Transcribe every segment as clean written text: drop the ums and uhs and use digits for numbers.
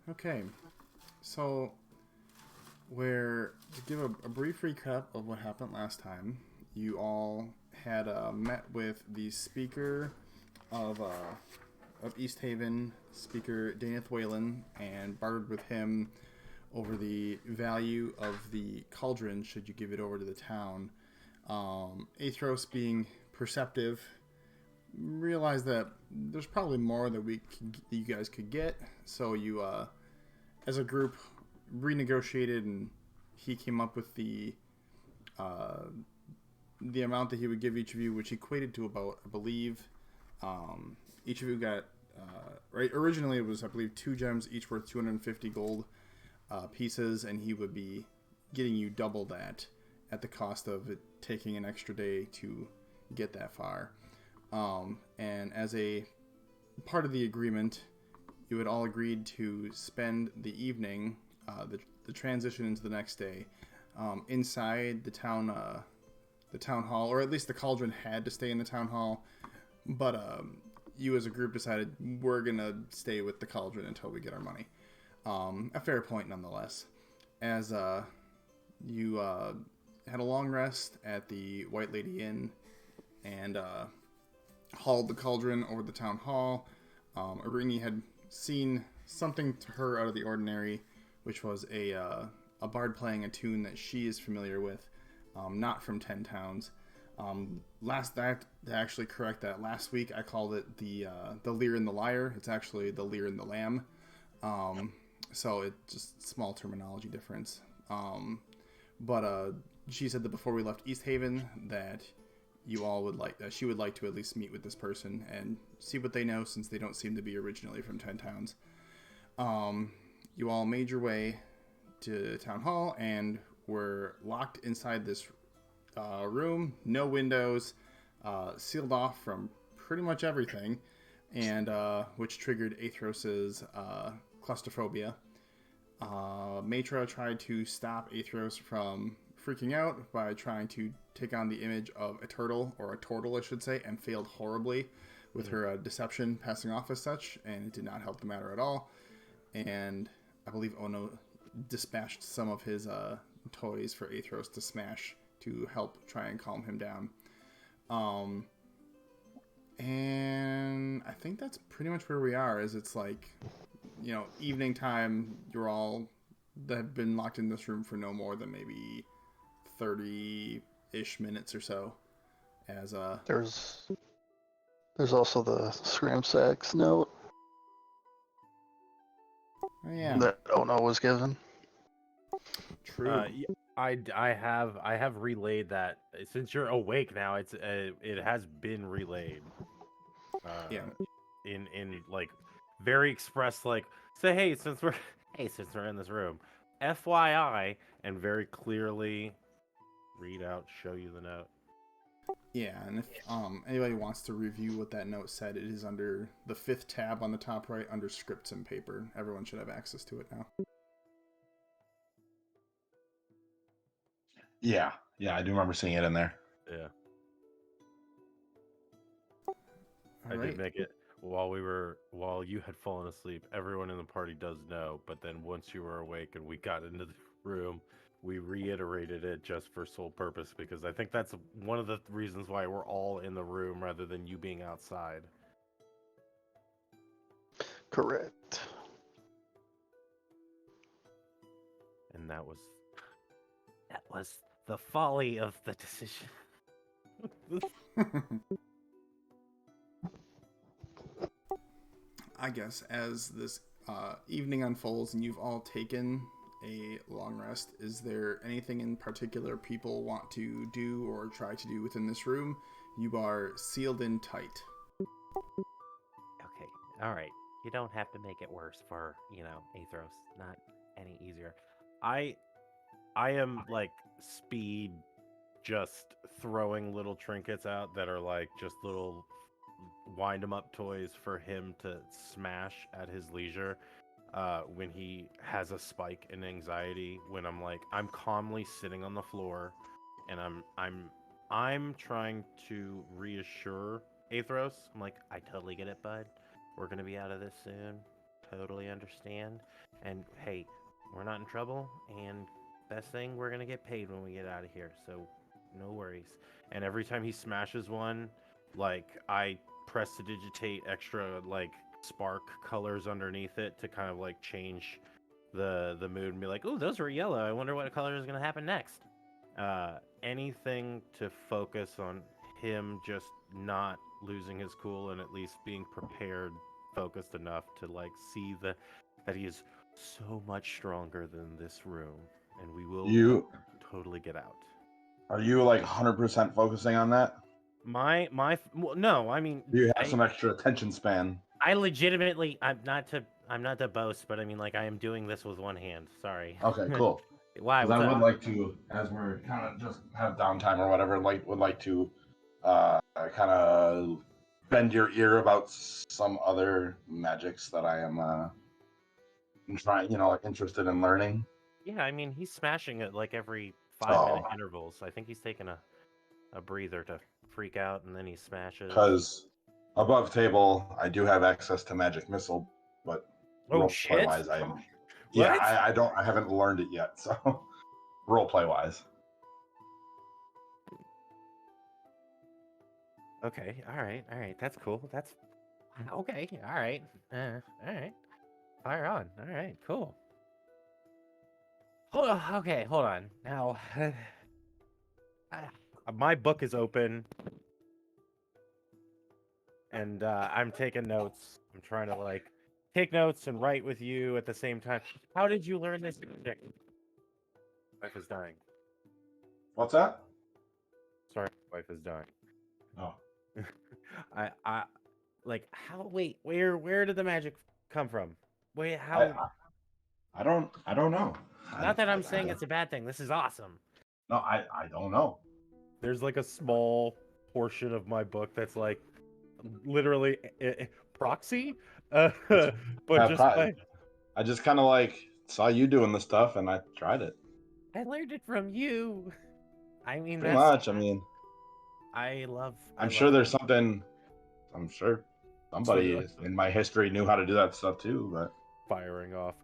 Okay, so where to give a brief recap of what happened last time, you all had met with the speaker of Easthaven, Speaker Daneth Whalen, and bartered with him over the value of the cauldron should you give it over to the town. Athros, being perceptive, realized that there's probably more that you guys could get. So you, as a group, renegotiated, and he came up with uh, the amount that he would give each of you, which equated to about, I believe, each of you got right. Originally, it was, I believe, 2 gems, each worth 250 gold pieces, and he would be getting you double that at the cost of it taking an extra day to get that far. And as a part of the agreement, you had all agreed to spend the evening, the transition into the next day, inside the town hall, or at least the cauldron had to stay in the town hall. But you as a group decided we're gonna stay with the cauldron until we get our money. A fair point, nonetheless. As you had a long rest at the White Lady Inn and hauled the cauldron over the town hall. Irini had seen something to her out of the ordinary, which was a bard playing a tune that she is familiar with, not from 10 Towns. To actually correct that, last week I called it the Lear and the Lyre. It's actually the Lear and the Lamb. So it just small terminology difference. But she said that before we left Easthaven that she would like to at least meet with this person and see what they know, since they don't seem to be originally from 10 Towns. You all made your way to town hall and were locked inside this room, no windows, sealed off from pretty much everything, and which triggered Athros's claustrophobia. Matra tried to stop Athros from freaking out by trying to take on the image of a turtle, or a tortle, I should say, and failed horribly with her deception passing off as such, and it did not help the matter at all. And I believe Ono dispatched some of his toys for Athros to smash to help try and calm him down. And I think that's pretty much where we are, is it's like, evening time. You're all that have been locked in this room for no more than maybe 30-ish minutes or so. As There's also the Scramsax note yeah, that Ono was given. true. I have relayed that. Since you're awake now. It has been relayed. Yeah. In like very express, like, say, hey, since we're in this room, FYI, and very clearly read out, show you the note. Yeah, and if anybody wants to review what that note said, it is under the 5th tab on the top right, under scripts and paper. Everyone should have access to it now. Yeah, I do remember seeing it in there. Yeah. All right. did make it while you had fallen asleep. Everyone in the party does know, but then once you were awake and we got into the room, we reiterated it just for sole purpose, because I think that's one of the reasons why we're all in the room rather than you being outside. Correct. And that was the folly of the decision. I guess as this evening unfolds and you've all taken a long rest, is there anything in particular people want to do or try to do within this room? You are sealed in tight. Okay, all right. You don't have to make it worse for, Athros. Not any easier. I am like speed just throwing little trinkets out that are like just little wind 'em up toys for him to smash at his leisure when he has a spike in anxiety, when I'm calmly sitting on the floor and I'm trying to reassure Athros. I'm like, I totally get it, bud. We're gonna be out of this soon. totally understand. And hey, we're not in trouble, and best thing, we're gonna get paid when we get out of here, so no worries. And every time he smashes one, like I press to digitate extra like spark colors underneath it to kind of like change the mood and be like, "Oh, those were yellow. I wonder what color is gonna happen next." Anything to focus on him just not losing his cool and at least being prepared, focused enough to like see that he is so much stronger than this room, and we will You totally get out. are you like 100% focusing on that? Well, no, I mean, Do you have some extra attention span? I legitimately, I'm not to boast, but I mean, like, I am doing this with one hand. Sorry. Okay, cool. Why? Because I What's would up? like to, as we're kind of just have downtime or whatever, would like to kind of bend your ear about some other magics that I am trying, like interested in learning. Yeah, I mean, he's smashing it like every Oh. 5-minute intervals. I think he's taking a breather to freak out, and then he smashes. Because above table, I do have access to magic missile, but Oh, role shit. play wise, yeah, What? I haven't learned it yet. So role play wise, Okay, all right. That's cool. That's okay. All right, all right. Fire on. All right, cool. Hold on. Okay, hold on. Now, my book is open, and I'm taking notes. I'm trying to like take notes and write with you at the same time. How did you learn this magic? Wife is dying. what's that? Sorry, wife is dying. Oh, I like how? Wait, where did the magic come from? Wait, how? I don't know. Not that I'm saying it's a bad thing. This is awesome. No, I don't know. There's like a small portion of my book that's like literally proxy, but just like I just kind of like saw you doing the stuff and I tried it. I learned it from you. I mean, Pretty that's much. I mean, I love. I'm sure there's something. I'm sure somebody So, in my history knew how to do that stuff too. But firing off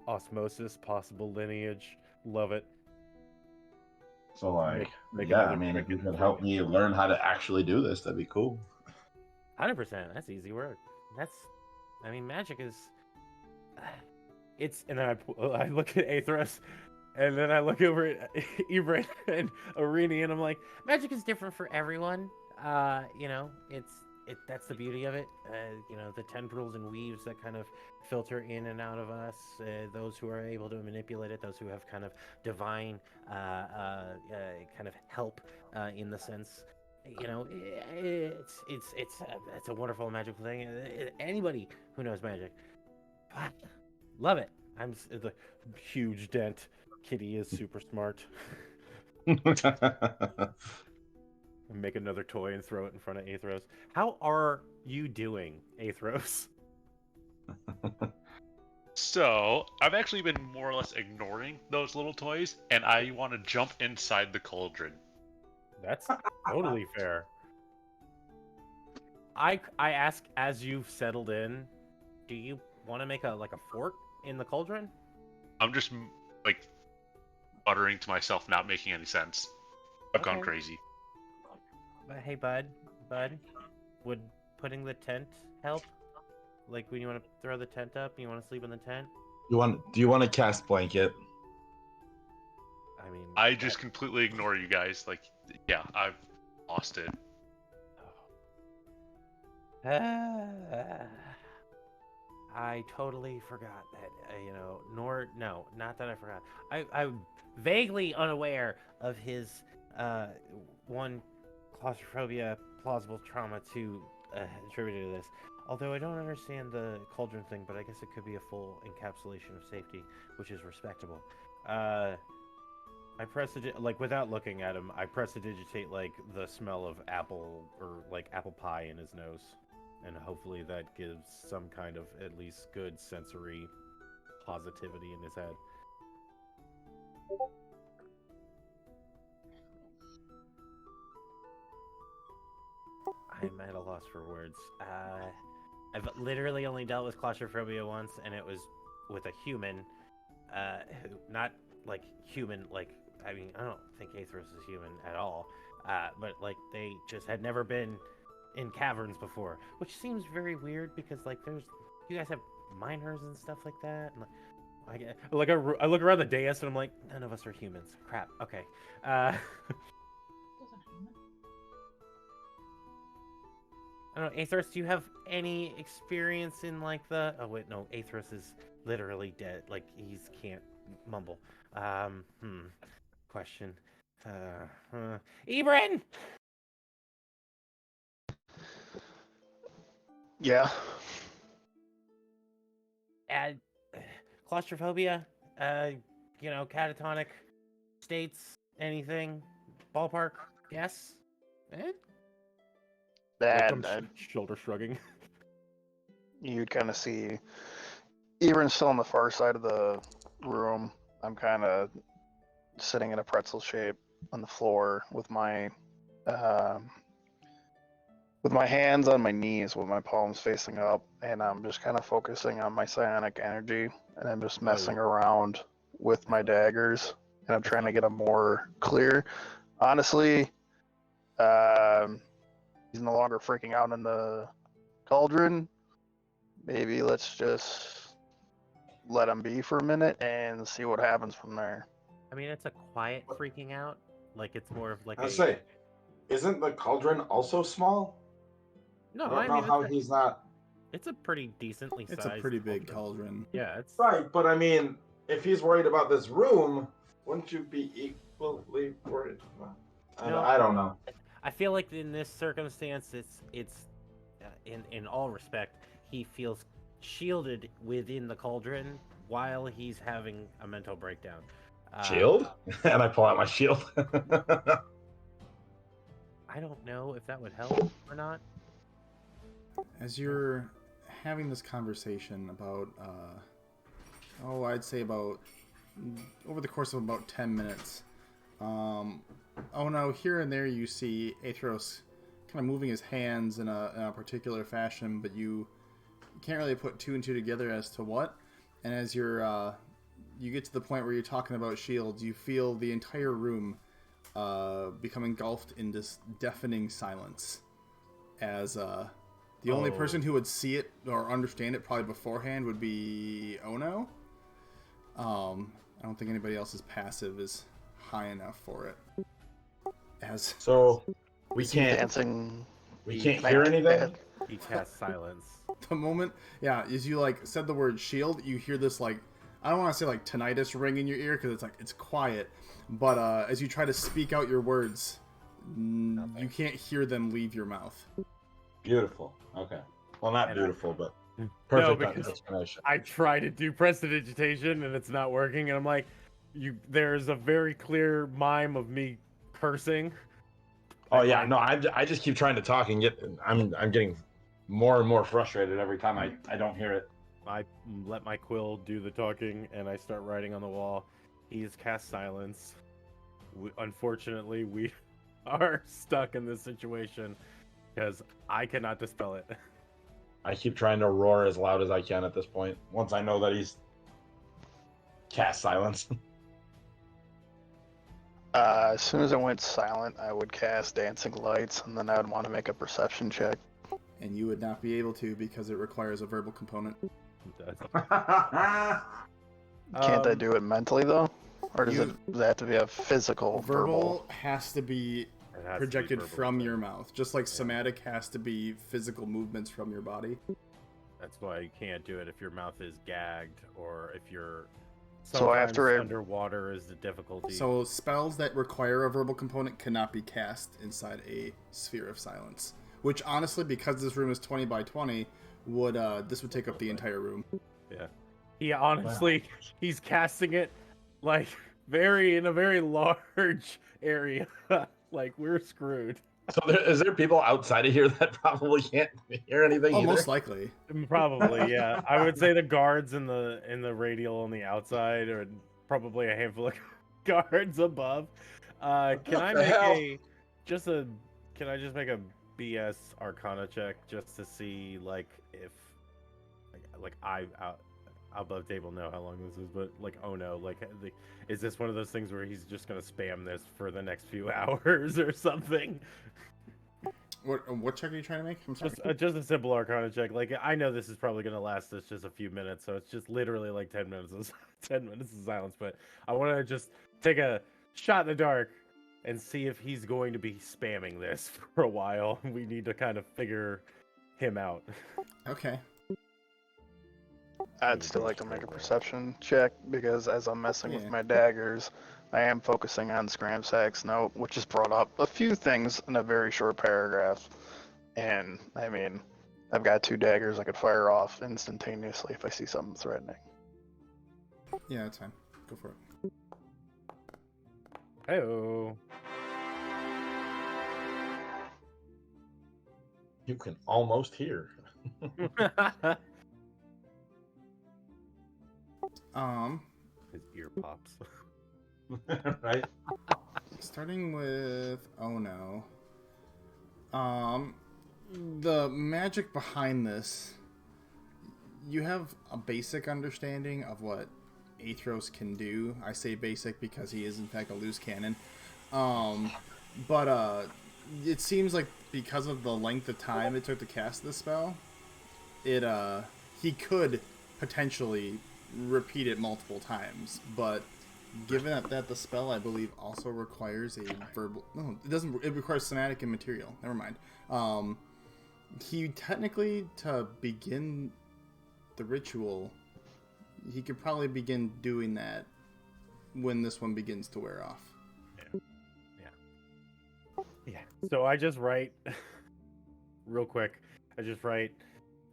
osmosis, possible lineage. Love it. so like, Make yeah. I another mean, if you trinket could throw help it. me learn how to actually do this, that'd be cool. 100%. That's easy work. I mean, magic is. And then I look at Aethros, and then I look over at Iibryn and Arini, and I'm like, Magic is different for everyone. You know, that's the beauty of it. You know, the tendrils and weaves that kind of filter in and out of us. Those who are able to manipulate it, those who have kind of divine kind of help in the sense. You know, it's a wonderful magical thing. Anybody who knows magic, love it. the huge dent. Kitty is super smart. Make another toy and throw it in front of Aethros. How are you doing, Aethros? So, I've actually been more or less ignoring those little toys, and I want to jump inside the cauldron. That's totally fair. I ask as you've settled in, do you want to make a fort in the cauldron? I'm just, like, muttering to myself, not making any sense. I've gone Okay. crazy. But hey, bud, would putting the tent help? Like when you want to throw the tent up, you want to sleep in the tent. Do you want to cast blanket? I mean, I just completely ignore you guys. Like, yeah, I've lost it. I totally forgot that. Not that I forgot. I'm vaguely unaware of his one claustrophobia, plausible trauma to attributed to this. Although I don't understand the cauldron thing, but I guess it could be a full encapsulation of safety, which is respectable. I like without looking at him. I prestidigitate like the smell of apple or like apple pie in his nose, and hopefully that gives some kind of at least good sensory positivity in his head. I'm at a loss for words. I've literally only dealt with claustrophobia once, and it was with a human, who not like human. Like I mean, I don't think Aethros is human at all. But like they just had never been in caverns before, which seems very weird because like you guys have miners and stuff like that. And, I look around the dais and I'm like, none of us are humans. Crap. Okay. I don't know, Aethros, do you have any experience in like the? Oh wait, no, Aethros is literally dead. Like can't mumble. Question. Iibryn! Yeah. Add claustrophobia, catatonic states, anything, ballpark, yes? That Shoulder shrugging. you'd kind of see Iibryn's still on the far side of the room. I'm kind of sitting in a pretzel shape on the floor with my hands on my knees with my palms facing up, and I'm just kind of focusing on my psionic energy, and I'm just messing around with my daggers, and I'm trying to get them more clear. Honestly, he's no longer freaking out in the cauldron. Maybe let's just let him be for a minute and see what happens from there. I mean, it's a quiet freaking out. Like, it's more of like I say, isn't the cauldron also small? No, I don't know how he's not. It's a pretty decently sized. It's a pretty big cauldron. Yeah, it's Right, but I mean, if he's worried about this room, wouldn't you be equally worried? I don't know. I feel like in this circumstance, it's in all respect, he feels shielded within the cauldron while he's having a mental breakdown. Shield? And I pull out my shield. I don't know if that would help or not. As you're having this conversation about, I'd say about over the course of about 10 minutes, here and there you see Aethros kind of moving his hands in a particular fashion, but you can't really put two and two together as to what. And as you get to the point where you're talking about shields, you feel the entire room become engulfed in this deafening silence. As the only person who would see it or understand it probably beforehand would be Ono. I don't think anybody else's passive is high enough for it. So we can't dancing. We can't hear anything. He casts silence. The moment, as you said the word shield, you hear this I don't want to say tinnitus ring in your ear because it's quiet, but as you try to speak out your words, you can't hear them leave your mouth. Beautiful. Okay. Well, not beautiful, but perfect because explanation. I try to do prestidigitation and it's not working, and I'm like, there's a very clear mime of me cursing. Oh yeah, no, I just keep trying to talk and I'm getting more and more frustrated every time I don't hear it. I let my quill do the talking and I start writing on the wall. He's cast silence. Unfortunately, we are stuck in this situation because I cannot dispel it. I keep trying to roar as loud as I can at this point. Once I know that he's cast silence. As soon as it went silent, I would cast Dancing Lights, and then I would want to make a perception check. And you would not be able to because it requires a verbal component. Can't I do it mentally, though? Or does it have to be a physical verbal? Has to be projected verbal, from your mouth. Just like somatic has to be physical movements from your body. That's why you can't do it if your mouth is gagged or if you're... So after underwater is the difficulty. So spells that require a verbal component cannot be cast inside a sphere of silence. Which honestly, because this room is 20 by 20, this would take up the entire room. Yeah. He honestly, he's casting it in a very large area. We're screwed. So is there people outside of here that probably can't hear anything either? Most likely. Probably, yeah. I would say the guards in the radial on the outside, or probably a handful of guards above. Can I just make a BS Arcana check just to see if above table know how long this is, but like, oh no, like, is this one of those things where he's just gonna spam this for the next few hours or something? What check are you trying to make? I'm sorry. Just a simple Arcana check. Like, I know this is probably gonna last us just a few minutes, so it's just literally like 10 minutes of 10 minutes of silence. But I want to just take a shot in the dark and see if he's going to be spamming this for a while. We need to kind of figure him out. Okay. I'd still like to make a perception check because as I'm messing Yeah. with my daggers, I am focusing on Scramsack's note, which has brought up a few things in a very short paragraph. And I mean, I've got 2 daggers I could fire off instantaneously if I see something threatening. Yeah, that's fine. Go for it. Hey-oh. You can almost hear. His ear pops. Right? Starting with oh no. The magic behind this, you have a basic understanding of what Athros can do. I say basic because he is in fact a loose cannon. But it seems like because of the length of time it took to cast this spell, he could potentially repeat it multiple times, but given that the spell, I believe, also requires a verbal... No, it doesn't. It requires somatic and material. Never mind. He technically, to begin the ritual, he could probably begin doing that when this one begins to wear off. Yeah. So I just write, real quick,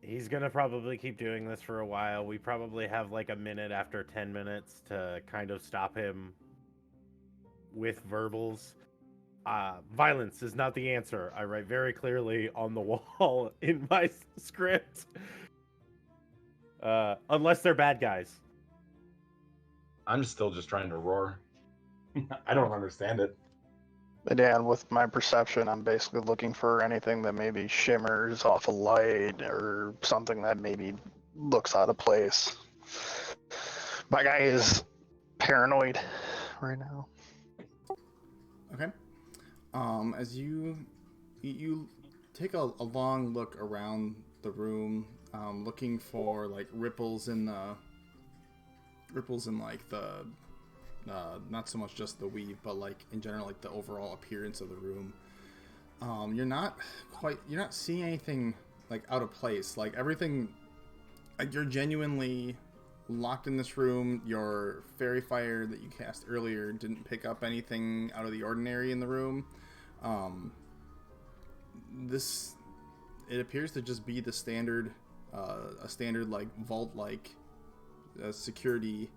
he's gonna probably keep doing this for a while. We probably have like a minute after 10 minutes to kind of stop him with verbals. Violence is not the answer. I write very clearly on the wall in my script. Unless they're bad guys. I'm still just trying to roar. I don't understand it. But yeah, and with my perception, I'm basically looking for anything that maybe shimmers off a light or something that maybe looks out of place. My guy is paranoid right now. Okay. As you take a long look around the room, looking for like ripples in like the not so much just the weave, but like in general, like the overall appearance of the room. You're not seeing anything like out of place. Like everything, like you're genuinely locked in this room. Your fairy fire that you cast earlier didn't pick up anything out of the ordinary in the room. It appears to just be the standard, a standard like vault like security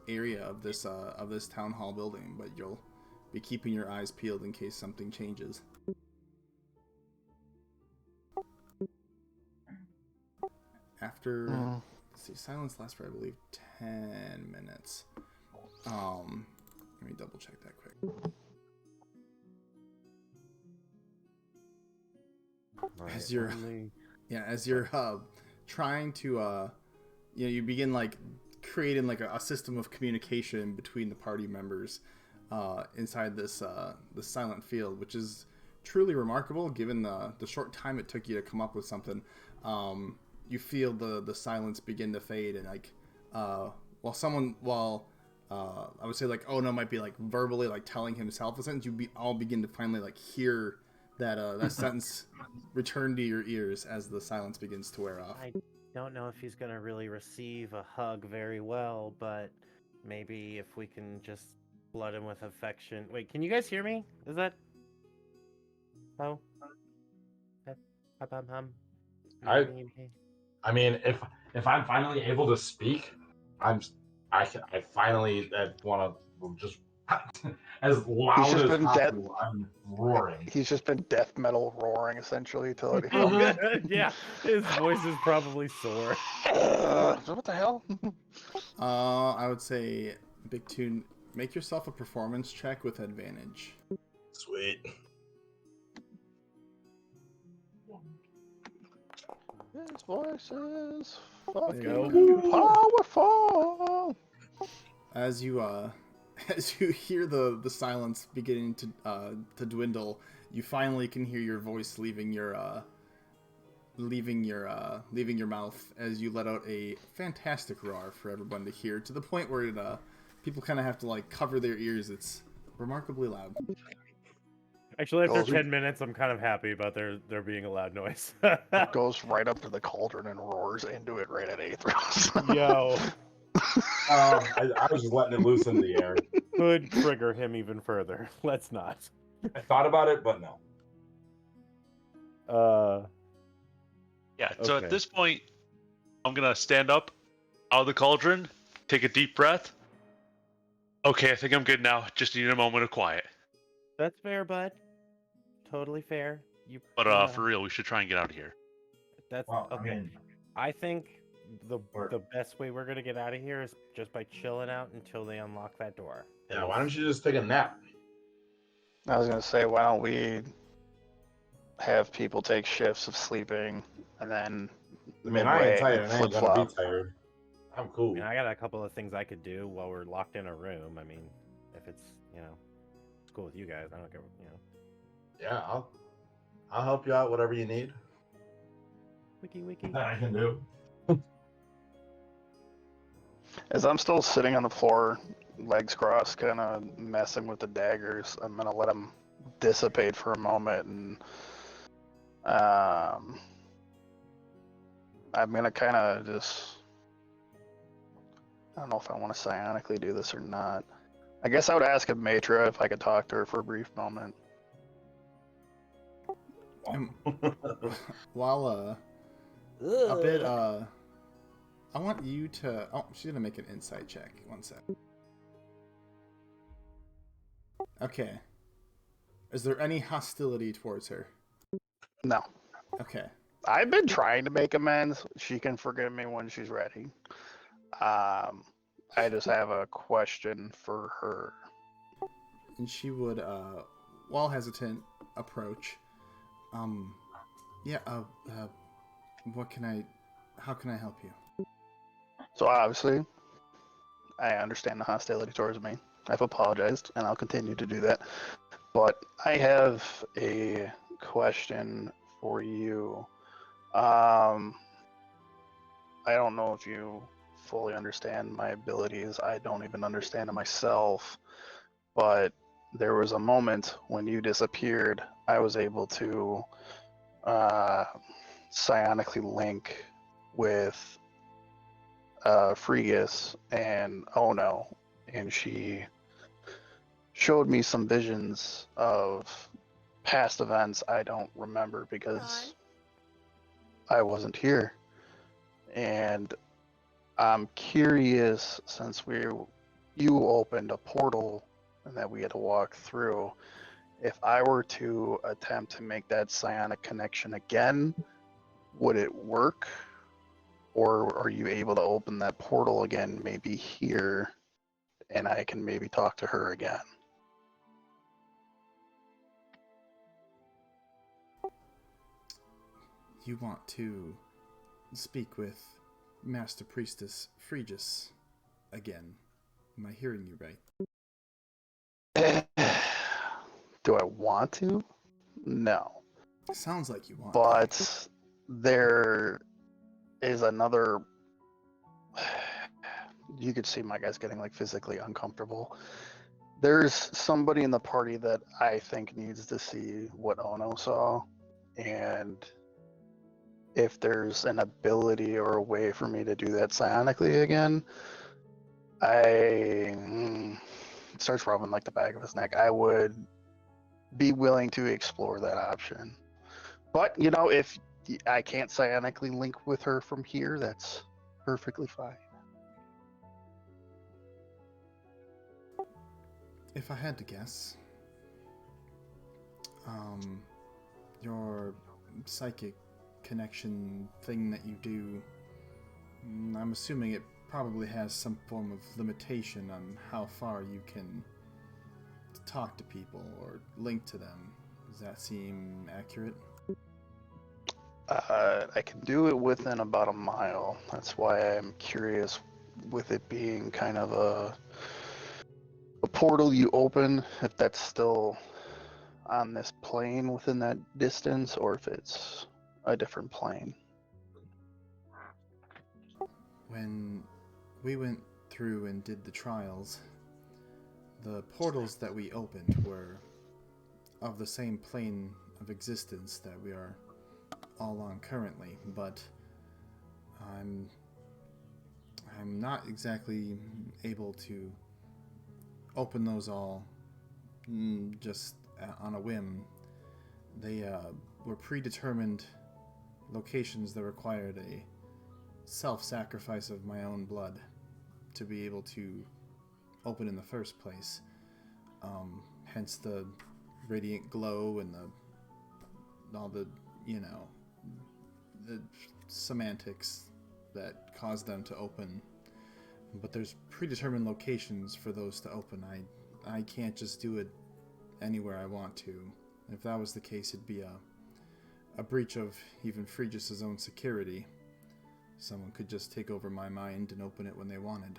area of this town hall building, but you'll be keeping your eyes peeled in case something changes. After let's see, silence lasts for I believe 10 minutes. Let me double check that quick. As you're trying to you begin like creating like a system of communication between the party members inside this silent field, which is truly remarkable given the short time it took you to come up with something. You feel the silence begin to fade, and like I would say like Ono might be like verbally like telling himself a sentence, all begin to finally like hear that sentence return to your ears as the silence begins to wear off. I don't know if he's gonna really receive a hug very well, but maybe if we can just flood him with affection. Wait, can you guys hear me? Is that? Oh. I mean, if I'm finally able to speak, I finally want to just as loud as possible. I'm roaring. He's just been death metal roaring essentially till it. Yeah, his voice is probably sore. What the hell? I would say, Big Tune, make yourself a performance check with advantage. Sweet. His voice is Let's There go. you Powerful. As you as you hear the silence beginning to dwindle, you finally can hear your voice leaving your mouth as you let out a fantastic roar for everyone to hear, to the point where people kind of have to like cover their ears. It's remarkably loud. Actually, after Goes- 10 minutes, I'm kind of happy about there being a loud noise. Goes right up to the cauldron and roars into it right at Aethros. Yo, I was just letting it loose in the air. could trigger him even further. Let's not. I thought about it, but no. Yeah, so Okay. at this point, I'm gonna stand up out of the cauldron, take a deep breath. Okay, I think I'm good now. Just need a moment of quiet. That's fair, bud. Totally fair. You. But for real, we should try and get out of here. That's Well, okay. I mean, I think the Or- best way we're gonna get out of here is just by chilling out until they unlock that door. yeah. Why don't you just take a nap? I was gonna say, why don't we have people take shifts of sleeping and then I mean, I ain't tired and I ain't gonna flip-flop. be tired. I'm I cool. mean, I got a couple of things I could do while we're locked in a room. I mean, if it's it's cool with you guys. I don't care. Yeah, I'll help you out. Whatever you need. Wiki. That I can do. As I'm still sitting on the floor, legs crossed, kind of messing with the daggers, I'm gonna let them dissipate for a moment, and I'm gonna kind of just. I don't know if I want to psionically do this or not. I guess I would ask a Matra if I could talk to her for a brief moment. While a bit I want you to. Oh, she's gonna make an insight check. One sec. Okay. Is there any hostility towards her? No. Okay. I've been trying to make amends. She can forgive me when she's ready. I just have a question for her. And she would, while hesitant, approach. Yeah. How can I help you? So obviously, I understand the hostility towards me. I've apologized, and I'll continue to do that. But I have a question for you. I don't know if you fully understand my abilities. I don't even understand it myself. But there was a moment when you disappeared, I was able to psionically link with Fregus and Ono, and she showed me some visions of past events I don't remember because I wasn't here. And I'm curious, since you opened a portal and that we had to walk through, if I were to attempt to make that psionic connection again, would it work? Or are you able to open that portal again, maybe here, and I can maybe talk to her again? You want to speak with Master Priestess Fregus again. Am I hearing you right? Do I want to? No. Sounds like you want. But there is another. You could see my guys getting like physically uncomfortable. There's somebody in the party that I think needs to see what Ono saw, and if there's an ability or a way for me to do that psionically again, it starts rubbing like the back of his neck. I would be willing to explore that option. But, if I can't psionically link with her from here, that's perfectly fine. If I had to guess, your psychic connection thing that you do, I'm assuming it probably has some form of limitation on how far you can talk to people or link to them. Does that seem accurate? I can do it within about a mile. That's why I'm curious, with it being kind of a portal you open, if that's still on this plane within that distance, or if it's a different plane. When we went through and did the trials, the portals that we opened were of the same plane of existence that we are all on currently, but I'm not exactly able to open those all just on a whim. They were predetermined locations that required a self-sacrifice of my own blood to be able to open in the first place. Hence the radiant glow and all the, the semantics that cause them to open. But there's predetermined locations for those to open. I can't just do it anywhere I want to. If that was the case, it'd be a breach of even Phrygis's own security. Someone could just take over my mind and open it when they wanted.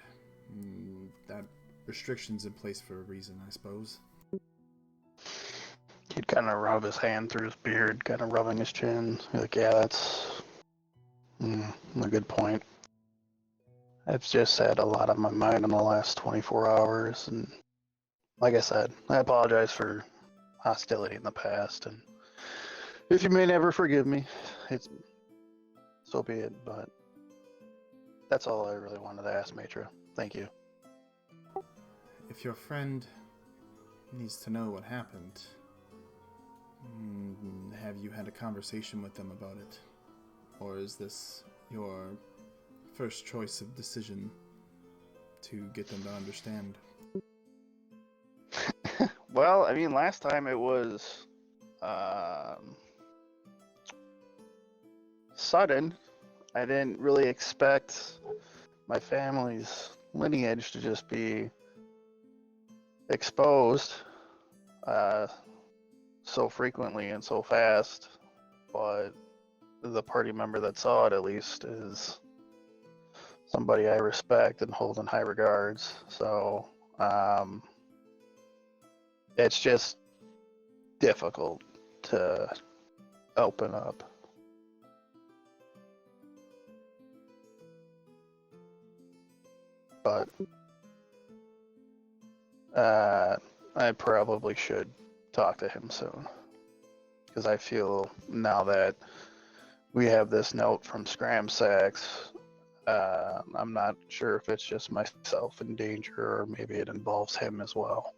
That restriction's in place for a reason, I suppose. He'd kind of rub his hand through his beard, kind of rubbing his chin. He's like, yeah, that's a good point. I've just had a lot on my mind in the last 24 hours, and like I said, I apologize for hostility in the past, and if you may never forgive me, so be it, but that's all I really wanted to ask, Matra. Thank you. If your friend needs to know what happened, have you had a conversation with them about it? Or is this your first choice of decision to get them to understand? Well, I mean, last time it was sudden. I didn't really expect my family's lineage to just be exposed so frequently and so fast, but the party member that saw it, at least, is somebody I respect and hold in high regards. So it's just difficult to open up. But I probably should talk to him soon, because I feel now that we have this note from Scramsax, I'm not sure if it's just myself in danger or maybe it involves him as well.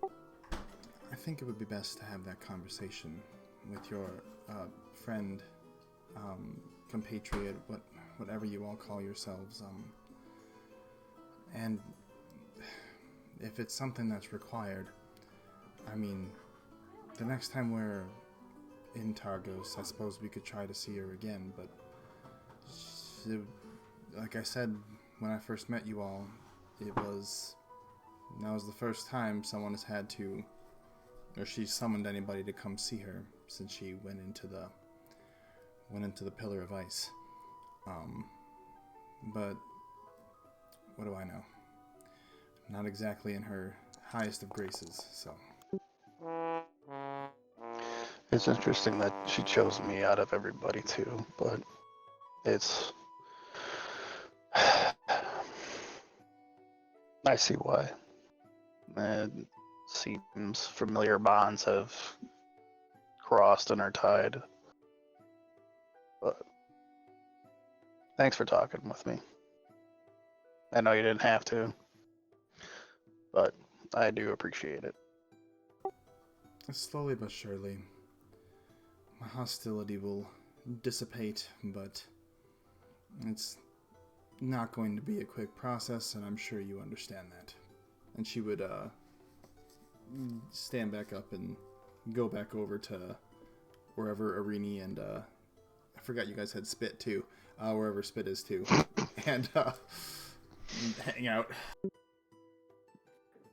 I think it would be best to have that conversation with your friend, compatriot, whatever you all call yourselves, and if it's something that's required, I mean, the next time we're in Targos, I suppose we could try to see her again, but like I said when I first met you all, that was the first time someone has had to, or she's summoned anybody to come see her since she went into the Pillar of Ice. But what do I know? Not exactly in her highest of graces, so. It's interesting that she chose me out of everybody too, but it's... I see why. It seems familiar bonds have crossed and are tied. But thanks for talking with me. I know you didn't have to, but I do appreciate it. Slowly but surely, my hostility will dissipate, but it's not going to be a quick process, and I'm sure you understand that. And she would stand back up and go back over to wherever Iibryn and I forgot you guys had Spit too, wherever Spit is too, and hang out.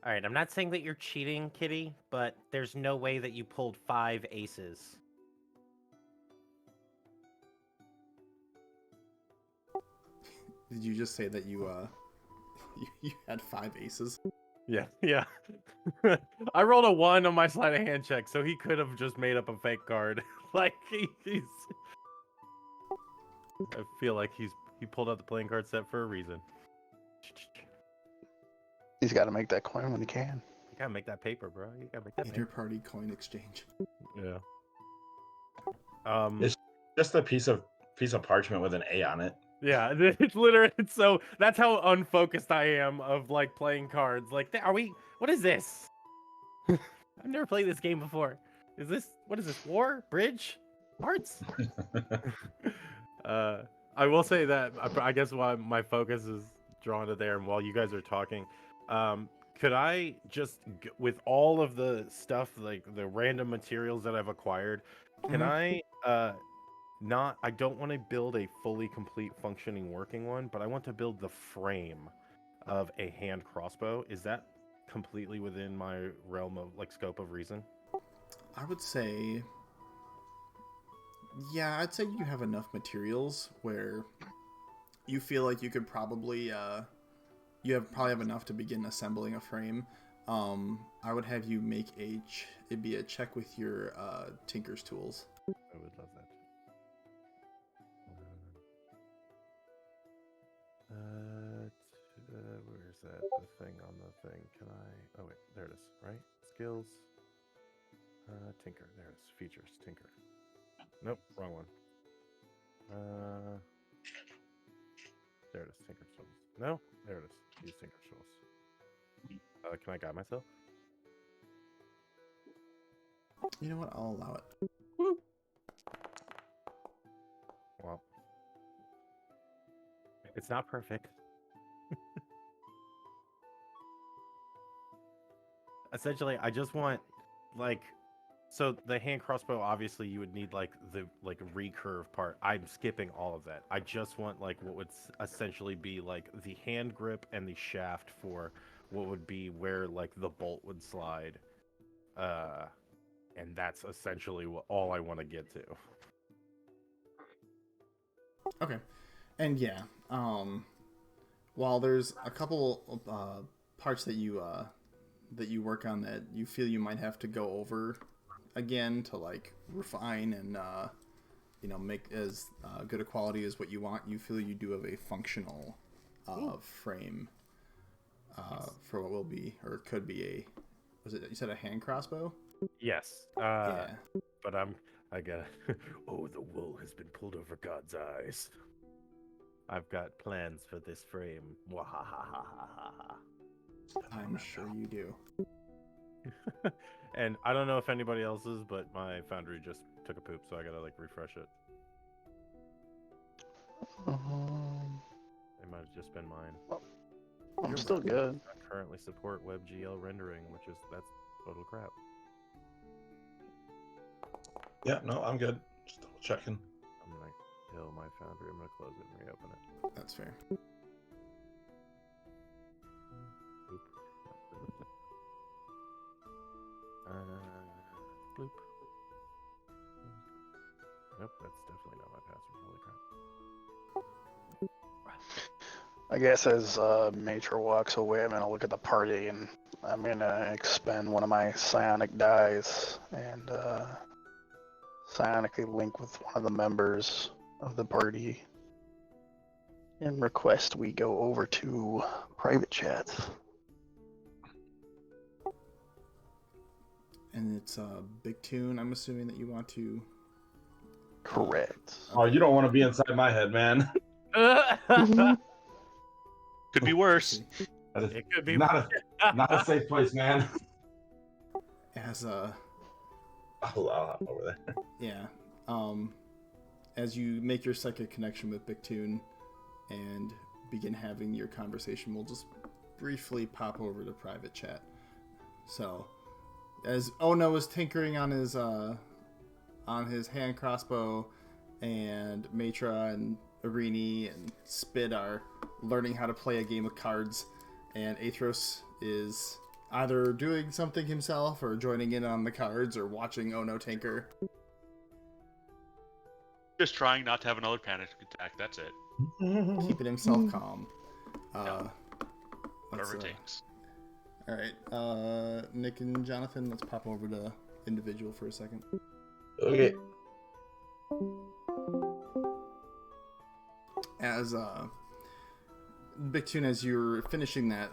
All right, I'm not saying that you're cheating, Kitty, but there's no way that you pulled 5 aces. Did you just say that you you had 5 aces? Yeah. I rolled a 1 on my sleight of hand check, so he could have just made up a fake card. Like he's. I feel like he pulled out the playing card set for a reason. He's got to make that coin when he can. You gotta make that paper, bro. You gotta make that paper. Inter-party coin exchange. Yeah. It's just a piece of parchment with an A on it. Yeah, it's literally so that's how unfocused I am of like playing cards. Like, what is this? I've never played this game before. What is this? War? Bridge? Hearts? I will say that I guess why my focus is drawn to there, and while you guys are talking, could I just, with all of the stuff, like the random materials that I've acquired, can I I don't want to build a fully complete functioning working one, but I want to build the frame of a hand crossbow. Is that completely within my realm of like scope of reason? I would say, yeah, I'd say you have enough materials where you feel like you could probably probably have enough to begin assembling a frame. I would have you make it'd be a check with your tinker's tools. I would love that. Where's that? The thing on the thing. Can I? Oh wait, there it is. Right? Skills. Tinker. There it is. Features. Tinker. Nope, wrong one. There it is. Tinker tools. No, there it is. Use tinker tools. Can I guide myself? You know what? I'll allow it. Woo. Well, it's not perfect. Essentially, I just want so the hand crossbow, obviously you would need the recurve part. I'm skipping all of that. I just want what would essentially be the hand grip and the shaft for what would be where the bolt would slide. And that's essentially all I want to get to. Okay. And yeah, while there's a couple parts that you work on that you feel you might have to go over again to refine and make as good a quality as what you want, you feel you do have a functional frame for what will be or could be you said a hand crossbow? Yes. Yeah. But I gotta oh, the wool has been pulled over God's eyes. I've got plans for this frame. Wahahaha. I'm sure you do. And I don't know if anybody else's, but my foundry just took a poop, so I gotta refresh it. It might have just been mine. I'm still good. I currently support WebGL rendering, that's total crap. Yeah, no, I'm good. Just double checking. I'm gonna kill my foundry. I'm gonna close it and reopen it. That's fair. Oop. Bloop. Nope, that's definitely not my password. Holy crap. I guess as Matra walks away, I'm gonna look at the party and I'm gonna expend one of my psionic dice and psionically link with one of the members of the party and request we go over to private chat. And it's a big tune. I'm assuming that you want to. Correct. Oh, you don't want to be inside my head, man. Could be worse. It could be not a safe place, man. As a I'll hop over there. yeah, as you make your psychic connection with Big Tune and begin having your conversation, we'll just briefly pop over to private chat. So, as Ono is tinkering on his hand crossbow, and Matra and Iibryn and Spid are learning how to play a game of cards, and Athros is either doing something himself or joining in on the cards or watching Ono tinker. Just trying not to have another panic attack. That's it. Keeping himself calm. Whatever it takes. All right, Nick and Jonathan, let's pop over to individual for a second. Okay. As Big Tune, as you're finishing that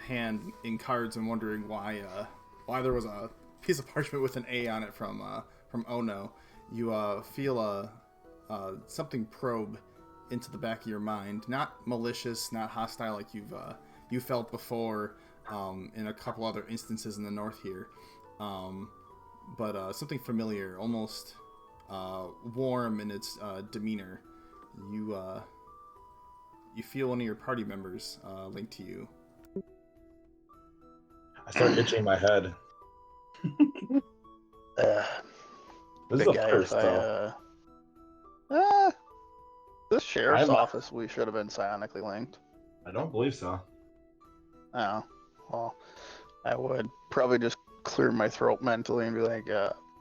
hand in cards and wondering why there was a piece of parchment with an A on it from Ono, you feel something probe into the back of your mind. Not malicious, not hostile like you felt before in a couple other instances in the north here, but something familiar, almost warm in its demeanor. You feel one of your party members linked to you. I start itching my head. This is a first, though. This sheriff's office, we should have been psionically linked. I don't believe so. Oh, well, I would probably just clear my throat mentally and be like,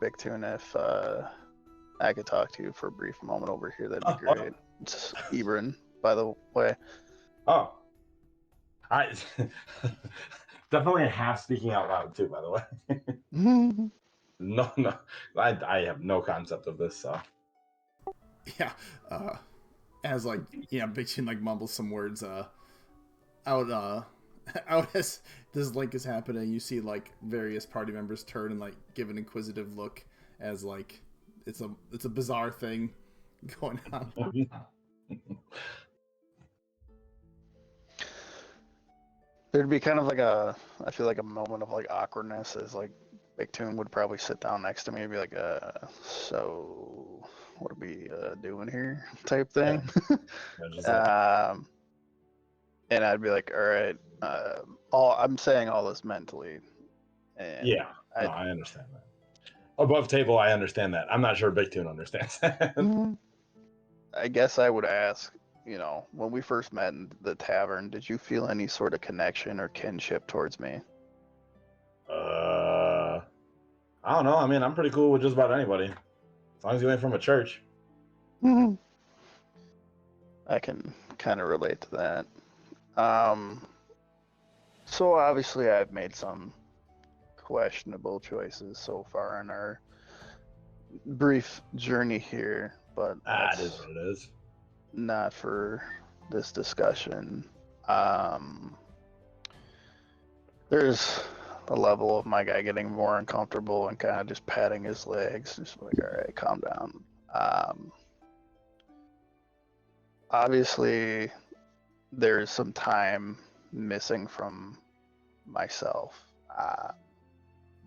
Big Tune, if I could talk to you for a brief moment over here, that'd be great. It's Iibryn, by the way. Oh. I definitely half speaking out loud, too, by the way. No, I have no concept of this, so. Yeah, as Big Chin mumbles some words out as this link is happening. You see various party members turn and give an inquisitive look as it's a bizarre thing going on. There'd be kind of I feel like a moment of awkwardness as Big Tune would probably sit down next to me and be like, so what are we doing here type thing. Yeah. And I'd be like, all right, I'm saying all this mentally. And yeah, no, I understand that. Above table, I understand that. I'm not sure Big Tune understands that. I guess I would ask, when we first met in the tavern, did you feel any sort of connection or kinship towards me? I don't know. I mean, I'm pretty cool with just about anybody. As long as you ain't from a church. I can kind of relate to that. So obviously I've made some questionable choices so far in our brief journey here, but it is what it is. Not for this discussion. There's a level of my guy getting more uncomfortable and kind of just patting his legs, just all right, calm down. Obviously, there's some time missing from myself.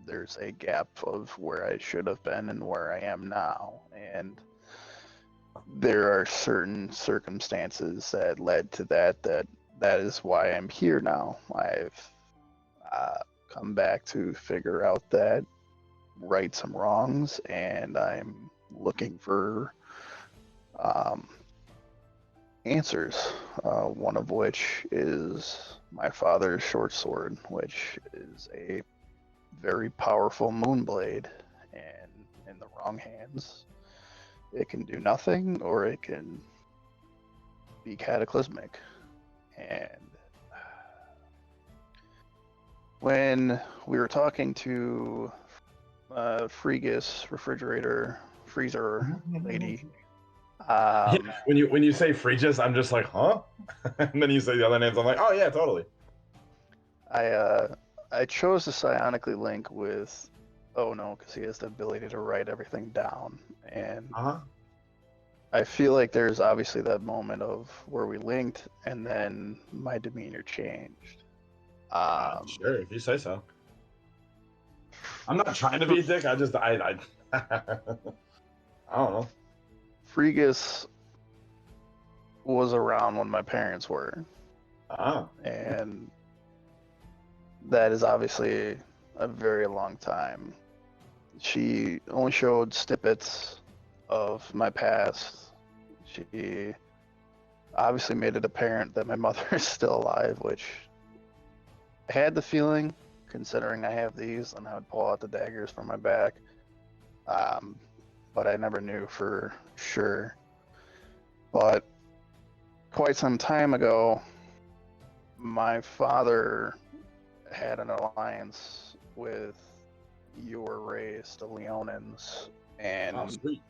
There's a gap of where I should have been and where I am now, and there are certain circumstances that led to that is why I'm here now. I've come back to figure out that, right some wrongs, and I'm looking for answers, one of which is my father's short sword, which is a very powerful moonblade, and in the wrong hands it can do nothing or it can be cataclysmic. And when we were talking to Freegus freezer lady, when you say Freegus, I'm just like, huh? And then you say the other names, I'm like, oh yeah, totally. I chose to psionically link with Ono because he has the ability to write everything down, and I feel like there's obviously that moment of where we linked and then my demeanor changed. Sure, if you say so. I'm not trying to be a dick. I don't know. Freegus was around when my parents were. Oh. And that is obviously a very long time. She only showed snippets of my past. She obviously made it apparent that my mother is still alive, which had the feeling, considering I have these, and I would pull out the daggers from my back. But I never knew for sure. But quite some time ago, my father had an alliance with your race, the Leonins, and Oh, sweet.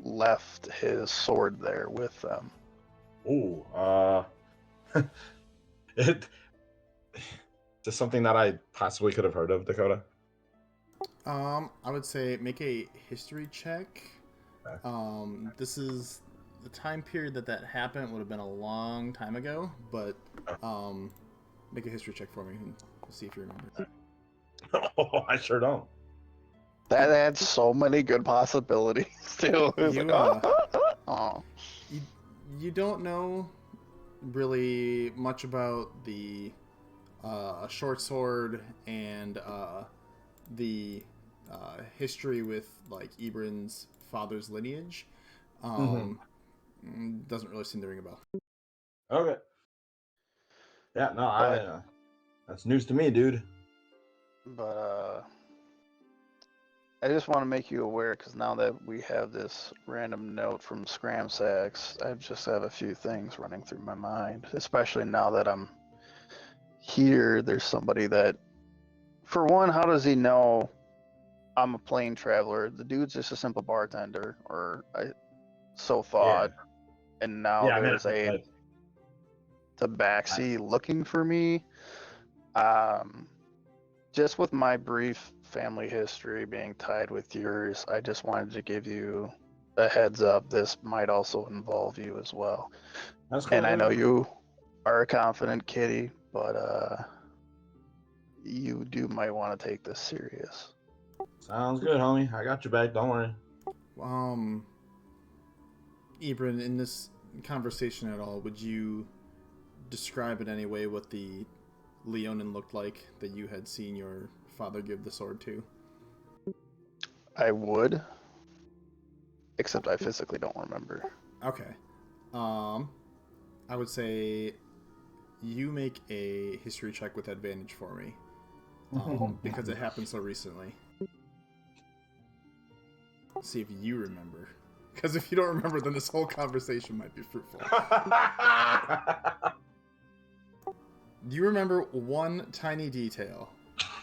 left his sword there with them. Ooh, it just something that I possibly could have heard of, Dakota. I would say make a history check. Okay. This is the time period that happened would have been a long time ago, but make a history check for me and we'll see if you remember. Oh, I sure don't. That had so many good possibilities too. It was You, like, oh. You don't know really much about the short sword and the history with like Iibryn's father's lineage. Doesn't really seem to ring a bell. Okay. Yeah, no, that's news to me, dude. But I just want to make you aware, because now that we have this random note from Scramsax, I just have a few things running through my mind, especially now that I'm here. There's somebody that, for one, how does he know I'm a plane traveler? The dude's just a simple bartender, or I so thought. Yeah. And now Yeah, I mean, there's a tabaxi looking for me. Just with my brief family history being tied with yours, I just wanted to give you a heads up. This might also involve you as well. That's cool. And I know you are a confident kitty, but you might want to take this serious. Sounds good, homie. I got your back. Don't worry. Iibryn, in this conversation at all, would you describe in any way what the Leonin looked like that you had seen your father give the sword to? I would, except I physically don't remember. Okay. I would say you make a history check with advantage for me, because it happened so recently. See if you remember. Because if you don't remember, then this whole conversation might be fruitful. Do you remember one tiny detail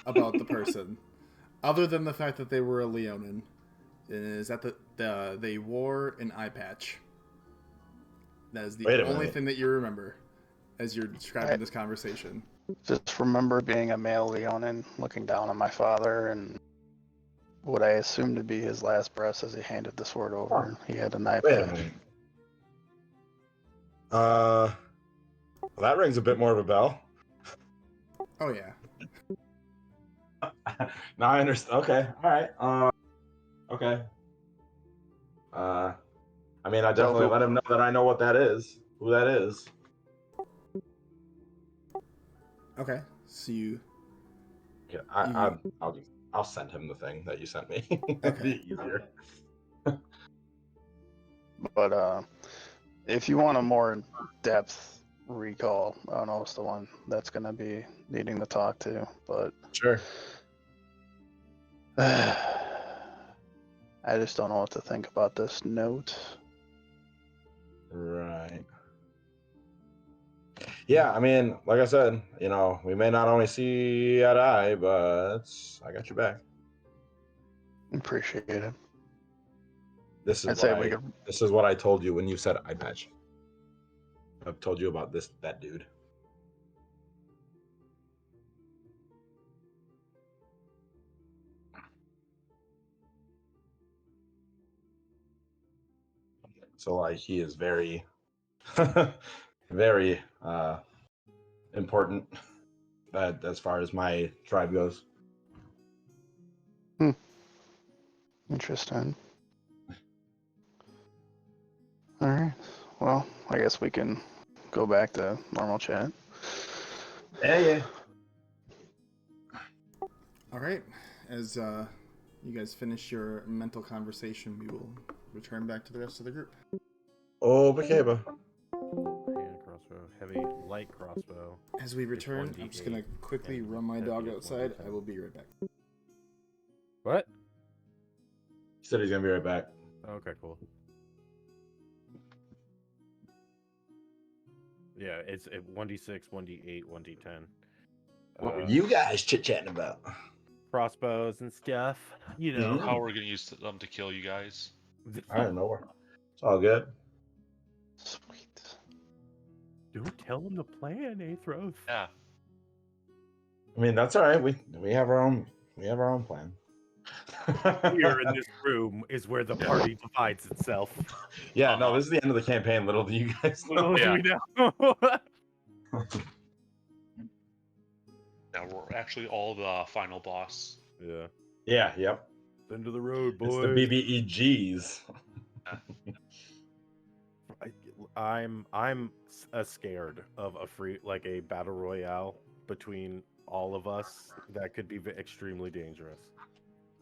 about the person, other than the fact that they were a Leonin? Is that they wore an eye patch. That is the only thing that you remember as you're describing this conversation. Just remember being a male Leonin, looking down on my father, and what I assumed to be his last breath as he handed the sword over. He had an eye patch. Well, that rings a bit more of a bell. Oh yeah. Now I understand. Okay, all right. Okay. I mean, I definitely let him know that I know what that is, who that is. Okay, so you. Yeah, I'll send him the thing that you sent me. It'd be easier. But if you want a more in-depth recall, I don't know what's the one that's going to be needing to talk to, but sure. I just don't know what to think about this note. Right. Yeah, I mean, like I said, we may not only see eye to eye, but I got your back. Appreciate it. This is what I told you when you said eye patch. I've told you about that dude. So like he is very very important as far as my tribe goes. Interesting. All right. Well, I guess we can go back to normal chat. Yeah. All right. As you guys finish your mental conversation, we will return back to the rest of the group. Oh, Bakeba. Hand crossbow, heavy light crossbow. As we return, I'm just gonna quickly run my dog outside. I will be right back. What? He said he's gonna be right back. Okay, cool. Yeah, it's 1d6, 1d8, 1d10. What were you guys chit-chatting about? Crossbows and stuff, you know. How we're gonna use them to kill you guys? I don't know. It's all good. Sweet. Don't tell him the plan, Aethros. Yeah. I mean, that's all right. We have our own plan. Here in this room is where the party divides itself. Yeah, no, this is the end of the campaign. Little do you guys know. Little do we know. Now we're actually all the final boss. Yeah. Yeah, yep. End of the road, boys. It's the BBEGs. I'm scared of a battle royale between all of us that could be extremely dangerous.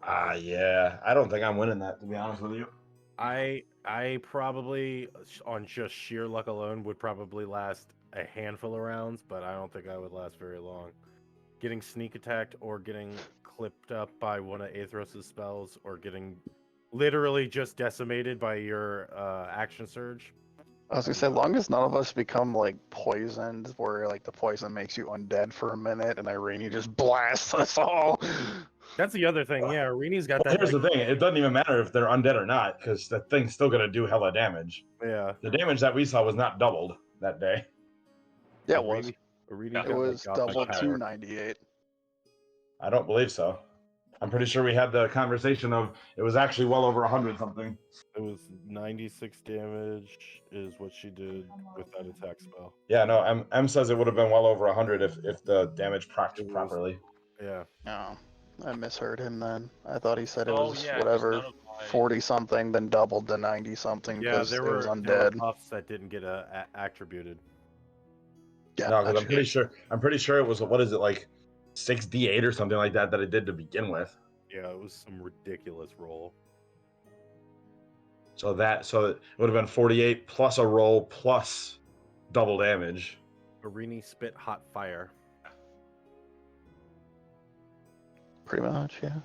Yeah. I don't think I'm winning that, to be honest with you. I probably, on just sheer luck alone, would probably last a handful of rounds, but I don't think I would last very long. Getting sneak attacked or getting clipped up by one of Aethros' spells or getting literally just decimated by your action surge. I was gonna say, long as none of us become like poisoned, where like the poison makes you undead for a minute, and Irene just blasts us all. That's the other thing. Yeah, Irene's got that. Here's the thing: it doesn't even matter if they're undead or not, because the thing's still gonna do hella damage. Yeah. The damage that we saw was not doubled that day. Yeah, it was. Irene It was doubled to 98. I don't believe so. I'm pretty sure we had the conversation of it was actually well over 100 something. It was 96 damage is what she did with that attack spell. Yeah, no, M says it would have been well over 100 if the damage procced properly. Yeah. Oh, I misheard him then. I thought he said it Oh, was yeah, 'cause whatever, none of my- 40 something, then doubled to 90 something Yeah, because there it was were undead. buffs that didn't get attributed. Yeah, No, because actually, I'm pretty sure it was, what is it, like 6d8 or something like that it did to begin with. Yeah, it was some ridiculous roll. So it would have been 48 plus a roll plus double damage. Irene spit hot fire. pretty much, yeah.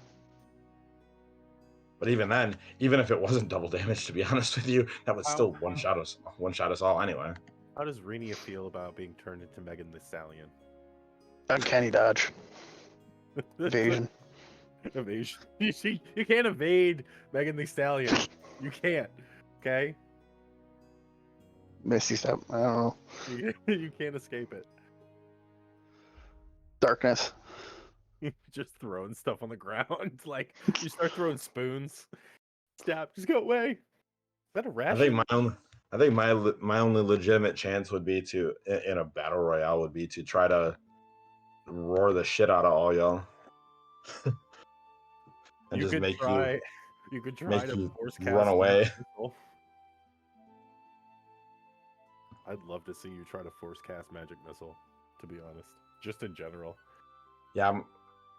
But even then, even if it wasn't double damage, to be honest with you, that would still one shot us all anyway. How does Renia feel about being turned into Megan the Stallion? Uncanny dodge. Evasion. Evasion. You can't evade Megan the Stallion. You can't. Okay? Misty step. I don't know. You can't escape it. Darkness. Just throwing stuff on the ground. Like, you start throwing spoons. Stop. Just go away. Is that a ration? I think my only legitimate chance would be to, in a battle royale, would be to try to roar the shit out of all y'all. And you just could make try to you force cast run away. Magic Missile. I'd love to see you try to force cast Magic Missile, to be honest. Just in general. Yeah,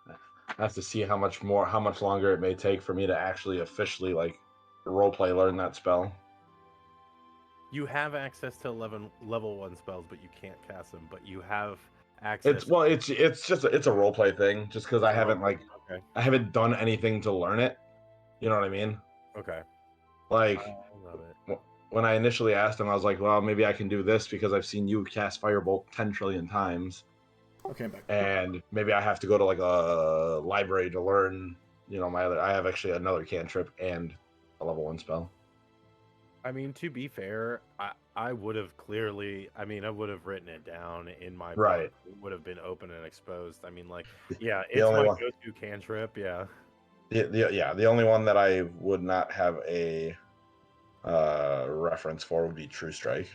I have to see how much longer it may take for me to actually officially like roleplay learn that spell. You have access to level 1 spells, but you can't cast them. But you have access. It's just a roleplay thing. Just because I haven't done anything to learn it. You know what I mean? Okay. Like, I love it. When I initially asked him, I was like, well, maybe I can do this because I've seen you cast Firebolt 10 trillion times. Okay, I'm back. And maybe I have to go to like a library to learn, I have actually another cantrip and a level 1 spell. I mean, to be fair, I would have written it down in my right. book. It would have been open and exposed. I mean, like, yeah, The it's only my one- go-to cantrip, yeah. The only one that I would not have a reference for would be True Strike.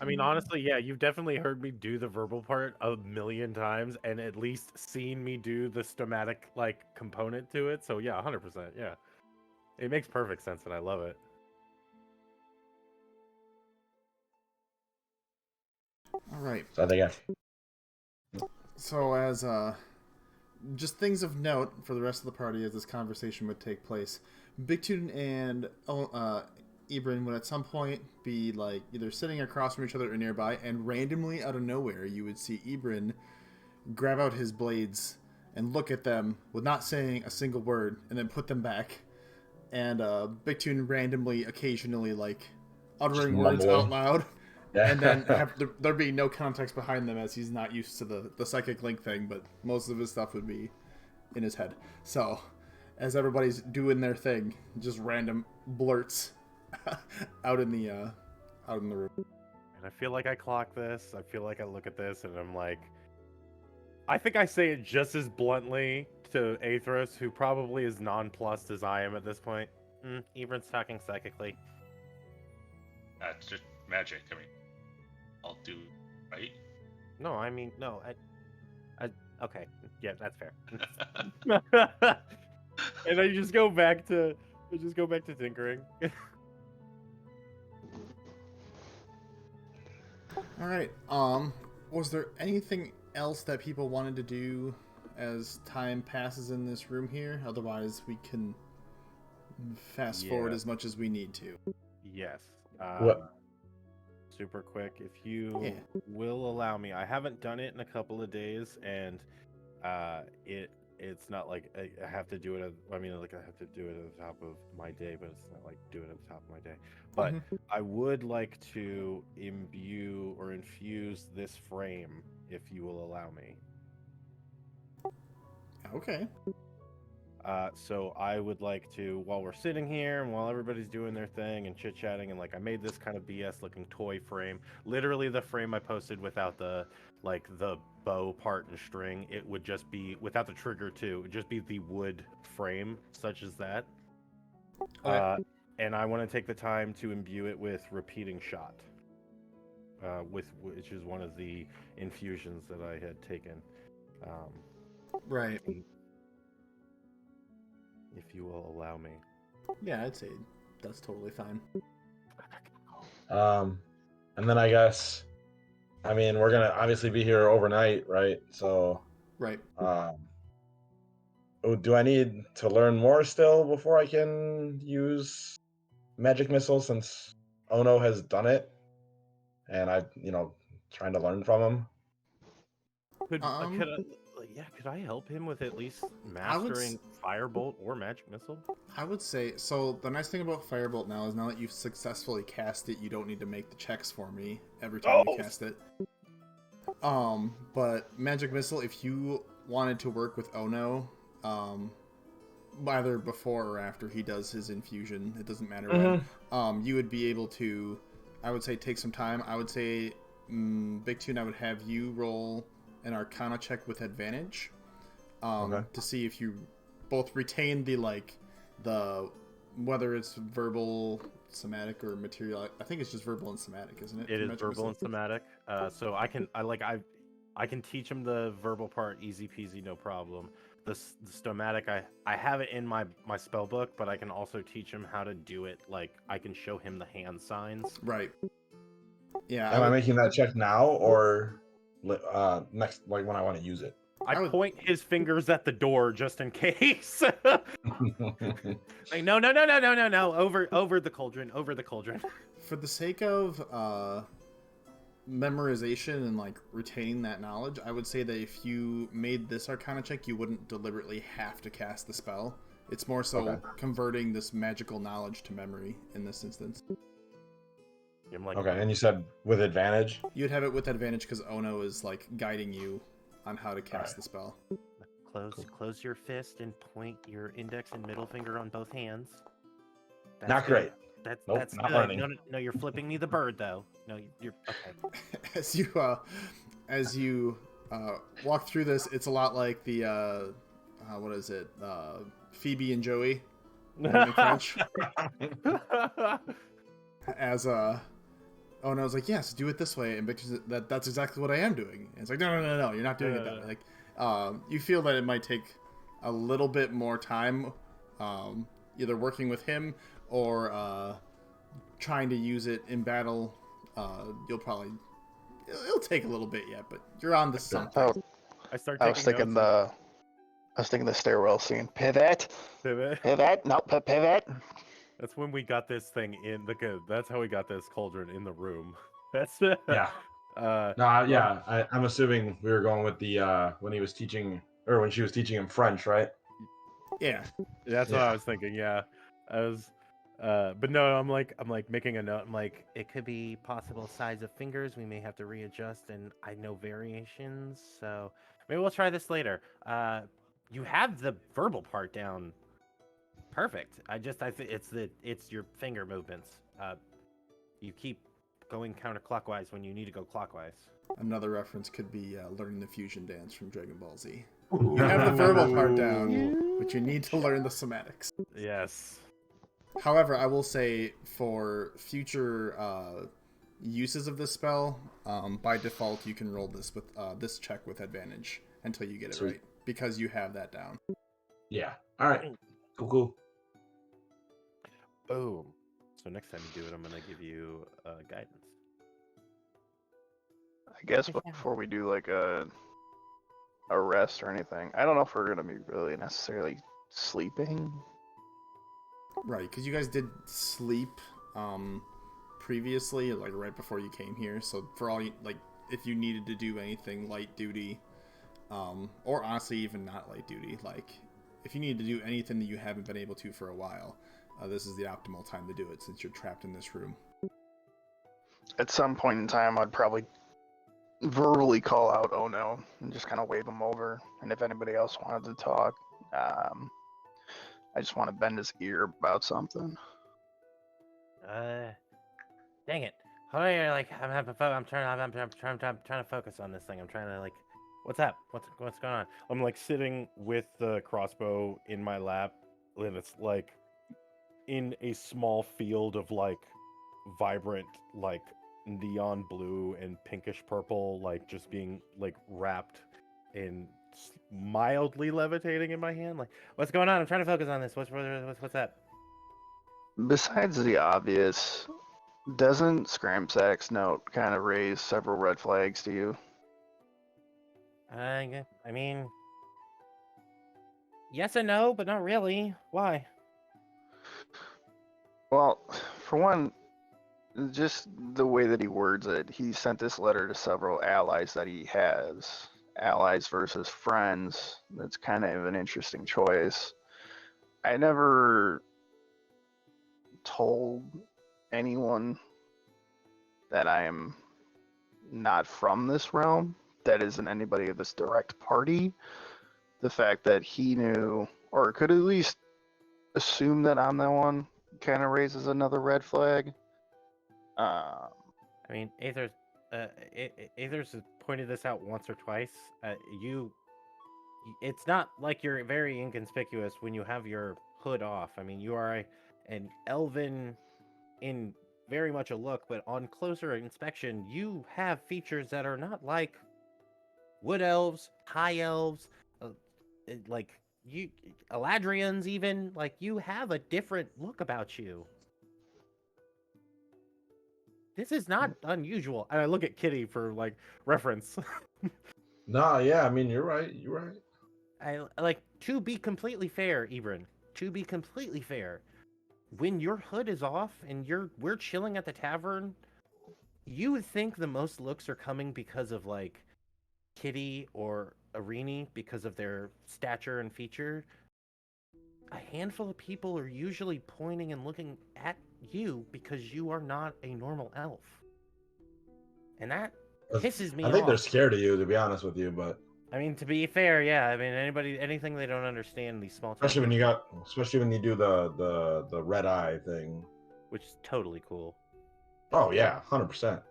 I mean, honestly, yeah, you've definitely heard me do the verbal part a million times and at least seen me do the stomatic, like, component to it. So, yeah, 100%, yeah. It makes perfect sense and I love it. All right. So I think So as just things of note for the rest of the party as this conversation would take place, Big Tune and Iibryn would at some point be like either sitting across from each other or nearby, and randomly out of nowhere, you would see Iibryn grab out his blades and look at them with not saying a single word, and then put them back. And Big Tune randomly, occasionally, like uttering words out loud, Yeah. and then there be no context behind them as he's not used to the psychic link thing. But most of his stuff would be in his head. So as everybody's doing their thing, just random blurts out in the room. And I feel like I clock this. I feel like I look at this and I'm like, I think I say it just as bluntly to Aethros, who probably is nonplussed as I am at this point. Iibryn's talking psychically. That's just magic. I mean, I'll do right. No, I mean, no. Okay, yeah, that's fair. And I just go back to tinkering. All right. Was there anything else that people wanted to do as time passes in this room here? Otherwise, we can fast forward as much as we need to. Yes. What? Super quick, if you will allow me. I haven't done it in a couple of days, and it's not like I have to do it. I have to do it at the top of my day, but it's not like do it at the top of my day. But I would like to imbue or infuse this frame, if you will allow me. Okay. So I would like to, while we're sitting here and while everybody's doing their thing and chit-chatting, and like I made this kind of BS looking toy frame, literally the frame I posted without the bow part and string. It would just be without the trigger too. It would just be the wood frame such as that. Okay. And I want to take the time to imbue it with repeating shot, which is one of the infusions that I had taken. Right. If you will allow me. Yeah, I'd say that's totally fine. And then I guess, I mean, we're gonna obviously be here overnight, right? So, Right. do I need to learn more still before I can use magic missile, since Ono has done it, and I, trying to learn from him? Could I help him with at least mastering Firebolt or Magic Missile? I would say, so the nice thing about Firebolt now is now that you've successfully cast it, you don't need to make the checks for me every time you cast it. But Magic Missile, if you wanted to work with Ono, either before or after he does his infusion, it doesn't matter when, you would be able to, I would say, take some time. I would say, Big Tune, I would have you roll an Arcana check with advantage, to see if you both retain the whether it's verbal, somatic, or material. I think it's just verbal and somatic, isn't it? It is verbal and somatic. So I can teach him the verbal part easy peasy, no problem. The stomatic, I have it in my spell book, but I can also teach him how to do it. Like I can show him the hand signs. Right. Yeah. Am I making that check now or next, like when I want to use it? I point his fingers at the door just in case. Like, no, over the cauldron, For the sake of memorization and like retaining that knowledge, I would say that if you made this Arcana check, you wouldn't deliberately have to cast the spell. It's more so converting this magical knowledge to memory in this instance. Okay, and you said with advantage? You'd have it with advantage because Ono is like guiding you on how to cast the spell. Close your fist and point your index and middle finger on both hands. That's not good. great. That's not good. learning. No, you're flipping me the bird though. No, you're okay. As you walk through this, it's a lot like the what is it? Phoebe and Joey. Crunch. As Ono's like, yes, do it this way, and Victor's that's exactly what I am doing. And it's like, no, you're not doing it that way. Like, you feel that it might take a little bit more time, either working with him or trying to use it in battle. It'll take a little bit yet, but you're on the something. I was thinking the stairwell scene. Pivot. No, pivot. That's when we got this thing in the. That's how we got this cauldron in the room. That's Yeah. I'm assuming we were going with the when he was teaching or when she was teaching him French, right? Yeah. That's what I was thinking. Yeah, I was. But no, I'm like making a note. I'm like, it could be possible size of fingers. We may have to readjust, and I know variations. So maybe we'll try this later. You have the verbal part down. Perfect. I think it's your finger movements. You keep going counterclockwise when you need to go clockwise. Another reference could be learning the fusion dance from Dragon Ball Z. You have the verbal part down, but you need to learn the somatics. Yes. However, I will say for future uses of this spell, by default you can roll this with this check with advantage until you get it right, because you have that down. Yeah. All right. Cool. Boom. So next time you do it, I'm gonna give you guidance. I guess before we do like a rest or anything, I don't know if we're gonna be really necessarily sleeping. Right, because you guys did sleep previously, like right before you came here. So for all you, like, if you needed to do anything light duty, or honestly even not light duty, like if you need to do anything that you haven't been able to for a while, this is the optimal time to do it since you're trapped in this room. At some point in time, I'd probably verbally call out, "Oh no," and just kind of wave him over. And if anybody else wanted to talk, I just want to bend his ear about something. Dang it! Hold on, like I'm trying to focus on this thing. I'm trying to like, what's up? What's going on? I'm like sitting with the crossbow in my lap, and it's like in a small field of like vibrant like neon blue and pinkish purple, like just being like wrapped in mildly levitating in my hand. Like, what's going on? I'm trying to focus on this. What's up? Besides the obvious, doesn't Scramsack's note kind of raise several red flags to you? I mean, yes and no, but not really. Why? Well, for one, just the way that he words it, he sent this letter to several allies that he has. Allies versus friends. That's kind of an interesting choice. I never told anyone that I am not from this realm. That isn't anybody of this direct party. The fact that he knew, or could at least assume that I'm the one, kind of raises another red flag. I mean, Aether's has pointed this out once or twice. It's not like you're very inconspicuous when you have your hood off. I mean, you are an elven in very much a look, but on closer inspection, you have features that are not like wood elves, high elves, like you, Eladrians even. Like, you have a different look about you. This is not unusual. And I look at Kitty for like reference. No, yeah, I mean you're right. You're right. I like, to be completely fair, Iibryn. To be completely fair, when your hood is off and we're chilling at the tavern, you would think the most looks are coming because of like Kitty or Irini because of their stature and feature. A handful of people are usually pointing and looking at you because you are not a normal elf. And that pisses me off. I think they're scared of you, to be honest with you, but I mean, to be fair, yeah. I mean, anything they don't understand, these small towns, especially when you do the red eye thing, which is totally cool. Oh yeah, 100%.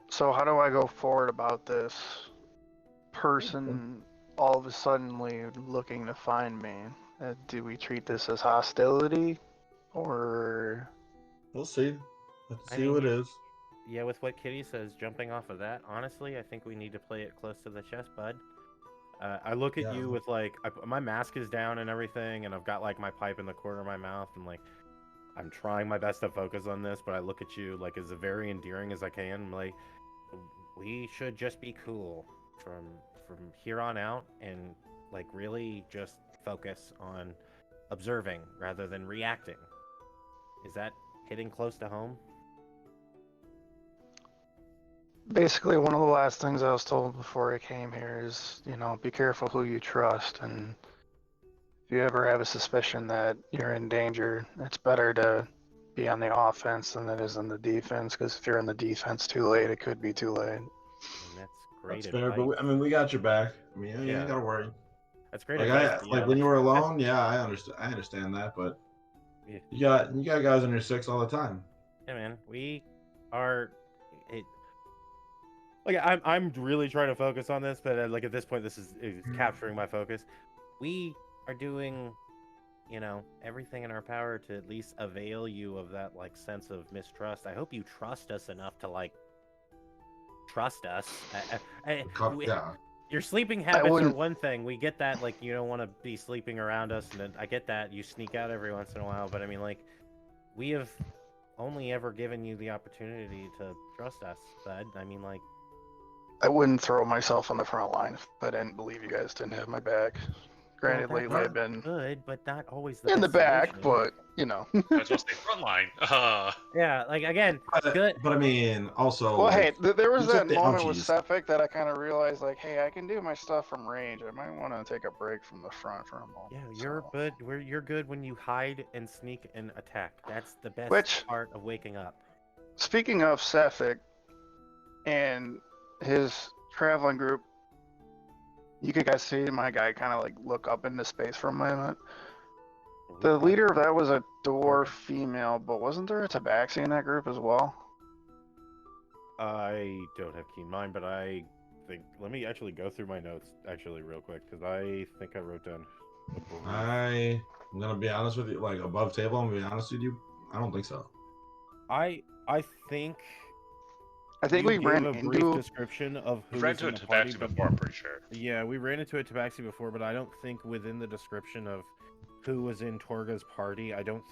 So how do I go forward about this person all of a suddenly looking to find me? Do we treat this as hostility, or? We'll see. Let's see what it is. Yeah, with what Kitty says, jumping off of that, honestly, I think we need to play it close to the chest, bud. I look at you with like, my mask is down and everything, and I've got like my pipe in the corner of my mouth, and like, I'm trying my best to focus on this, but I look at you like as very endearing as I can. I'm like, we should just be cool from here on out, and like really just focus on observing rather than reacting. Is that hitting close to home? Basically, one of the last things I was told before I came here is, be careful who you trust. And if you ever have a suspicion that you're in danger, it's better to be on the offense than it is in the defense, because if you're in the defense too late, it could be too late. And that's great That's fair, advice. but we got your back. I mean, you Yeah. ain't gotta worry. That's great Like advice. like when you were alone, yeah, I understand that, but Yeah. you got guys on your six all the time. Yeah, man. We are. Like I'm really trying to focus on this, but like at this point, this is capturing my focus. We are doing, everything in our power to at least avail you of that like sense of mistrust. I hope you trust us enough to like trust us. Yeah. Your sleeping habits are one thing. We get that, like, you don't want to be sleeping around us, and I get that. You sneak out every once in a while, but I mean, like, we have only ever given you the opportunity to trust us, bud. I mean, like... I wouldn't throw myself on the front line if I didn't believe you guys didn't have my back. Granted, lately I've been good, but not always the in the back, solution. but That's what's the front line. Yeah, like again, good. But I mean, also. Well, hey, there was that the moment with ouchies. Suffolk that I kind of realized, like, hey, I can do my stuff from range. I might want to take a break from the front for a moment. Yeah, you're good. You're good when you hide and sneak and attack. That's the best part of waking up. Speaking of Suffolk and his traveling group, you could guys see my guy kind of like look up into space for a moment. The leader of that was a dwarf female, but wasn't there a tabaxi in that group as well? I don't have keen mind, but I think... Let me actually go through my notes actually real quick, because I think I wrote down... I'm going to be honest with you, like above table, I'm going to be honest with you, I don't think so. I think... I think we ran a brief description of who ran was into in a the party tabaxi before, I'm pretty sure. Yeah, we ran into a tabaxi before, but I don't think within the description of who was in Torga's party, I don't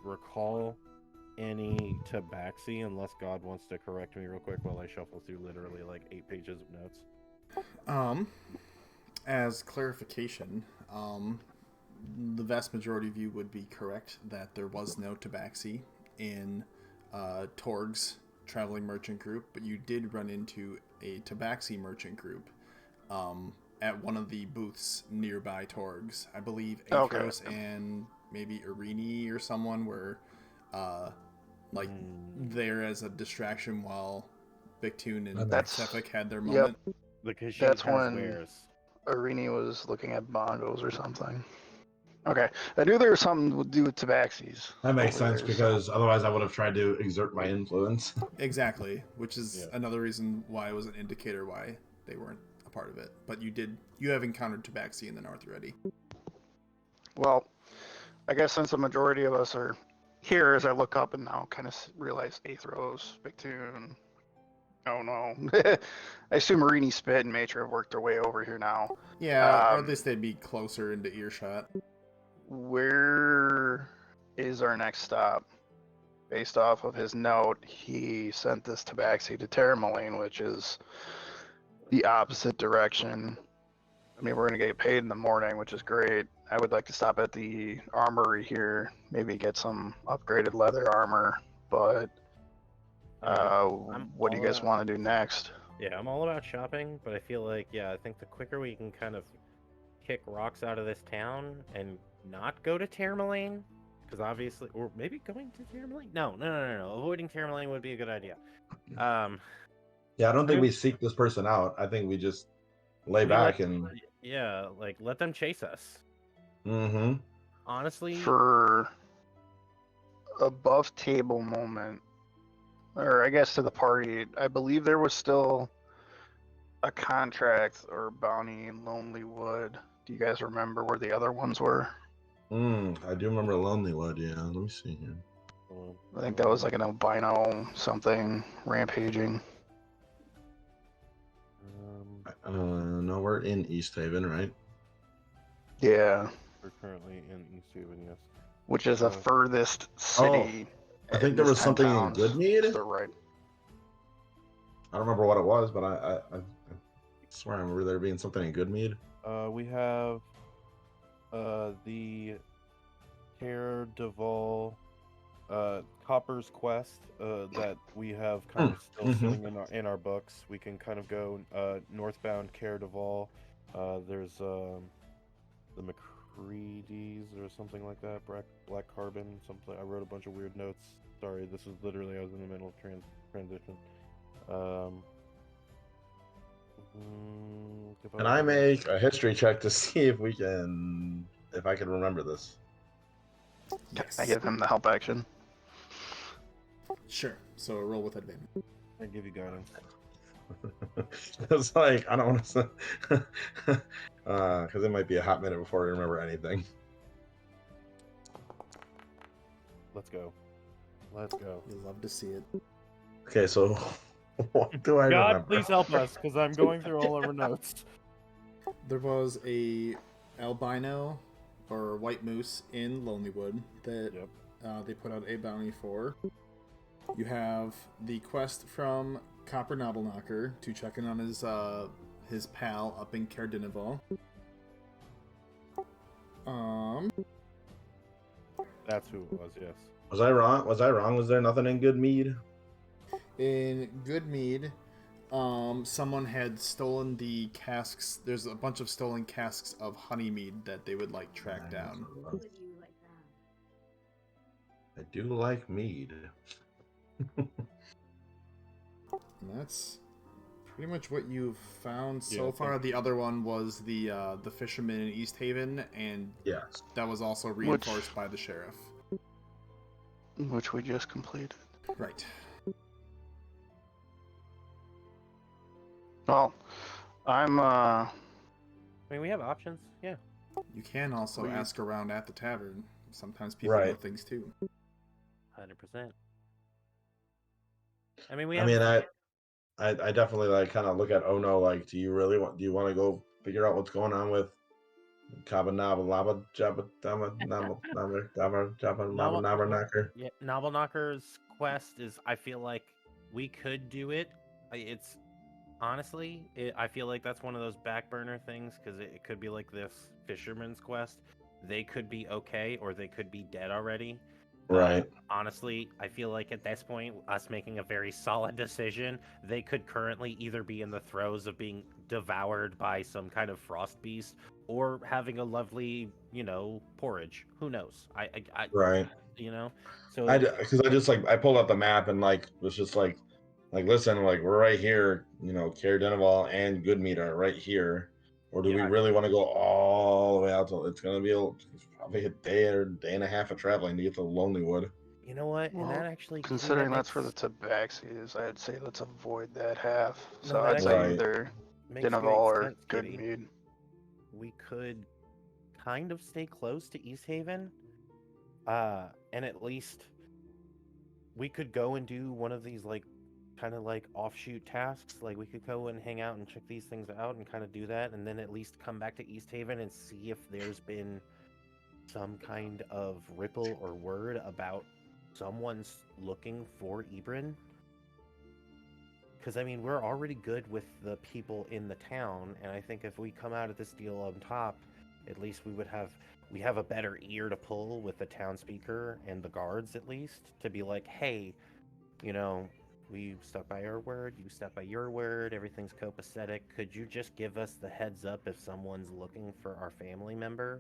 recall any tabaxi, unless God wants to correct me real quick while I shuffle through literally like 8 pages of notes. As clarification, the vast majority of you would be correct that there was no tabaxi in Torg's traveling merchant group, but you did run into a tabaxi merchant group at one of the booths nearby Torg's. I believe Athros and maybe Iibryn or someone were there as a distraction while Bictune and Suffolk had their moment. Yep. Because that's when Iibryn was looking at bongos or something. Okay, I knew there was something to do with tabaxis. That makes sense, because otherwise I would have tried to exert my influence. Exactly, which is another reason why it was an indicator why they weren't a part of it. But you have encountered tabaxi in the north already. Well, I guess since the majority of us are here, as I look up and now kind of realize Athros, Bictune. Oh no. I assume Iibryn, Spit, and Matra have worked their way over here now. Yeah, or at least they'd be closer into earshot. Where is our next stop? Based off of his note, he sent this tabaxi to Termaline, which is the opposite direction. I mean, we're going to get paid in the morning, which is great. I would like to stop at the armory here, maybe get some upgraded leather armor, but what do you guys want to do next? Yeah, I'm all about shopping, but I feel like, I think the quicker we can kind of kick rocks out of this town and not go to Termaline, because obviously, or maybe going to Termaline? No. Avoiding Termaline would be a good idea. Yeah, I don't think we seek this person out. I think we just lay back and... Yeah, like, let them chase us. Mm-hmm. Honestly... For above table moment, or I guess to the party, I believe there was still a contract or bounty in Lonely Wood. Do you guys remember where the other ones were? I do remember Lonely Wood, yeah. Let me see here. I think that was like an albino something rampaging. No, we're in Easthaven, right? Yeah. We're currently in Easthaven, yes. Which is the furthest city. I think there was something in Goodmead. Right. I don't remember what it was, but I swear I remember there being something in Goodmead. We have the Care Duval, Copper's Quest that we have kind of still sitting in our books. We can kind of go northbound Care Duval. There's the McCready's or something like that. Black Carbon, something. I wrote a bunch of weird notes. Sorry, this is literally, I was in the middle of transition. Can I make a history check to see if I can remember this? Yes. I give him the help action. Sure. So roll with advantage. I give you guidance. It's like, I don't want to say, because it might be a hot minute before I remember anything. Let's go. Let's go. You'll love to see it. Okay, so what do I God, remember? please help us, because I'm going through all of our notes. There was a albino or white moose in Lonelywood that they put out a bounty for. You have the quest from Copper Knobblecnocker to check in on his pal up in Cardinival. That's who it was, yes. Was I wrong? Was there nothing in Good Mead? In Goodmead, someone had stolen the casks. There's a bunch of stolen casks of honeymead that they would like track down. I do like mead. And that's pretty much what you've found so far. The other one was the fisherman in Easthaven, and Yes. that was also reinforced by the sheriff. Which we just completed. Right. Well, I'm I mean, we have options. Yeah. You can also Please. ask around at the tavern. Sometimes people know Right. things too. 100%. I mean, I definitely like kind of look at Ono like, do you want to go figure out what's going on with Knocker? Yeah, Knobblecnocker's quest is, I feel like we could do it. It's honestly, I feel like that's one of those back burner things, because it could be like this fisherman's quest. They could be okay, or they could be dead already. Right. Honestly, I feel like at this point, us making a very solid decision, they could currently either be in the throes of being devoured by some kind of frost beast, or having a lovely, porridge. Who knows? Right. So Because I pulled out the map and was just like listen, we're right here, Care Denival and Goodmead are right here. Or do we really want to go all the way out to? It's gonna be probably a day or day and a half of traveling to get to Lonelywood. you know what? Well, and that actually, considering that's for the makes- Tabaxis, I'd say let's avoid that half. No, So that I'd say actually either makes Denival great or sense, Kitty. Goodmead. We could kind of stay close to Easthaven, and at least we could go and do one of these kind of offshoot tasks. Like, we could go and hang out and check these things out and kind of do that, and then at least come back to Easthaven and see if there's been some kind of ripple or word about someone's looking for Iibryn. Because, I mean, we're already good with the people in the town, and I think if we come out of this deal on top, at least we have a better ear to pull with the townspeople and the guards, at least, to be like, hey, we stuck by our word, you stuck by your word, everything's copacetic. Could you just give us the heads up if someone's looking for our family member,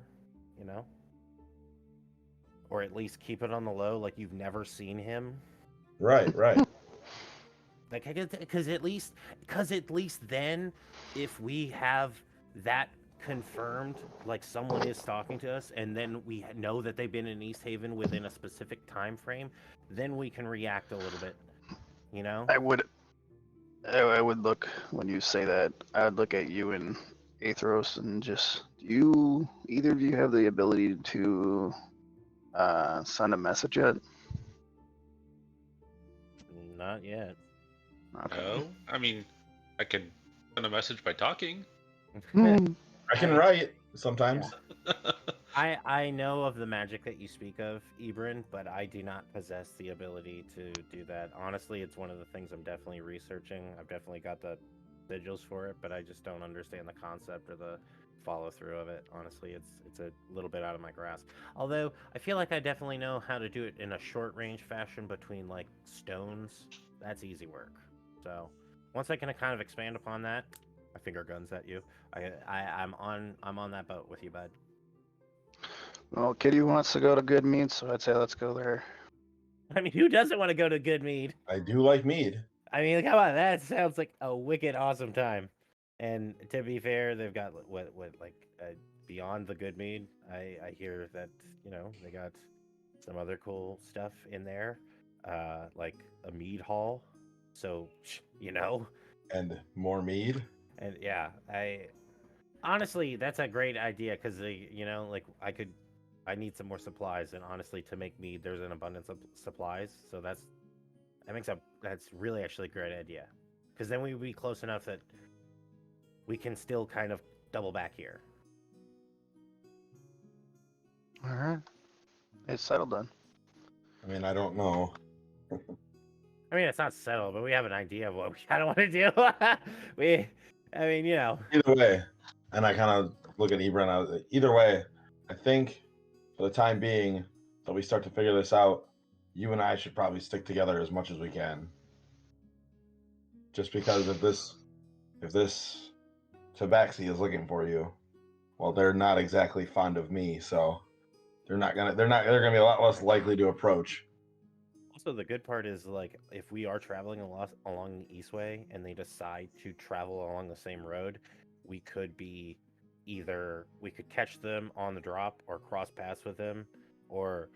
Or at least keep it on the low, like you've never seen him. Right. Because at least then, if we have that confirmed, like someone is talking to us, and then we know that they've been in Easthaven within a specific time frame, then we can react a little bit, I would look, when you say that, I would look at you and Aethros and just, either of you have the ability to send a message yet? Not yet. Okay. No, I mean, I can send a message by talking. I can write sometimes. I know of the magic that you speak of, Iibryn, but I do not possess the ability to do that. Honestly, it's one of the things I'm definitely researching. I've definitely got the sigils for it, but I just don't understand the concept or the follow through of it. Honestly, it's a little bit out of my grasp. Although I feel like I definitely know how to do it in a short range fashion between like stones. That's easy work. So once I can kind of expand upon that, I finger guns at you. I'm on that boat with you, bud. Well, Kitty wants to go to Good Mead, so I'd say let's go there. I mean, who doesn't want to go to Good Mead? I do like mead. I mean, come on, that sounds like a wicked awesome time. And to be fair, they've got what like beyond the Good Mead. I hear that they got some other cool stuff in there, like a mead hall. So And more mead. and yeah, honestly that's a great idea because like I need some more supplies, and honestly to make mead there's an abundance of supplies, so that's really actually a great idea, because then we would be close enough that we can still kind of double back here. All right. It's settled then. I mean, I don't know. I mean, it's not settled, but we have an idea of what we kind of want to do. Either way, and I kind of look at Iibryn. Either way, I think for the time being, till we start to figure this out, you and I should probably stick together as much as we can. Just because if this tabaxi is looking for you, well, they're not exactly fond of me, so they're gonna be a lot less likely to approach. Also, the good part is, like, if we are traveling along the Eastway and they decide to travel along the same road, we could catch them on the drop or cross paths with them, or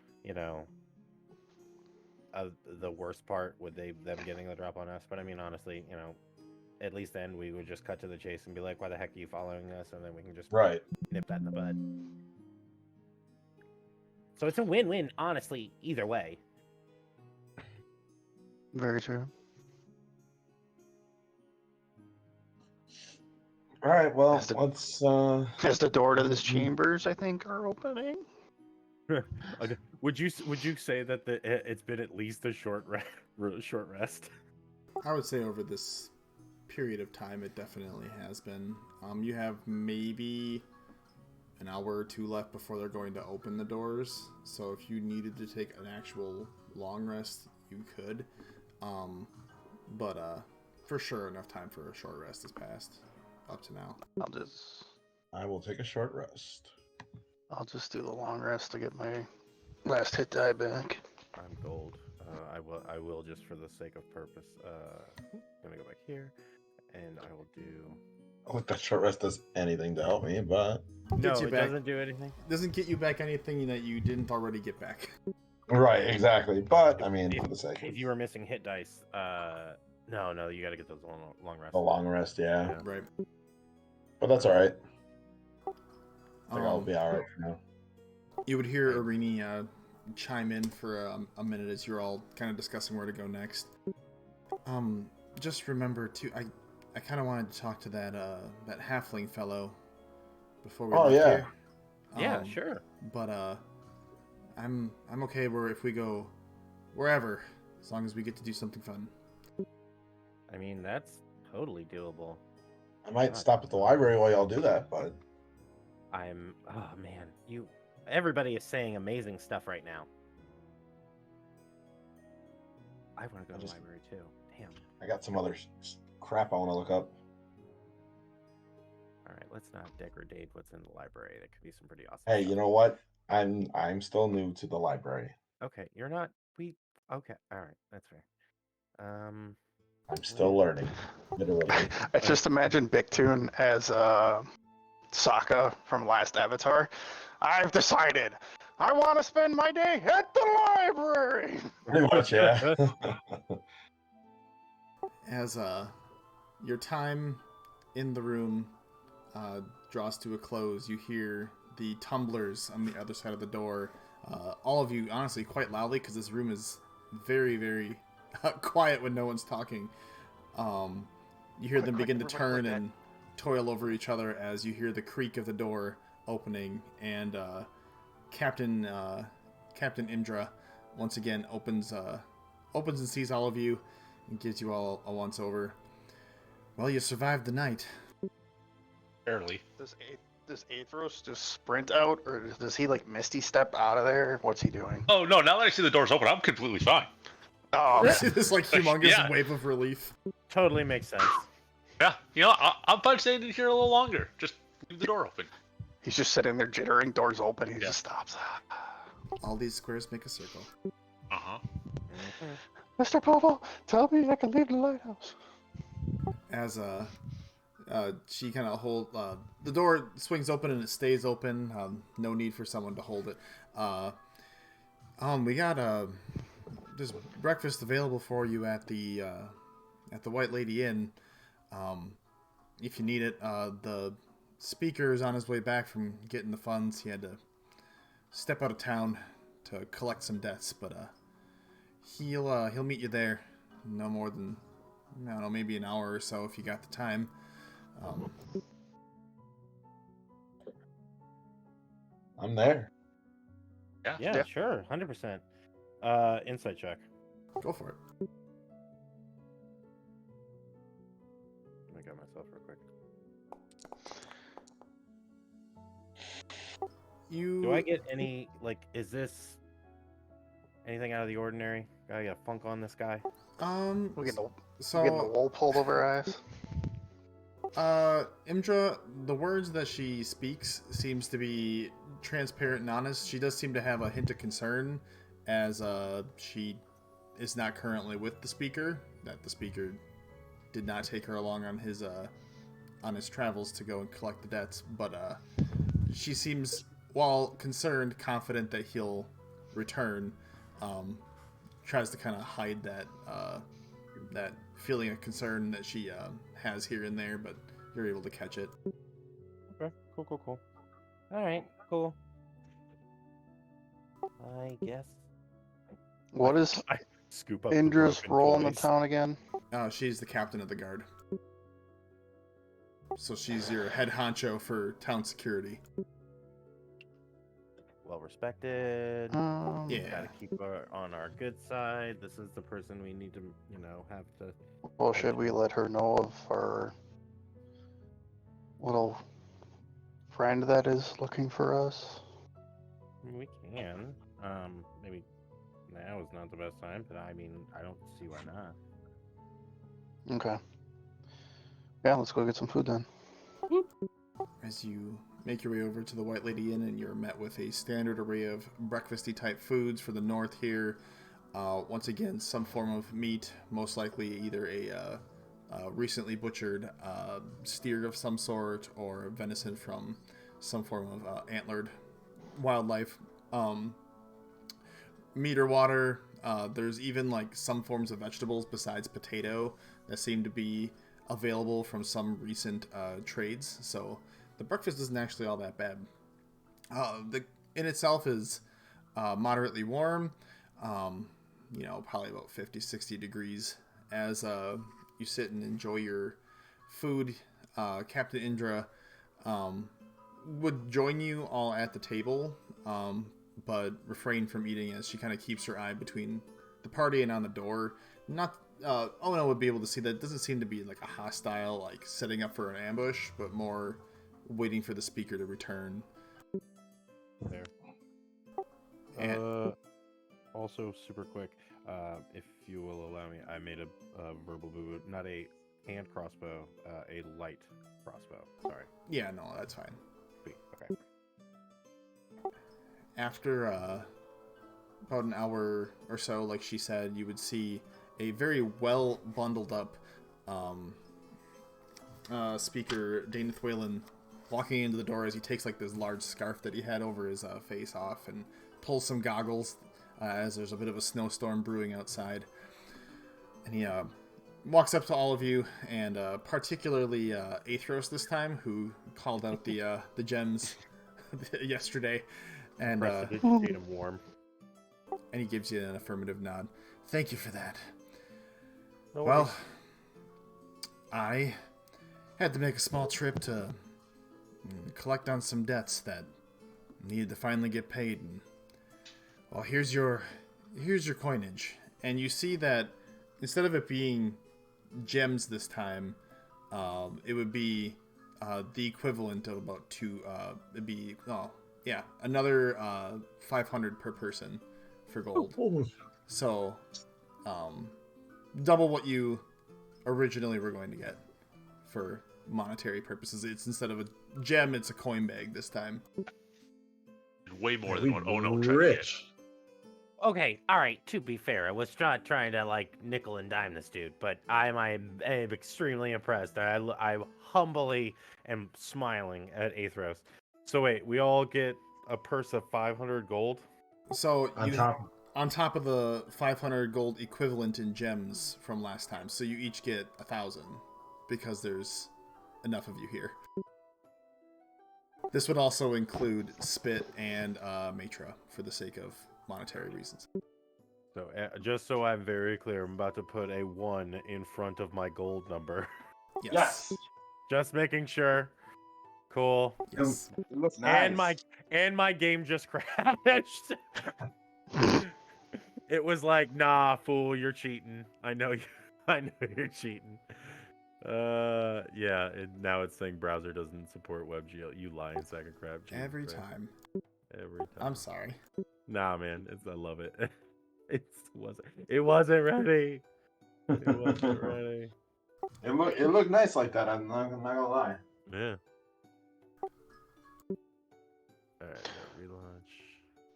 the worst part would them getting the drop on us. But I mean, honestly, at least then we would just cut to the chase and be like, "Why the heck are you following us?" And then we can just nip that in the bud. So it's a win-win, honestly, either way. Very true. All right, well, As the- let's. As the door to this chambers, I think, are opening. Would you say that it's been at least a short rest? I would say over this period of time, it definitely has been. You have maybe an hour or two left before they're going to open the doors. So if you needed to take an actual long rest, you could. But for sure, enough time for a short rest has passed up to now. I will take a short rest. I'll just do the long rest to get my last hit die back. I'm gold. I will just for the sake of purpose. I'm gonna go back here, and I will do. I don't think that short rest does anything to help me, but No, Gets you it back. doesn't do anything. Doesn't get you back anything that you didn't already get back. right, exactly. But I mean, for the sake If of you were missing hit dice, no, you got to get those long rests. the long rest, yeah. Right. But that's all right. I think I'll Um, be all right for now. You would hear Irini chime in for a minute as you're all kind of discussing where to go next. Just remember too, I kind of wanted to talk to that halfling fellow before we Oh, left yeah. here. Yeah, sure. But I'm okay where if we go wherever, as long as we get to do something fun. I mean, that's totally doable. I might stop at the library while y'all do that, but Oh man, everybody is saying amazing stuff right now. I want to go to the library too. Damn. I got some other crap I want to look up. All right, let's not degrade what's in the library. That could be some pretty awesome. Hey, stuff. you know what? I'm still new to the library. Okay, you're not. Okay, all right, that's fair. I'm still learning. Literally. I just imagine Bictune as Sokka from Last Avatar. I've decided I want to spend my day at the library. Pretty much, yeah. As your time in the room draws to a close, you hear the tumblers on the other side of the door. All of you, honestly, quite loudly, because this room is very, very quiet when no one's talking. You hear them begin to turn and toil over each other as you hear the creak of the door opening, and Captain Imdra once again opens and sees all of you and gives you all a once over. Well, you survived the night. Barely. Does Aethros just sprint out, or does he like Misty step out of there? What's he doing? Oh no! Now that I see the doors open, I'm completely fine. Oh, You okay. see this like humongous Yeah. wave of relief. Totally makes sense. Yeah, I'm fine staying in here a little longer. Just leave the door open. He's just sitting there jittering, doors open, he Yeah. just stops. All these squares make a circle. Uh-huh. Mr. Popo, tell me I can leave the lighthouse. As she kind of the door swings open and it stays open. No need for someone to hold it. We got there's breakfast available for you at the White Lady Inn. If you need it, the speaker is on his way back from getting the funds. He had to step out of town to collect some debts, but he'll meet you there. No more than, I don't know, maybe an hour or so if you got the time. I'm there. Yeah. Yeah, Yeah. sure, 100%. Insight check. Go for it. Let me get myself real quick. Do I get any, like, is this anything out of the ordinary? Gotta get a funk on this guy? We're getting the so wool pulled over our eyes. Imdra, the words that she speaks seems to be transparent and honest. She does seem to have a hint of concern, as she is not currently with the speaker. That the speaker did not take her along on his travels to go and collect the debts. But she seems, while concerned, confident that he'll return. Tries to kind of hide that feeling of concern that she has here and there, but you're able to catch it. Okay, cool. Alright, cool. I guess. What is I scoop up the Indra's broken role in the toys. town again? She's the captain of the guard. So she's your head honcho for town security. Well respected. Yeah. Gotta keep her on our good side. This is the person we need to, have to. Well, should we let her know of our little friend that is looking for us? We can. Maybe now is not the best time, but I mean, I don't see why not. Okay. Yeah, let's go get some food then. As you make your way over to the White Lady Inn, and you're met with a standard array of breakfasty type foods for the north here. Once again, some form of meat, most likely either a recently butchered steer of some sort or venison from some form of antlered wildlife. Meat or water. There's even like some forms of vegetables besides potato that seem to be available from some recent trades. So the breakfast isn't actually all that bad. The in itself is moderately warm. Probably about 50, 60 degrees. As you sit and enjoy your food, Captain Indra would join you all at the table, but refrain from eating as she kind of keeps her eye between the party and on the door. Not Ona would be able to see that it doesn't seem to be like a hostile, like setting up for an ambush, but more waiting for the speaker to return. There. And Also, super quick, if you will allow me, I made a verbal boo, not a hand crossbow, a light crossbow. Sorry. yeah, no, that's fine. Sweet. Okay. After about an hour or so, like she said, you would see a very well bundled up speaker, Daneth Whalen, walking into the door as he takes like this large scarf that he had over his face off and pulls some goggles as there's a bit of a snowstorm brewing outside. And he walks up to all of you, and particularly Aethros this time, who called out the gems yesterday. And Prestidigitate him warm. and he gives you an affirmative nod. Thank you for that. No Well, worries. I had to make a small trip to collect on some debts that needed to finally get paid. And, well, here's your coinage. And you see that instead of it being gems this time, It would be the equivalent of about it'd be another 500 per person for gold. So double what you originally were going to get for monetary purposes. It's instead of a gem, it's a coin bag this time. Way more Yeah, than we what Ono tried to get. rich. Okay, all right. To be fair, I was not trying to like nickel and dime this dude, but I'm extremely impressed. I humbly am smiling at Aethros. So wait, we all get a purse of 500 gold. So On top. on top of the 500 gold equivalent in gems from last time, so you each get 1,000 because there's enough of you here. This would also include Spit and Matra for the sake of monetary reasons. So just so I'm very clear, I'm about to put a 1 in front of my gold number. Yes. Just making sure. Cool. Yes. It looks nice. And my game just crashed. It was like, nah, fool, you're cheating. I know you're cheating. Yeah, and now it's saying browser doesn't support WebGL. You lying sack of crap. Jesus Every Christ. time. Every time. I'm sorry. Nah, man, I love it. It wasn't ready. It wasn't ready. It looked nice like that. I'm not gonna lie. Yeah. All right, relaunch.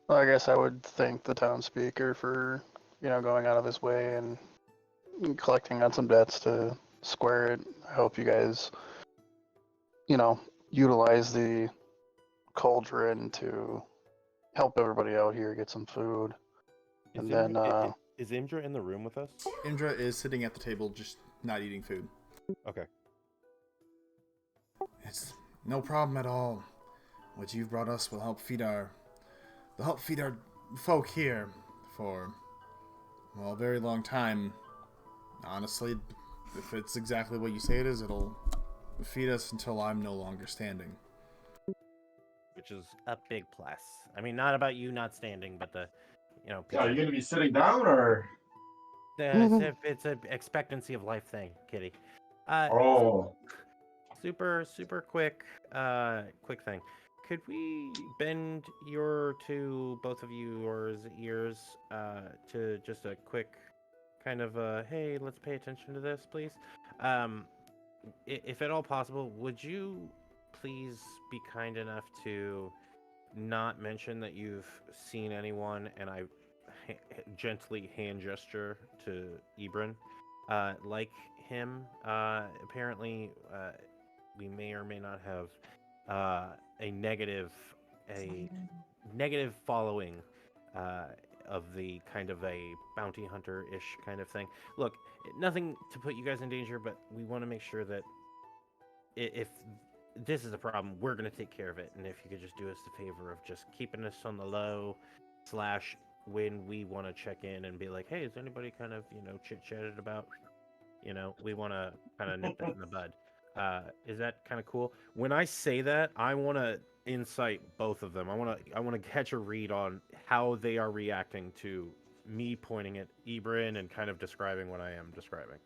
Well, I guess I would thank the town speaker for, going out of his way and collecting on some debts to square it. I hope you guys, utilize the cauldron to help everybody out here get some food. And then, Is Iibryn in the room with us? Indra is sitting at the table, just not eating food. Okay. It's no problem at all. What you've brought us will help feed our folk here for, well, a very long time. Honestly, if it's exactly what you say it is, it'll feed us until I'm no longer standing. Which is A big plus. I mean, not about you not standing, but the, Yeah, are you gonna be sitting down or? it's a expectancy of life thing, Kitty. Oh, Super quick thing. Could we bend both of yours ears to just a quick kind of hey, let's pay attention to this, please? If at all possible, would you please be kind enough to not mention that you've seen anyone, and I gently hand gesture to Iibryn, like him. Apparently, we may or may not have a negative following of the kind of a bounty hunter-ish kind of thing. Look, nothing to put you guys in danger, but we want to make sure that if this is a problem, we're going to take care of it. And if you could just do us the favor of just keeping us on the low / when we want to check in and be like, hey, is anybody kind of, chit-chatted about, we want to kind of nip that in the bud. Is that kind of cool? When I say that, I want to insight both of them. I want to catch a read on how they are reacting to me pointing at Iibryn and kind of describing what I am describing.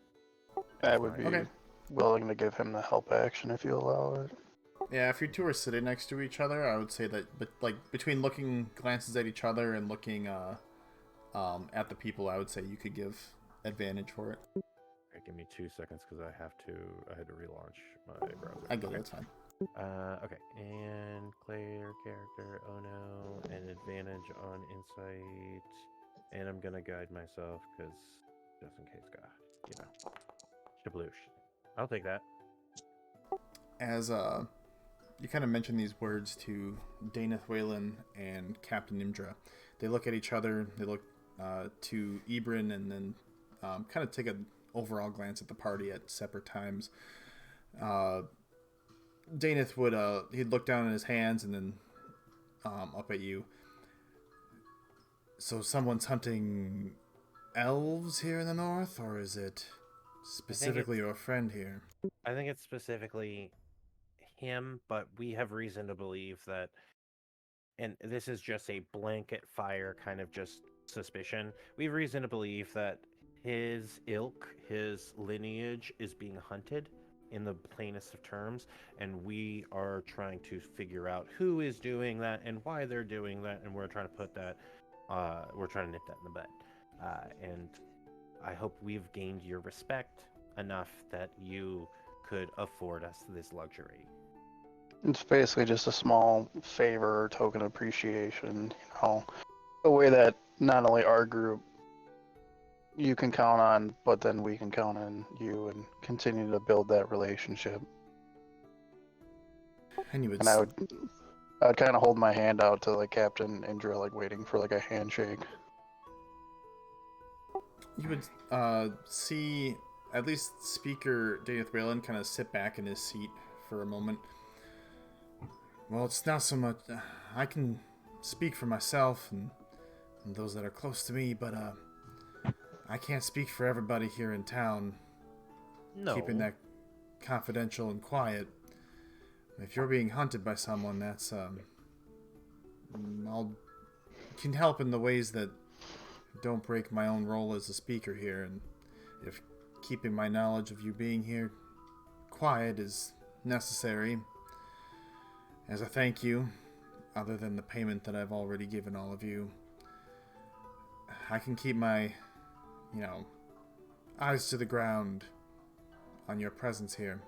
I would be Okay. willing to give him the help action if you allow it. Yeah, if you two are sitting next to each other, I would say that, but like between looking glances at each other and looking at the people, I would say you could give advantage for it. Right, give me 2 seconds because I had to relaunch my browser. I get it, that's fine. Okay, and clear character, oh no, and advantage on insight, and I'm gonna guide myself because just in case, shabloosh. I'll take that. As you kind of mention these words to Daneth Whalen and Captain Imdra, they look at each other, they look to Iibryn, and then kind of take an overall glance at the party at separate times. Daneth would he'd look down at his hands and then up at you. So someone's hunting elves here in the north, or is it specifically your friend here? I think it's specifically him, but we have reason to believe that, and this is just a blanket fire kind of just suspicion, we have reason to believe that his ilk, his lineage is being hunted in the plainest of terms, and we are trying to figure out who is doing that and why they're doing that, and we're trying to put that, we're trying to nip that in the bud. And I hope we've gained your respect enough that you could afford us this luxury. It's basically just a small favor or token of appreciation, a way that not only our group you can count on, but then we can count on you and continue to build that relationship. And I'd kind of hold my hand out to like Captain Indra, like waiting for like a handshake. You would see at least Speaker Danath Whalen kind of sit back in his seat for a moment. Well, it's not so much. I can speak for myself and those that are close to me, but I can't speak for everybody here in town. No. Keeping that confidential and quiet. If you're being hunted by someone, that's can help in the ways that don't break my own role as a speaker here, and if keeping my knowledge of you being here quiet is necessary, as a thank you, other than the payment that I've already given all of you, I can keep my, eyes to the ground on your presence here.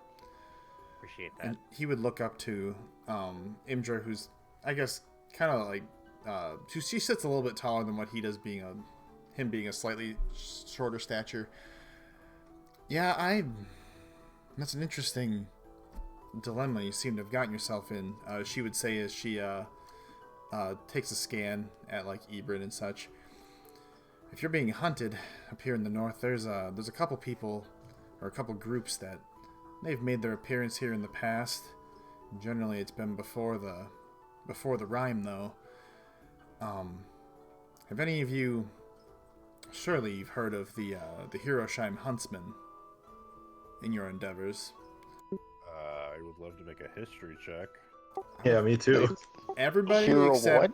Appreciate that. And he would look up to Imdra, who's, I guess, kind of like, she sits a little bit taller than what he does, him being a slightly shorter stature. Yeah, that's an interesting dilemma you seem to have gotten yourself in. She would say as she takes a scan at like Iibryn and such. If you're being hunted up here in the north, there's a couple people or a couple groups that they've made their appearance here in the past. Generally, it's been before the rhyme, though. Have any of you? Surely you've heard of the Hiroshima Huntsman in your endeavors. I would love to make a history check. Yeah, me too. Everybody Hero except what?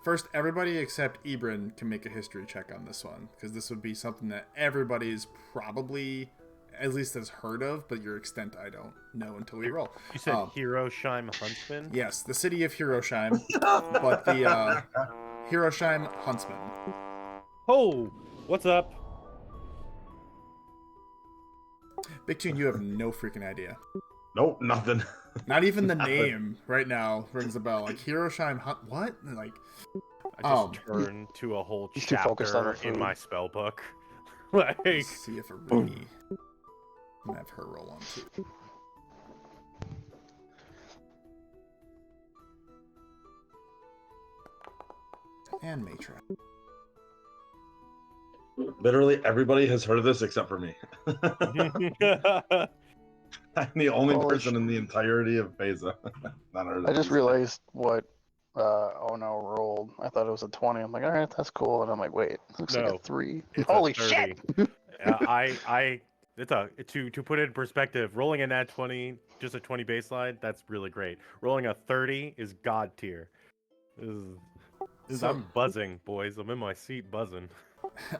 first, everybody except Iibryn can make a history check on this one, because this would be something that everybody's probably at least has heard of, but your extent I don't know until we roll. You said Hiroshima Huntsman? Yes, the city of Hiroshima, but the Hiroshima Huntsman. Oh, what's up? Big Tune, you have no freaking idea. Nope, nothing. Not even the name right now rings a bell. Like Hiroshima, what? Like, I just turned to a whole He's too focused on the chapter in food. my spell book. Like, let's see if Irini. I'm gonna have her roll on too. And Matra. Literally everybody has heard of this except for me. I'm the only Holy person in the entirety of Beza. Not heard of I just this. realized what rolled. I thought it was a 20. I'm like, all right, that's cool. And I'm like, wait, it looks like No, a 3. it's a Holy 30. shit! To put it in perspective, rolling a nat 20, just a 20 baseline, that's really great. Rolling a 30 is god tier. I'm buzzing, boys. I'm in my seat buzzing.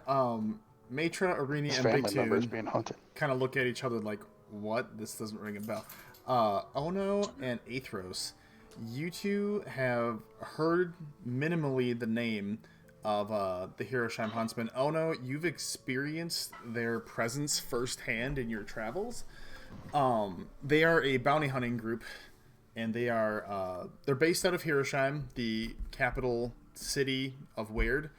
Matra, Irini, His and Big family members Tune being hunted. kind of look at each other like, what? This doesn't ring a bell. Ono and Athros, you two have heard minimally the name of the Hiroshima Huntsman. Ono, you've experienced their presence firsthand in your travels. They are a bounty hunting group, and they're based out of Hiroshima, the capital city of Weird.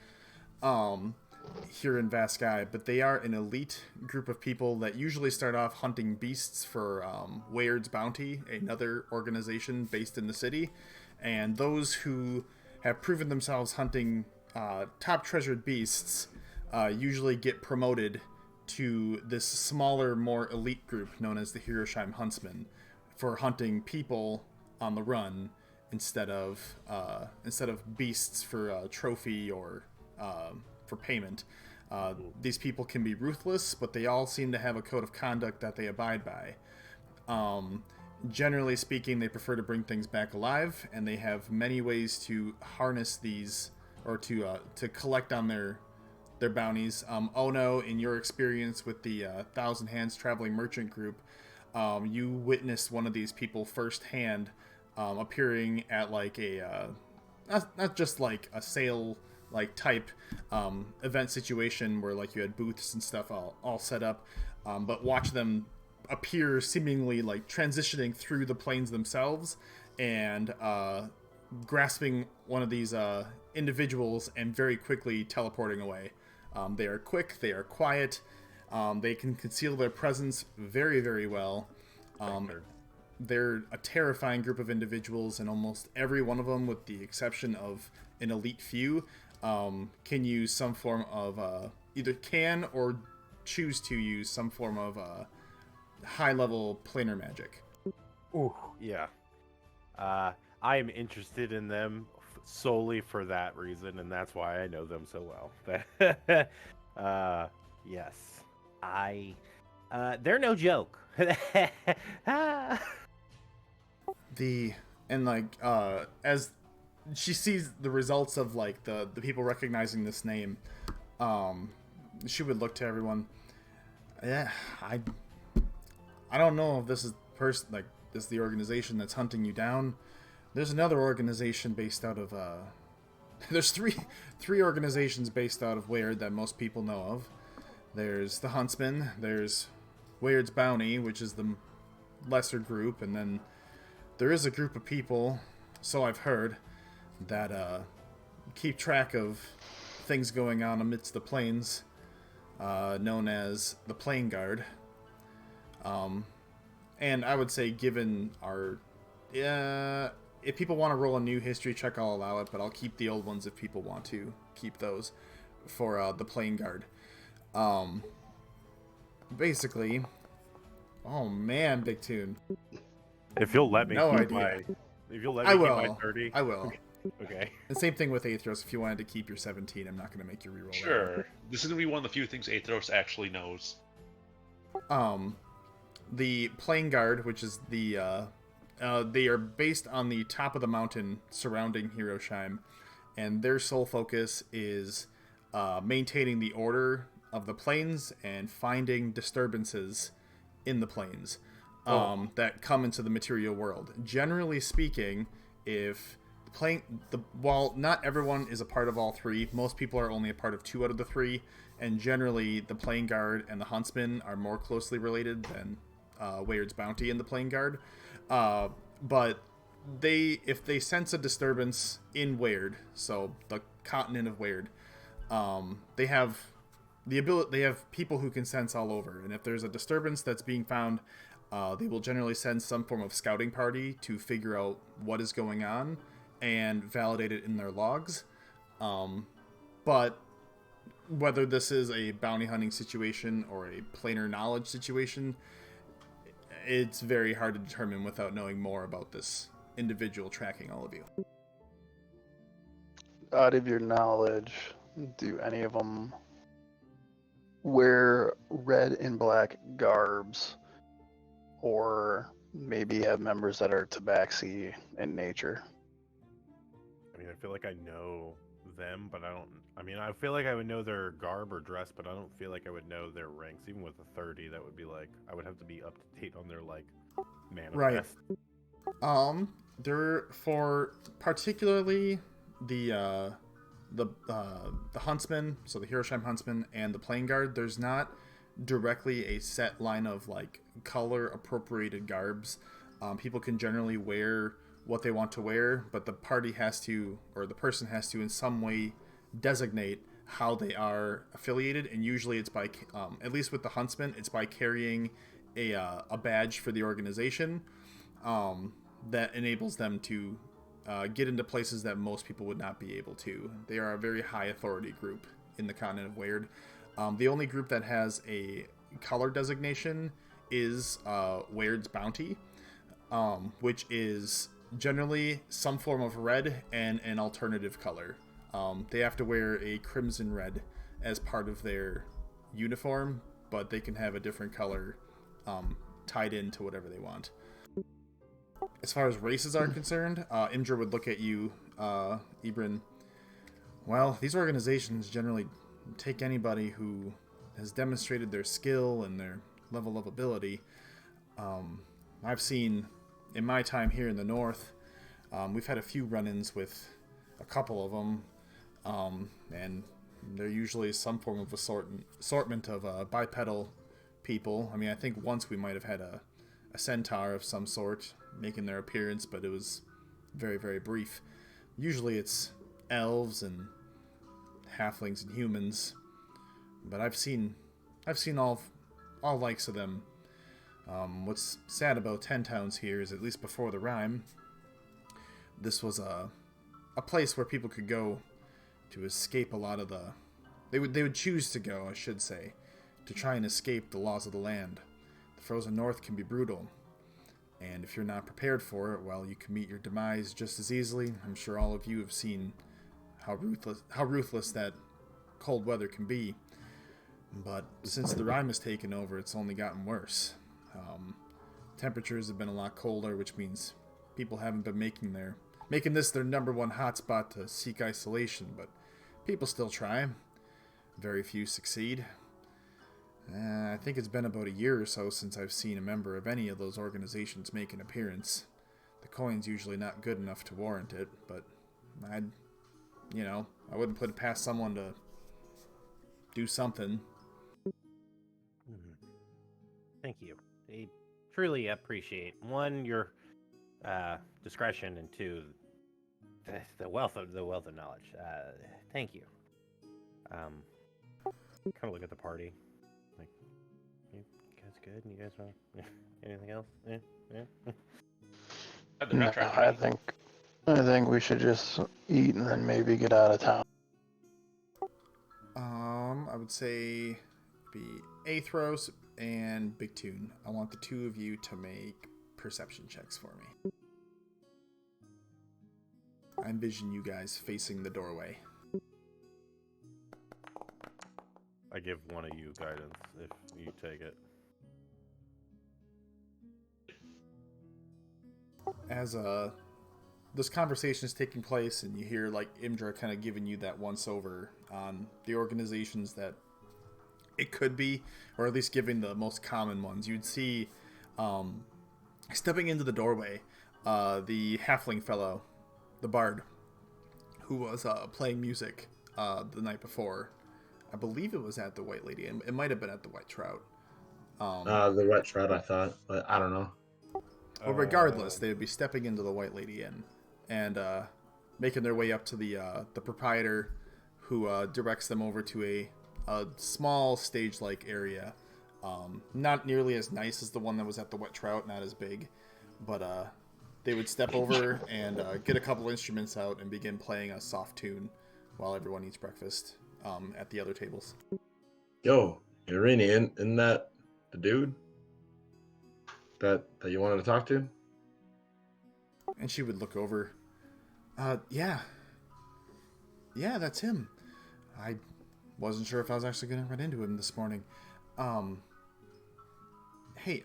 Here in Vas'Kai, but they are an elite group of people that usually start off hunting beasts for Weird's Bounty, another organization based in the city, and those who have proven themselves hunting top treasured beasts usually get promoted to this smaller, more elite group known as the Hiroshima Huntsmen for hunting people on the run instead of beasts for trophy or for payment. These people can be ruthless, but they all seem to have a code of conduct that they abide by. Generally speaking, they prefer to bring things back alive, and they have many ways to harness these, or to collect on their their bounties. Ono, in your experience with the Thousand Hands Traveling Merchant Group, you witnessed one of these people firsthand, appearing at like a not just like a sale like type event situation where like you had booths and stuff all set up, but watch them appear seemingly like transitioning through the planes themselves and grasping one of these individuals and very quickly teleporting away. They are quick, they are quiet, they can conceal their presence very, very well. They're a terrifying group of individuals, and almost every one of them, with the exception of an elite few, can use some form of either can or choose to use some form of high-level planar magic. Ooh, yeah. I am interested in them solely for that reason, and that's why I know them so well. Yes. They're no joke. As she sees the results of like the people recognizing this name, she would look to everyone. Yeah, I don't know if this is this is the organization that's hunting you down. There's another organization based out of there's three organizations based out of Weird that most people know of. There's the Huntsman, there's Weird's Bounty, which is the lesser group, and then there is a group of people, so I've heard, that keep track of things going on amidst the plains, known as the Plain Guard. And I would say, given our... if people want to roll a new history check, I'll allow it, but I'll keep the old ones if people want to keep those for the Plain Guard. Basically... Oh man, Big Tune. If you'll let me No keep idea. if you'll let me keep my 30. I will. Okay. The same thing with Aethros. If you wanted to keep your 17, I'm not going to make you reroll. Sure. This is going to be one of the few things Aethros actually knows. The Plain Guard, which is the they are based on the top of the mountain surrounding Hiroshima, and their sole focus is maintaining the order of the plains and finding disturbances in the plains that come into the material world. Generally speaking, while not everyone is a part of all three, most people are only a part of 2 out of the 3, and generally the Plain Guard and the Huntsman are more closely related than Weird's Bounty and the Plain Guard. But if they sense a disturbance in Weird, so the continent of Weird, they have the ability. They have people who can sense all over, and if there's a disturbance that's being found, they will generally send some form of scouting party to figure out what is going on and validate it in their logs. But whether this is a bounty hunting situation or a planar knowledge situation, it's very hard to determine without knowing more about this individual tracking all of you. Out of your knowledge, do any of them wear red and black garbs, or maybe have members that are tabaxi in nature? I mean, I feel like I know them, but I don't... I mean, I feel like I would know their garb or dress, but I don't feel like I would know their ranks. Even with a 30, that would be like... I would have to be up to date on their, like, manifest. Right. They're for particularly the Huntsman, so the Hiroshima Huntsman and the Plain Guard, there's not directly a set line of, like, color-appropriated garbs. People can generally wear what they want to wear, but the party has to, or the person has to in some way designate how they are affiliated, and usually it's by, at least with the Huntsman, it's by carrying a badge for the organization that enables them to get into places that most people would not be able to. They are a very high authority group in the continent of Weird. The only group that has a color designation is Weird's Bounty, which is generally some form of red and an alternative color. They have to wear a crimson red as part of their uniform, but they can have a different color tied into whatever they want. As far as races are concerned, Imdra would look at you, Iibryn. Well, these organizations generally take anybody who has demonstrated their skill and their level of ability. I've seen, in my time here in the north, we've had a few run-ins with a couple of them, and they're usually some form of assortment of bipedal people. I mean, I think once we might have had a centaur of some sort making their appearance, but it was very, very brief. Usually it's elves and halflings and humans, but I've seen all likes of them. What's sad about 10 Towns here is, at least before the rhyme, this was a place where people could go to escape a lot of the... They would choose to go, I should say, to try and escape the laws of the land. The frozen north can be brutal, and if you're not prepared for it, well, you can meet your demise just as easily. I'm sure all of you have seen how ruthless that cold weather can be. But since the rime has taken over, it's only gotten worse. Temperatures have been a lot colder, which means people haven't been making this their number one hotspot to seek isolation, but people still try. Very few succeed. I think it's been about a year or so since I've seen a member of any of those organizations make an appearance. The coin's usually not good enough to warrant it, but I wouldn't put it past someone to do something. Thank you. I truly appreciate, one, your discretion, and two, the wealth of knowledge. Thank you. Kind of look at the party. Like, you guys good? You guys want anything else? Yeah. No, I think we should just eat and then maybe get out of town. I would say be Athros and Big Tune. I want the two of you to make perception checks for me. I envision you guys facing the doorway. I give one of you guidance if you take it. As this conversation is taking place, and you hear like Iibryn kind of giving you that once over on the organizations that it could be, or at least giving the most common ones, you'd see stepping into the doorway the halfling fellow, the bard, who was playing music the night before. I believe it was at the White Lady, and it might have been at the White Trout. The Wet Trout, I thought, but I don't know. Well, regardless, they would be stepping into the White Lady Inn and making their way up to the proprietor, who directs them over to a small stage-like area. Not nearly as nice as the one that was at the Wet Trout, not as big, but they would step over and get a couple instruments out and begin playing a soft tune while everyone eats breakfast at the other tables. Yo, Irini, isn't that the dude that you wanted to talk to? And she would look over. Yeah, that's him. I wasn't sure if I was actually going to run into him this morning. Hey,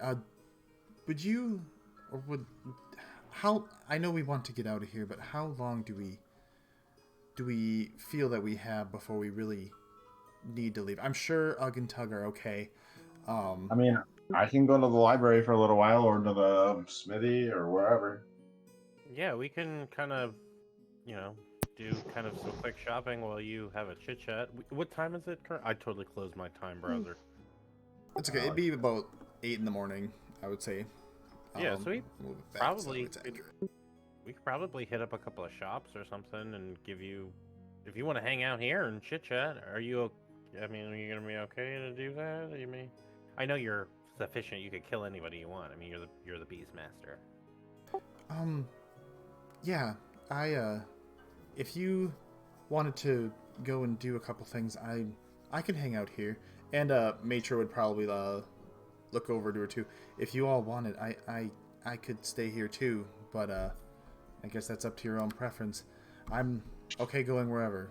would you, or would, how, I know we want to get out of here, but how long do we feel that we have before we really need to leave? I'm sure Ugg and Tug are okay. I mean, I can go to the library for a little while, or to the smithy, or wherever. Yeah, we can kind of, do kind of some quick shopping while you have a chit chat. What time is it? I totally closed my time browser. It's okay. It'd be about 8 in the morning, I would say. Yeah, so we move it back probably so it's accurate. we could probably hit up a couple of shops or something and give you, if you want to hang out here and chit chat. Are you gonna be okay to do that? I know you're sufficient. You could kill anybody you want. I mean, you're the beast master. Yeah, if you wanted to go and do a couple things, I can hang out here. And Matra would probably look over to her too. If you all wanted, I could stay here too, but I guess that's up to your own preference. I'm okay going wherever.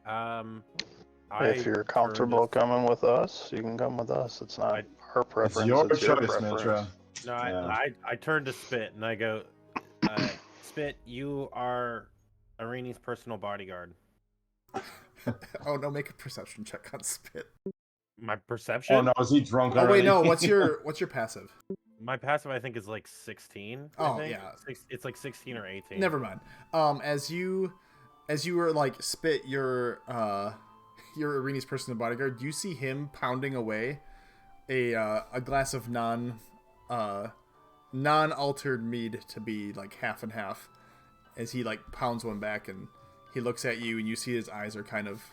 If you're comfortable coming with us, you can come with us. It's not our preference. It's your choice, preference. Mitra. No, Yeah. I turn to Spit and I go, Spit, you are Irini's personal bodyguard. Oh no, make a perception check on Spit. My perception. Oh no, is he drunk Oh already? wait, no. What's your passive? My passive, I think, is like 16. Oh, I think. yeah. It's like 16 or 18. Never mind. As you were like Spit, your Irini's personal bodyguard, you see him pounding away a glass of non-altered mead to be like half and half, as he like pounds one back, and he looks at you, and you see his eyes are kind of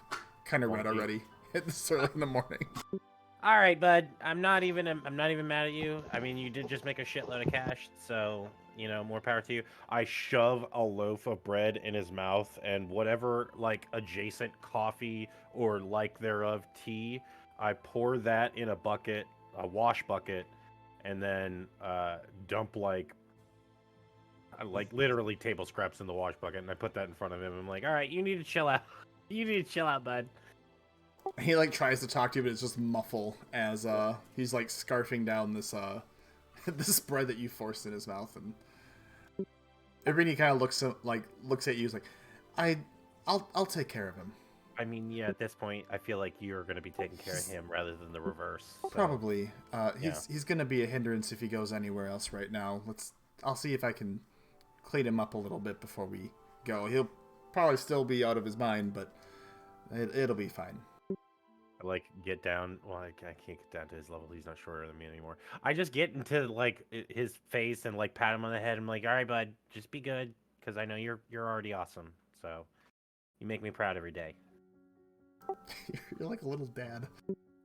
red already at this early in the morning. All right, bud. I'm not even mad at you. I mean, you did just make a shitload of cash, so more power to you. I shove a loaf of bread in his mouth, and whatever like adjacent coffee or like thereof tea, I pour that in a bucket, a wash bucket, and then dump like literally table scraps in the wash bucket, and I put that in front of him. I'm like, all right, you need to chill out. You need to chill out, bud. He like tries to talk to you, but it's just muffle as he's like scarfing down this this bread that you forced in his mouth, and Iibryn kind of looks at you, is like, I'll take care of him. I mean, yeah, at this point, I feel like you're going to be taking care of him rather than the reverse. So. Probably. He's going to be a hindrance if he goes anywhere else right now. I'll see if I can clean him up a little bit before we go. He'll probably still be out of his mind, but it'll be fine. I like get down. Well, I can't get down to his level. He's not shorter than me anymore. I just get into like his face and like pat him on the head. I'm like, all right, bud, just be good, because I know you're already awesome. So you make me proud every day. You're like a little dad.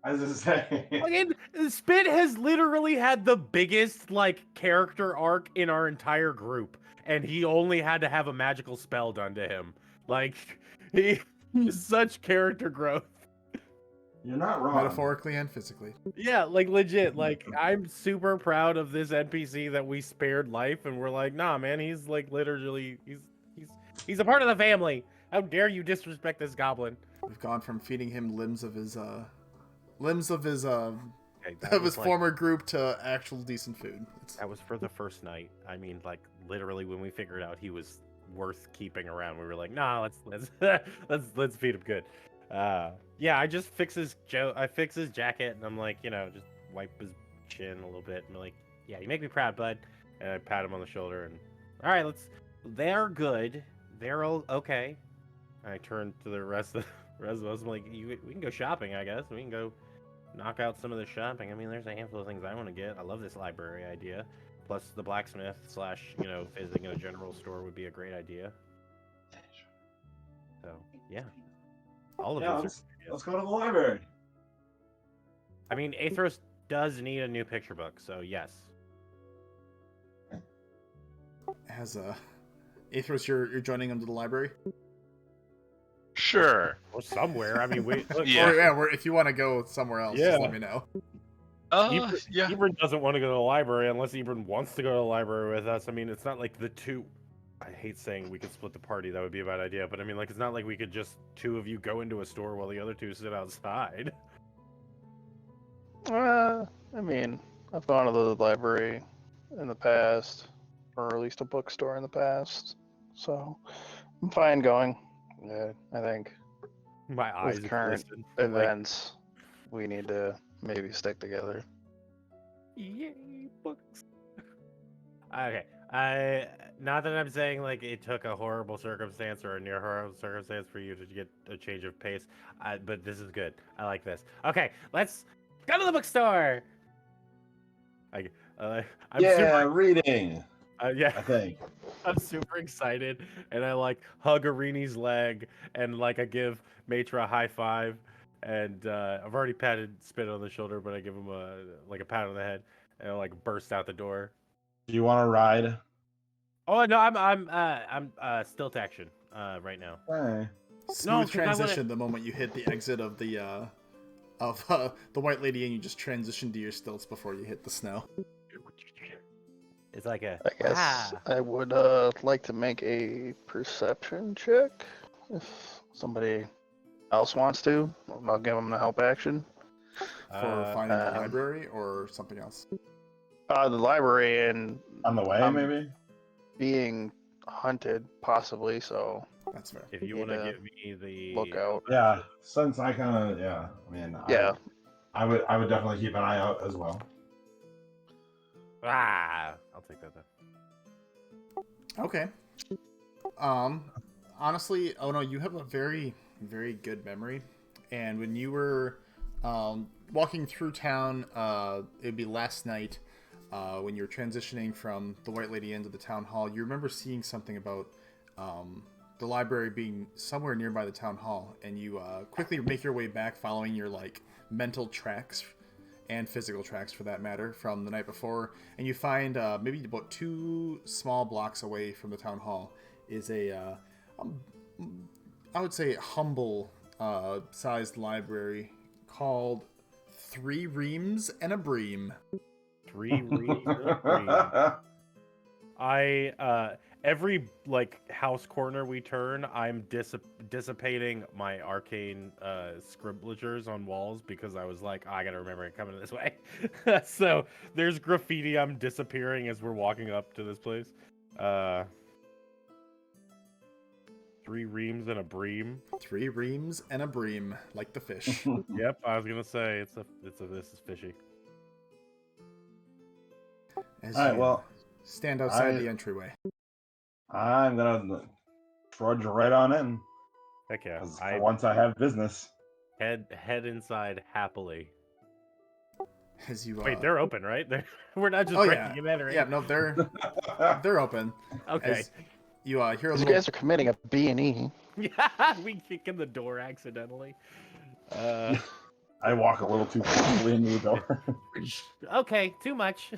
I was just saying. Again, Spit has literally had the biggest like character arc in our entire group, and he only had to have a magical spell done to him. Like he's such character growth. You're not wrong. Metaphorically and physically. Yeah, like legit. Like I'm super proud of this NPC that we spared life, and we're like, nah, man, he's like literally he's a part of the family. How dare you disrespect this goblin? We've gone from feeding him limbs of his Okay, former group to actual decent food. That was for the first night. I mean, like literally when we figured out he was worth keeping around, we were like, nah, let's feed him good. Yeah, I just fix his jacket, and I'm like, just wipe his chin a little bit, and I'm like, yeah, you make me proud, bud. And I pat him on the shoulder, and all right, they're good, they're all okay. I turn to the rest of us. I'm like, we can go shopping, I guess. We can go knock out some of the shopping. I mean, there's a handful of things I want to get. I love this library idea. Plus, the blacksmith / visiting a general store would be a great idea. So, yeah. All of those let's go to the library. I mean, Athros does need a new picture book, so yes. As Athros, you're joining him to the library? Sure. Or somewhere. I mean, look, Yeah. If you want to go somewhere else, just let me know. Yeah. Iibryn doesn't want to go to the library unless Iibryn wants to go to the library with us. I mean, it's not like the two... I hate saying we could split the party. That would be a bad idea. But I mean, like, it's not like we could just two of you go into a store while the other two sit outside. I mean, I've gone to the library in the past, or at least a bookstore in the past, so I'm fine going. Yeah, I think My eyes with current glisten. events, we need to maybe stick together. Yay, books. Okay. Not that I'm saying like it took a horrible circumstance or a near horrible circumstance for you to get a change of pace, but this is good. I like this. Okay, let's go to the bookstore. I'm super, reading. yeah, I think. I'm super excited, and I like hug Irini's leg, and like I give Matra a high five, and I've already patted Spit on the shoulder, but I give him a pat on the head, and I like burst out the door. Do you want to ride? Oh no, I'm stilt action right now. Hey. Smooth 'cause I transition the moment you hit the exit of the White Lady, and you just transition to your stilts before you hit the snow. It's like a. I guess I would like to make a perception check if somebody else wants to. I'll give them the help action. For finding the library or something else? The library and On the way, maybe? being hunted, possibly. So That's fair. If you Need want to to give me the look out. Yeah, since I kind of I mean, Yeah. I would definitely keep an eye out as well. I'll take that then. Okay. Honestly, oh no, you have a very, very good memory. And when you were walking through town, it'd be last night, when you were transitioning from the White Lady Inn to the town hall, you remember seeing something about the library being somewhere nearby the town hall, and you quickly make your way back following your like mental tracks and physical tracks for that matter from the night before, and you find maybe about 2 small blocks away from the town hall is a I would say humble sized library called 3 Reams and a Bream. 3 reams and a bream. I every like house corner we turn, I'm dissipating my arcane scribblers on walls because I was like, I gotta remember it coming this way. So there's graffiti I'm disappearing as we're walking up to this place. 3 reams and a bream. 3 Reams and a Bream, like the fish. Yep, I was gonna say this is fishy. As All right, you well, stand outside I- the entryway. I'm gonna trudge right on in. Heck yeah. 'Cause I for once I have business. head inside happily. As you Wait, they're open, right? We're not just Oh, breaking yeah. and entering. Yeah, no, they're open. Okay. As you hear a 'Cause you little guys are committing a B&E. Yeah, we kick in the door accidentally. I walk a little too quickly into the door. Okay, too much.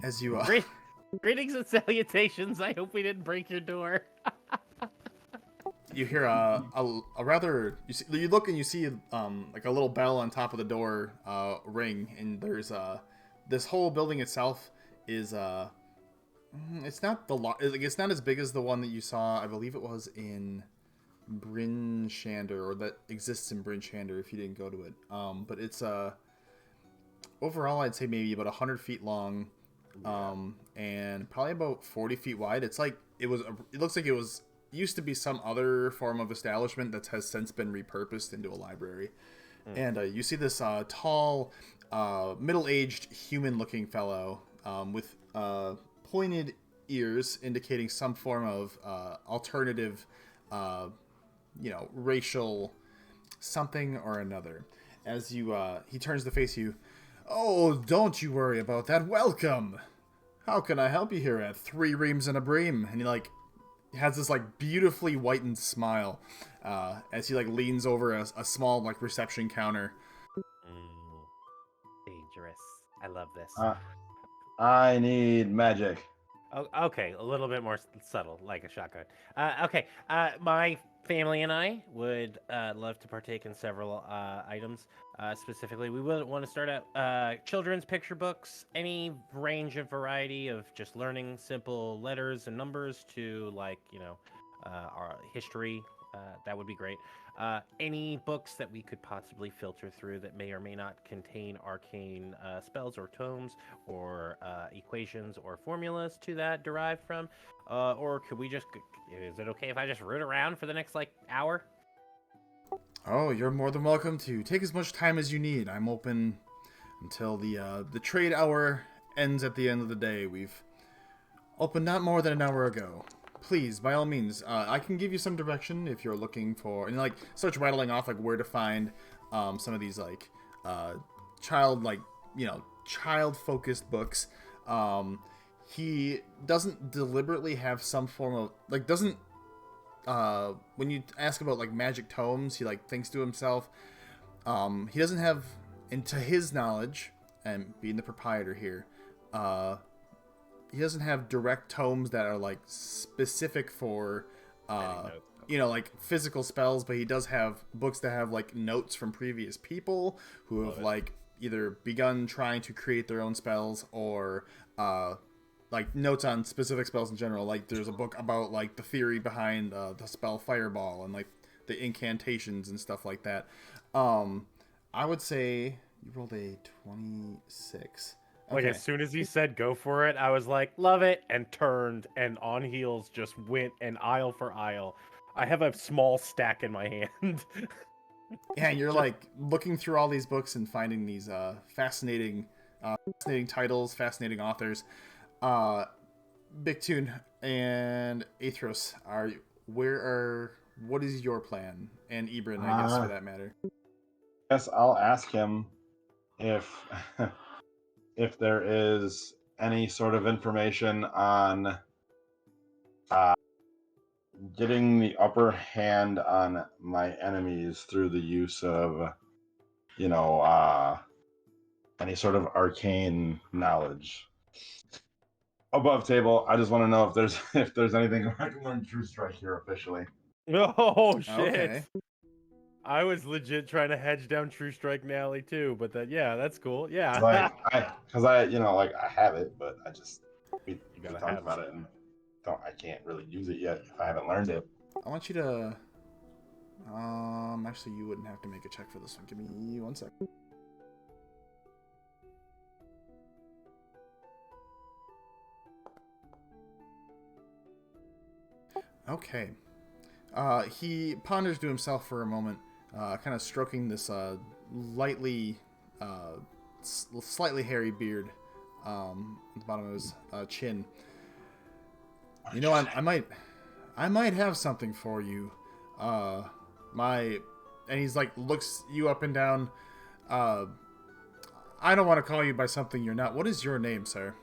as you Greetings and salutations. I hope we didn't break your door. you hear a rather you look and you see like a little bell on top of the door ring, and there's this whole building itself is it's not it's not as big as the one that you saw. I believe it was in Bryn Shander, or that exists in Bryn Shander if you didn't go to it. But it's overall I'd say maybe about 100 feet long, and probably about 40 feet wide. It's like it looks like it was used to be some other form of establishment that has since been repurposed into a library. And you see this tall, middle-aged, human-looking fellow with pointed ears, indicating some form of alternative, racial something or another. As he turns to face you. Oh, don't you worry about that. Welcome. How can I help you here at 3 Reams and a Bream? And he has this like beautifully whitened smile as he like leans over a small like reception counter. Dangerous. I love this. I need magic. Oh, okay, a little bit more subtle, like a shotgun. Okay, my family and I would love to partake in several items. Specifically, we would want to start out children's picture books, any range of variety of just learning simple letters and numbers to our history. That would be great. Any books that we could possibly filter through that may or may not contain arcane spells or tomes or equations or formulas to that derived from, or could we just? Is it okay if I just root around for the next hour? Oh, you're more than welcome to take as much time as you need. I'm open until the trade hour ends at the end of the day. We've opened not more than an hour ago. Please, by all means, I can give you some direction if you're looking for, and starts rattling off where to find some of these child-focused books. He doesn't deliberately have some form of doesn't. When you ask about magic tomes, he thinks to himself. He doesn't have, and to his knowledge, and being the proprietor here, he doesn't have direct tomes that are specific for physical spells, but he does have books that have notes from previous people who have either begun trying to create their own spells or notes on specific spells in general. There's a book about the theory behind the spell Fireball and the incantations and stuff like that. I would say you rolled a 26. Like, Okay. as soon as he said go for it, I was like, love it, and turned, and on heels just went and aisle for aisle. I have a small stack in my hand. Yeah, and you're like looking through all these books and finding these fascinating titles, fascinating authors. Bigtune and Athros, what is your plan? And Iibryn, I guess, for that matter. Guess I'll ask him if if there is any sort of information on getting the upper hand on my enemies through the use of, any sort of arcane knowledge. Above table, I just want to know if there's anything I can learn True Strike here officially. Oh shit! Okay. I was legit trying to hedge down True Strike Nally too, but that's cool. Yeah. Because I have it, but we gotta talked have about it and I can't really use it yet if I haven't learned it. I want you to. Actually, you wouldn't have to make a check for this one. Give me 1 second. Okay. He ponders to himself for a moment, kind of stroking this slightly hairy beard at the bottom of his chin. You know, I might have something for you. And he's like looks you up and down. I don't want to call you by something you're not. What is your name, sir?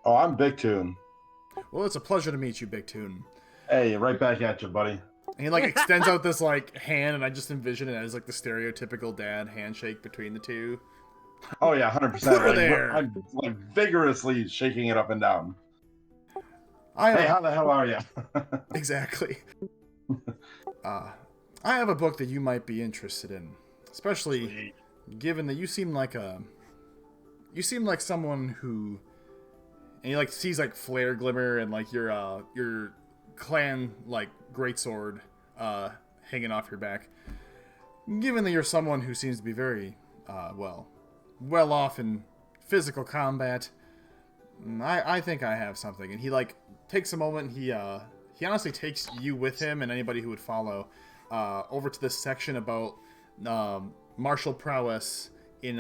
Oh, I'm Big Tune. Well, it's a pleasure to meet you, Big Tune. Hey, right back at you, buddy. And he like extends out this like hand, and I just envision it as like the stereotypical dad handshake between the two. Oh yeah, 100%. Over there. I'm like vigorously shaking it up and down. Hey, how the hell are you? Exactly. I have a book that you might be interested in, especially given that you seem like someone who, and he like sees like flare glimmer and like your clan like greatsword hanging off your back. Given that you're someone who seems to be very well off in physical combat, I think I have something. And he like takes a moment. He honestly takes you with him and anybody who would follow over to this section about martial prowess in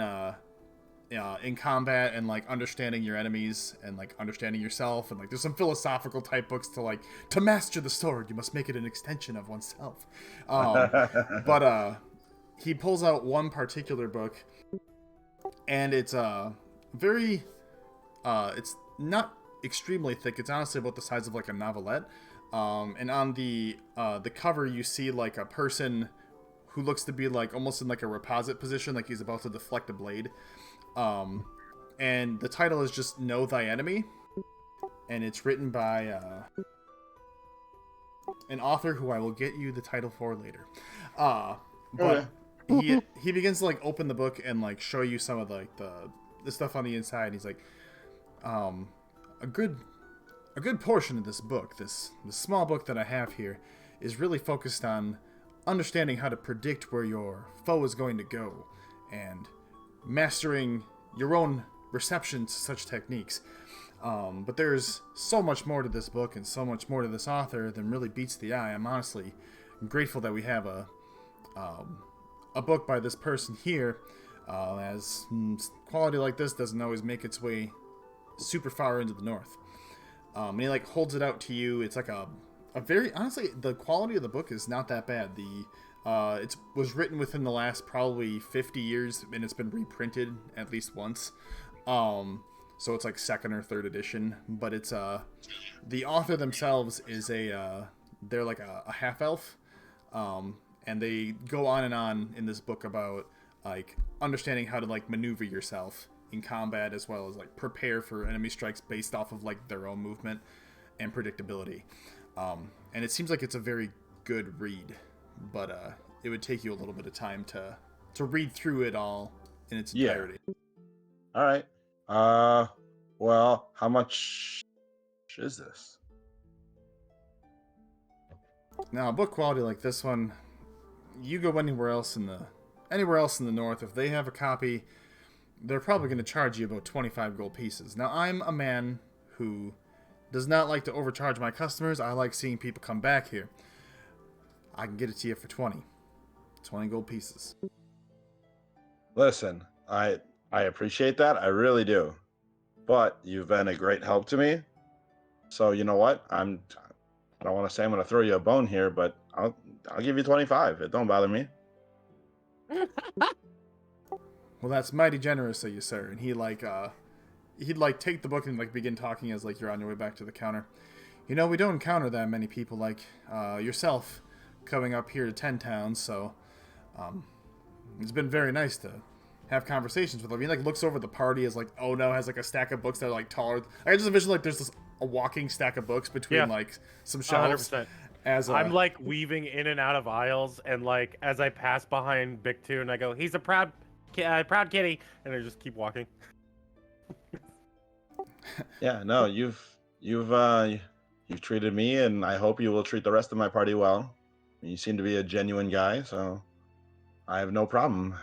combat and like understanding your enemies and like understanding yourself, and like there's some philosophical type books to master the sword you must make it an extension of oneself. But he pulls out one particular book, and it's very it's not extremely thick. It's honestly about the size of like a novelette. And on the cover you see like a person who looks to be like almost in like a reposit position, like he's about to deflect a blade. And the title is just Know Thy Enemy, and it's written by an author who I will get you the title for later. But he begins to like open the book and like show you some of like the stuff on the inside. He's like, a good portion of this book, this small book that I have here, is really focused on understanding how to predict where your foe is going to go and mastering your own reception to such techniques. But there's so much more to this book and so much more to this author than really beats the eye. I'm honestly grateful that we have a book by this person here, as quality like this doesn't always make its way super far into the north. And he like holds it out to you. It's like a very, honestly, the quality of the book is not that bad. It was written within the last probably 50 years, and it's been reprinted at least once. So it's like second or third edition. But it's the author themselves is they're like a half elf, and they go on and on in this book about like understanding how to like maneuver yourself in combat, as well as like prepare for enemy strikes based off of like their own movement and predictability. And it seems like it's a very good read, but it would take you a little bit of time to read through it all in its entirety. All right. Well, how much is this? Now, a book quality like this one, you go anywhere else in the north, if they have a copy, they're probably going to charge you about 25 gold pieces. Now, I'm a man who does not like to overcharge my customers. I like seeing people come back here. I can get it to you for 20 gold pieces. Listen, I appreciate that. I really do. But you've been a great help to me. So you know what? I don't want to say I'm going to throw you a bone here, but I'll give you 25. It don't bother me. Well, that's mighty generous of you, sir. And he'd take the book and begin talking as you're on your way back to the counter. You know, we don't encounter that many people like yourself coming up here to 10 towns, so it's been very nice to have conversations with him. He looks over the party as oh no, has a stack of books that are taller. I just envision there's a walking stack of books between some shelves. 100%. As I'm weaving in and out of aisles, and as I pass behind Big Two, and I go, "He's a proud kitty," and I just keep walking. Yeah, no, you've treated me, and I hope you will treat the rest of my party well. You seem to be a genuine guy, so I have no problem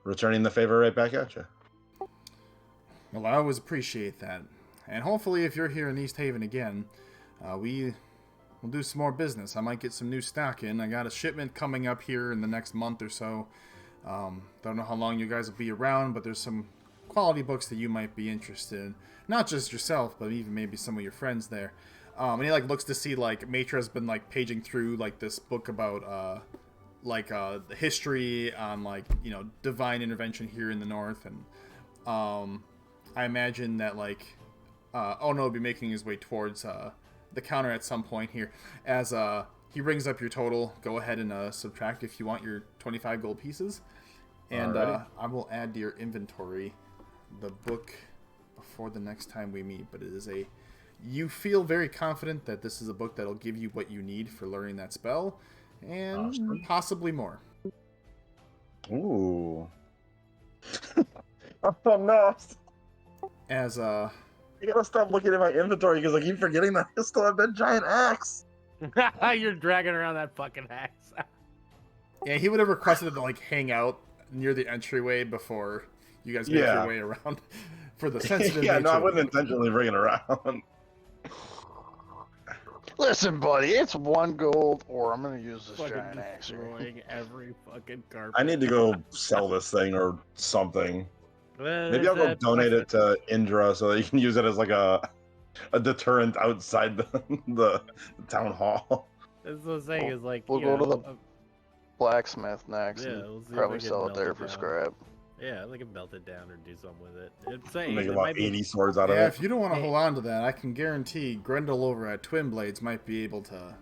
returning the favor right back at you. Well, I always appreciate that. And hopefully if you're here in Easthaven again, we'll do some more business. I might get some new stock in. I got a shipment coming up here in the next month or so. Don't know how long you guys will be around, but there's some quality books that you might be interested in. Not just yourself, but even maybe some of your friends there. And he looks to see Matra's been paging through this book about the history on divine intervention here in the north, and I imagine that Ono will be making his way towards the counter at some point here. As he rings up your total, go ahead and subtract if you want your 25 gold pieces, and I will add to your inventory the book before the next time we meet. But it is you feel very confident that this is a book that'll give you what you need for learning that spell, and possibly more. Ooh. Oh no. As You gotta stop looking at my inventory because I keep forgetting that I still have that giant axe. You're dragging around that fucking axe. Yeah, he would have requested to hang out near the entryway before you guys make your way around for the sensitive. Yeah, no, I nature of wasn't the book. intentionally bringing it around. Listen, buddy, it's 1 gold, or I'm gonna use this Fucking giant axe here. destroying every fucking carpet. I need to go sell this thing or something. Maybe I'll go There's donate it to Indra so that you can use it as a deterrent outside the town hall. That's what I'm saying is We'll go to the blacksmith next yeah, and we'll see if probably we can sell it melt there it for down. scrap. Yeah, they can melt it down or do something with it. It's Make it about might be 80 swords out of Yeah, it. if you don't want to hold on to that, I can guarantee Grendel over at Twin Blades might be able to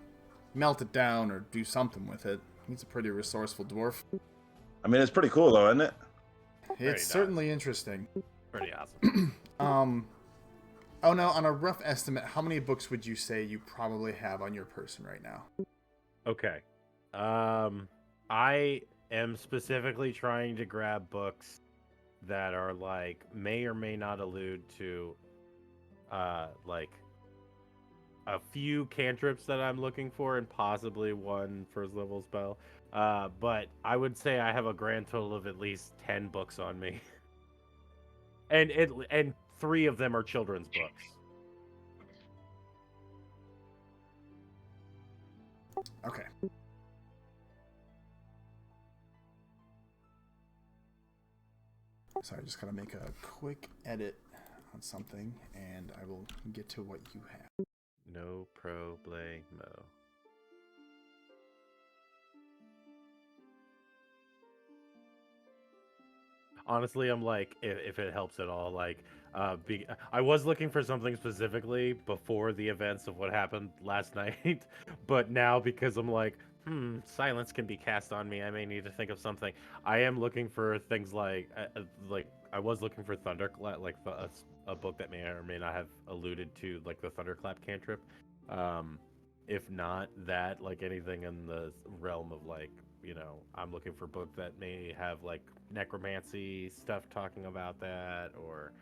melt it down or do something with it. He's a pretty resourceful dwarf. I mean, it's pretty cool though, isn't it? It's certainly interesting. pretty awesome. Oh no, on a rough estimate, how many books would you say you probably have on your person right now? Okay. I am specifically trying to grab books that are may or may not allude to a few cantrips that I'm looking for and possibly one first level spell. But I would say I have a grand total of at least 10 books on me. And 3 of them are children's books. Okay. Sorry, just gotta make a quick edit on something, and I will get to what you have. No problemo. Honestly, I'm if it helps at all, I was looking for something specifically before the events of what happened last night, but now because I'm silence can be cast on me, I may need to think of something. I am looking for things I was looking for Thunderclap, a book that may or may not have alluded to the Thunderclap cantrip. If not that, anything in the realm of I'm looking for a book that may have necromancy stuff talking about that, or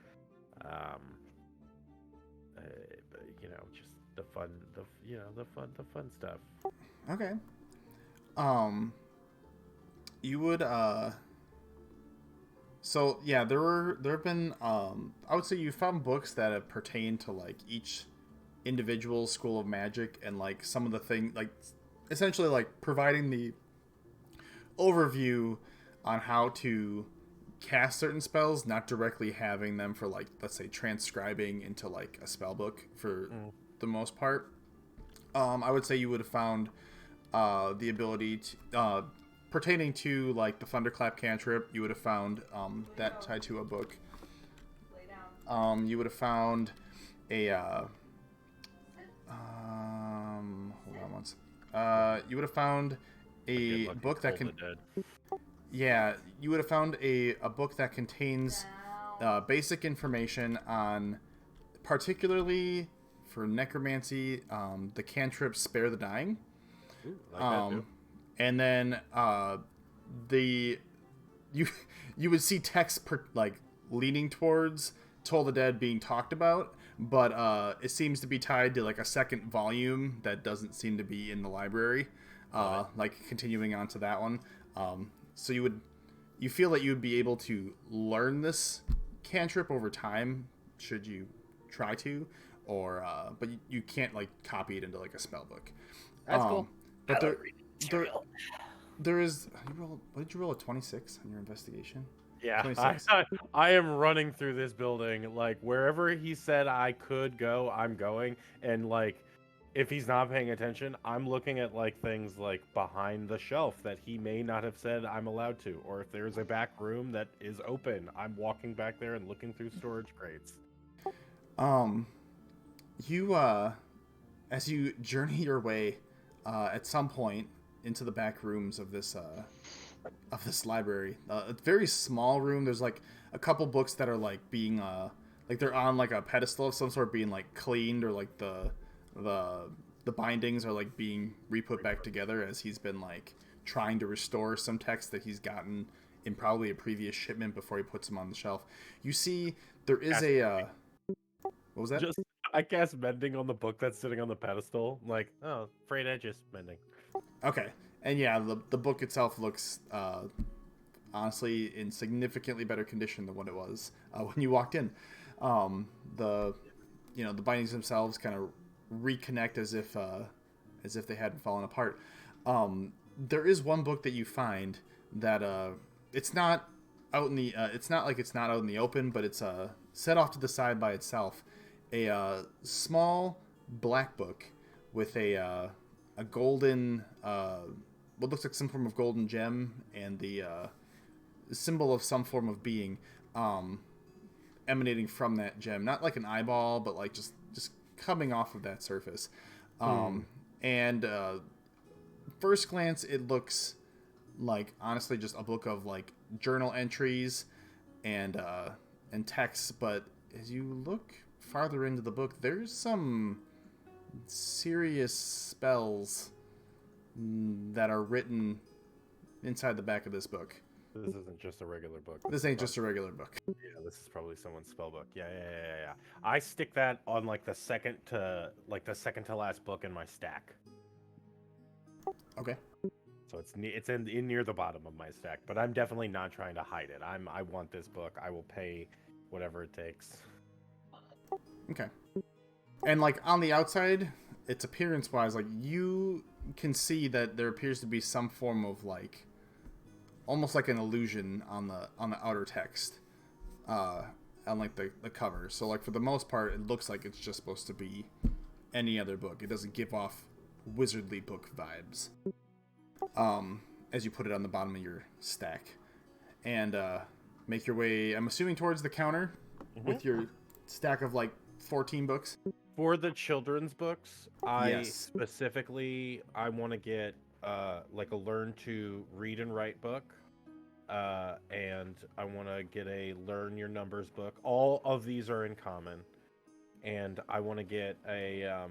just the fun stuff. Okay. You would So yeah, there have been I would say you found books that have pertained to like each individual school of magic and like some of the thing like essentially like providing the overview on how to cast certain spells, not directly having them for like let's say transcribing into like a spell book for the most part. I would say you would have found the ability to pertaining to like the thunderclap cantrip. You would have found that tied to a book. You would have found a hold on once. You would have found a book that can. Yeah, you would have found a book that contains basic information on, particularly for necromancy, the cantrip Spare the Dying. Ooh, like that too. And then you would see text like leaning towards Toll the Dead being talked about, but it seems to be tied to like a second volume that doesn't seem to be in the library. Like continuing on to that one. So you feel that you would be able to learn this cantrip over time should you try to, or but you can't like copy it into like a spell book. That's cool. But there is. What did you roll? A 26 on your investigation? Yeah, 26. I am running through this building. Like, wherever he said I could go, I'm going. And, like, if he's not paying attention, I'm looking at, like, things, like, behind the shelf that he may not have said I'm allowed to. Or if there's a back room that is open, I'm walking back there and looking through storage crates. You, as you journey your way, at some point into the back rooms of this library, a very small room. There's like a couple books that are like being like they're on like a pedestal of some sort, being like cleaned, or like the bindings are like being re-put back together as he's been like trying to restore some text that he's gotten in probably a previous shipment before he puts them on the shelf. You see, there is a what was that? I cast mending on the book that's sitting on the pedestal. Like, oh, frayed edges, mending. Okay. And yeah, the book itself looks honestly in significantly better condition than what it was when you walked in. The bindings themselves kind of reconnect as if they hadn't fallen apart. There is one book that you find that it's not out in the it's not like it's not out in the open, but it's set off to the side by itself. A small black book with a golden what looks like some form of golden gem and the symbol of some form of being emanating from that gem, not like an eyeball, but like just coming off of that surface. And first glance it looks like honestly just a book of like journal entries and texts, but as you look farther into the book, there's some serious spells that are written inside the back of this book. This isn't just a regular book. This ain't just a regular book. Yeah, this is probably someone's spell book. Yeah. I stick that on like the second to last book in my stack. Okay. So it's in near the bottom of my stack, but I'm definitely not trying to hide it. I want this book. I will pay whatever it takes. Okay. And like on the outside, its appearance wise, like you can see that there appears to be some form of like almost like an illusion on the outer text on like the cover. So like for the most part it looks like it's just supposed to be any other book. It doesn't give off wizardly book vibes as you put it on the bottom of your stack. And make your way, I'm assuming, towards the counter with your stack of like 14 books. For the children's books, specifically I want to get like a learn to read and write book, and I want to get a learn your numbers book. All of these are in common, and I want to get a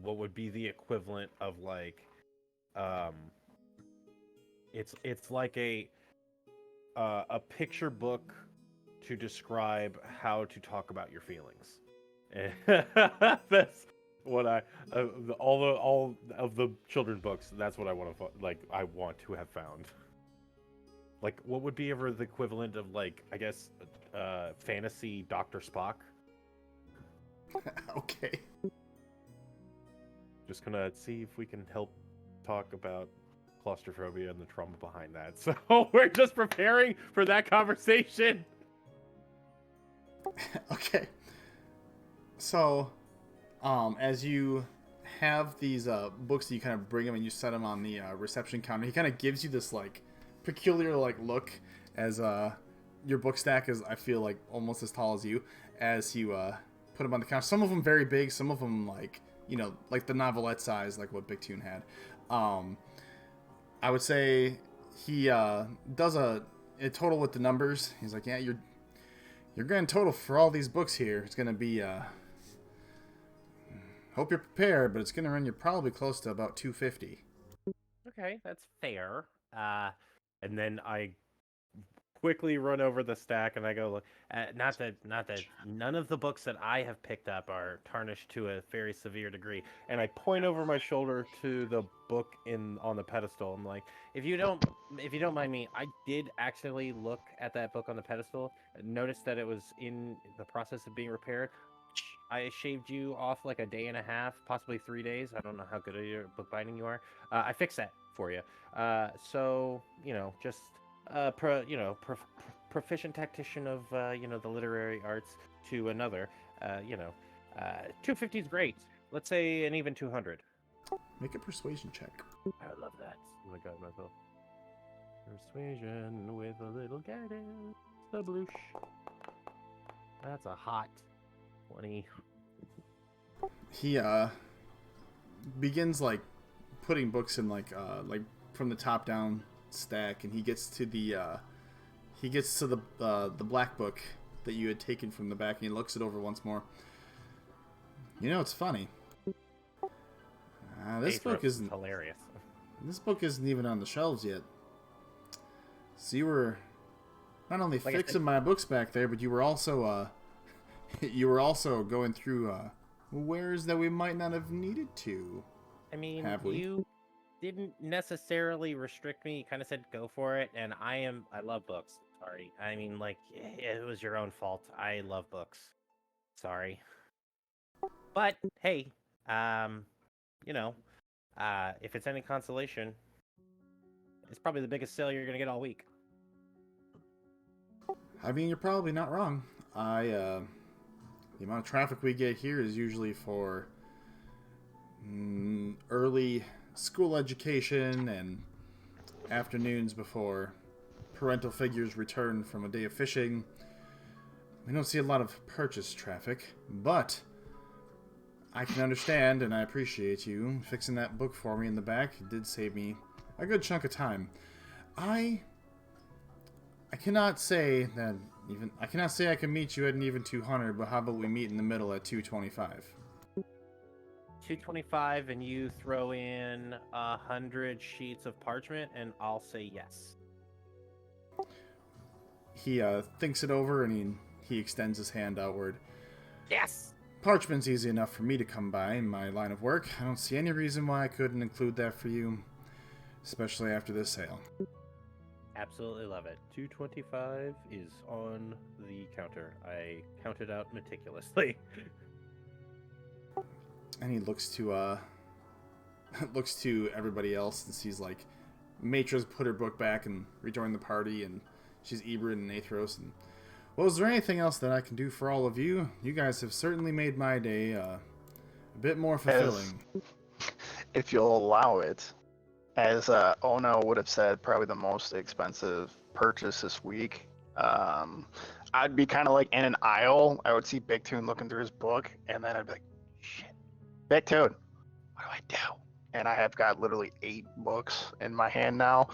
what would be the equivalent of like it's like a picture book to describe how to talk about your feelings. That's what all of the children's books. That's what I want to I want to have found. Like, what would be ever the equivalent of, like, I guess, fantasy Dr. Spock? Okay. Just gonna see if we can help talk about claustrophobia and the trauma behind that. So we're just preparing for that conversation. Okay. So, as you have these books, you kind of bring them and you set them on the reception counter. He kind of gives you this like peculiar like look as your book stack is, I feel like, almost as tall as you, as you put them on the counter. Some of them very big, some of them like, you know, like the novelette size, like what Big Tune had. I would say he does a total with the numbers. He's like, yeah, your grand total for all these books here is going to be, hope you're prepared, but it's going to run you probably close to about $250. Okay, that's fair. And then I quickly run over the stack and I go, not that none of the books that I have picked up are tarnished to a very severe degree. And I point over my shoulder to the book on the pedestal. I'm like, if you don't mind me, I did actually look at that book on the pedestal, noticed that it was in the process of being repaired. I shaved you off like a day and a half, possibly 3 days. I don't know how good at your bookbinding you are. I fixed that for you. So, you know, just proficient tactician of the literary arts to another. 250 is great. Let's say an even 200. Make a persuasion check. I love that. Oh my god, myself. Persuasion with a little guidance. The bloosh. That's a hot 20. He begins like putting books in like from the top down stack, and he gets to the black book that you had taken from the back, and he looks it over once more. You know, it's funny. This book isn't hilarious. This book isn't even on the shelves yet. So you were not only fixing my books back there, but you were also going through wares that we might not have needed to. I mean, have we? You didn't necessarily restrict me. You kind of said go for it, and I love books. Sorry. I mean, like, it was your own fault. I love books. Sorry. But hey, if it's any consolation, it's probably the biggest sale you're gonna get all week. I mean, you're probably not wrong. The amount of traffic we get here is usually for early school education and afternoons before parental figures return from a day of fishing. We don't see a lot of purchase traffic, but I can understand and I appreciate you fixing that book for me in the back. It did save me a good chunk of time. I cannot say that I can meet you at an even 200, but how about we meet in the middle at 225? 225, and you throw in 100 sheets of parchment, and I'll say yes. He thinks it over, and he extends his hand outward. Yes! Parchment's easy enough for me to come by in my line of work. I don't see any reason why I couldn't include that for you, especially after this sale. Absolutely love it. 225 is on the counter. I counted out meticulously. And he looks to everybody else and sees like Matra's put her book back and rejoined the party, and she's Iibryn and Athros. And well, is there anything else that I can do for all of you? You guys have certainly made my day a bit more fulfilling. If you'll allow it, as Ono would have said, probably the most expensive purchase this week. I'd be kind of like in an aisle. I would see Big Tune looking through his book, and then I'd be like, shit, Big Tune, what do I do? And I have got literally 8 books in my hand now.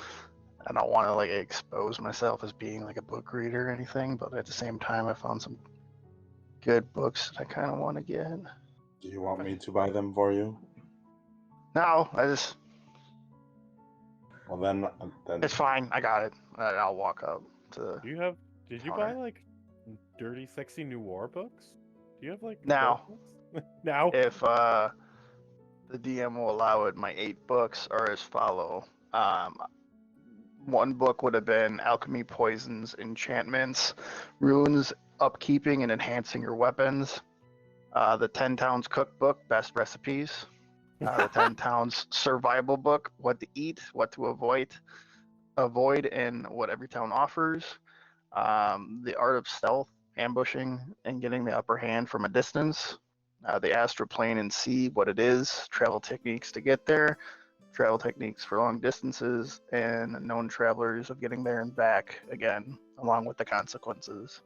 I don't want to like expose myself as being like a book reader or anything, but at the same time, I found some good books that I kind of want to get. Do you want me to buy them for you? No, I just... Well, then It's fine. I got it. I'll walk up to... Did you buy like dirty, sexy new war books? Do you have like Now. books? Now? If the DM will allow it, my 8 books are as follow. one book would have been Alchemy, Poisons, Enchantments, Runes, Upkeeping, and Enhancing Your Weapons. The 10 Towns Cookbook, Best Recipes. The 10 Towns Survival Book, What to Eat, What to Avoid, and What Every Town Offers. The Art of Stealth, Ambushing, and Getting the Upper Hand from a Distance. The Astral Plane and Sea, What It Is, Travel Techniques to Get There, Travel Techniques for Long Distances, and Known Travelers of Getting There and Back again, along with the Consequences.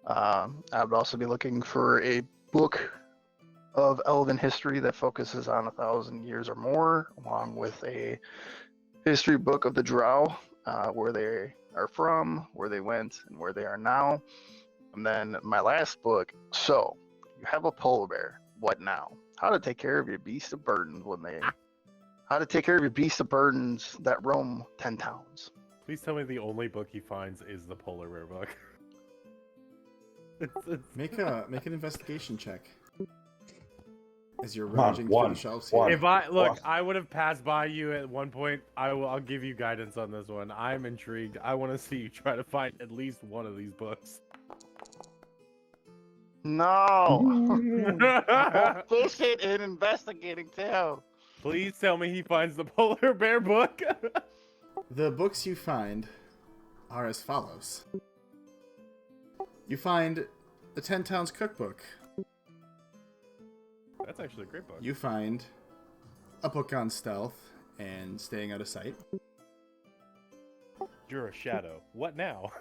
I would also be looking for a book of Elven history that focuses on 1,000 years or more, along with a history book of the Drow, where they are from, where they went, and where they are now. And then my last book, so you have a polar bear, what now? How to take care of your beast of burdens how to take care of your beast of burdens that roam 10 towns. Please tell me the only book he finds is the polar bear book. Make an investigation check. As you're Come on, rummaging through one, the shelves one. here. If I look, Awesome. I would have passed by you at one point. I'll give you guidance on this one. I'm intrigued. I want to see you try to find at least one of these books. No! Fishing and investigating too. Please tell me he finds the polar bear book. The books you find are as follows. You find the 10 Towns Cookbook. That's actually a great book. You find a book on stealth and staying out of sight. You're a shadow. What now?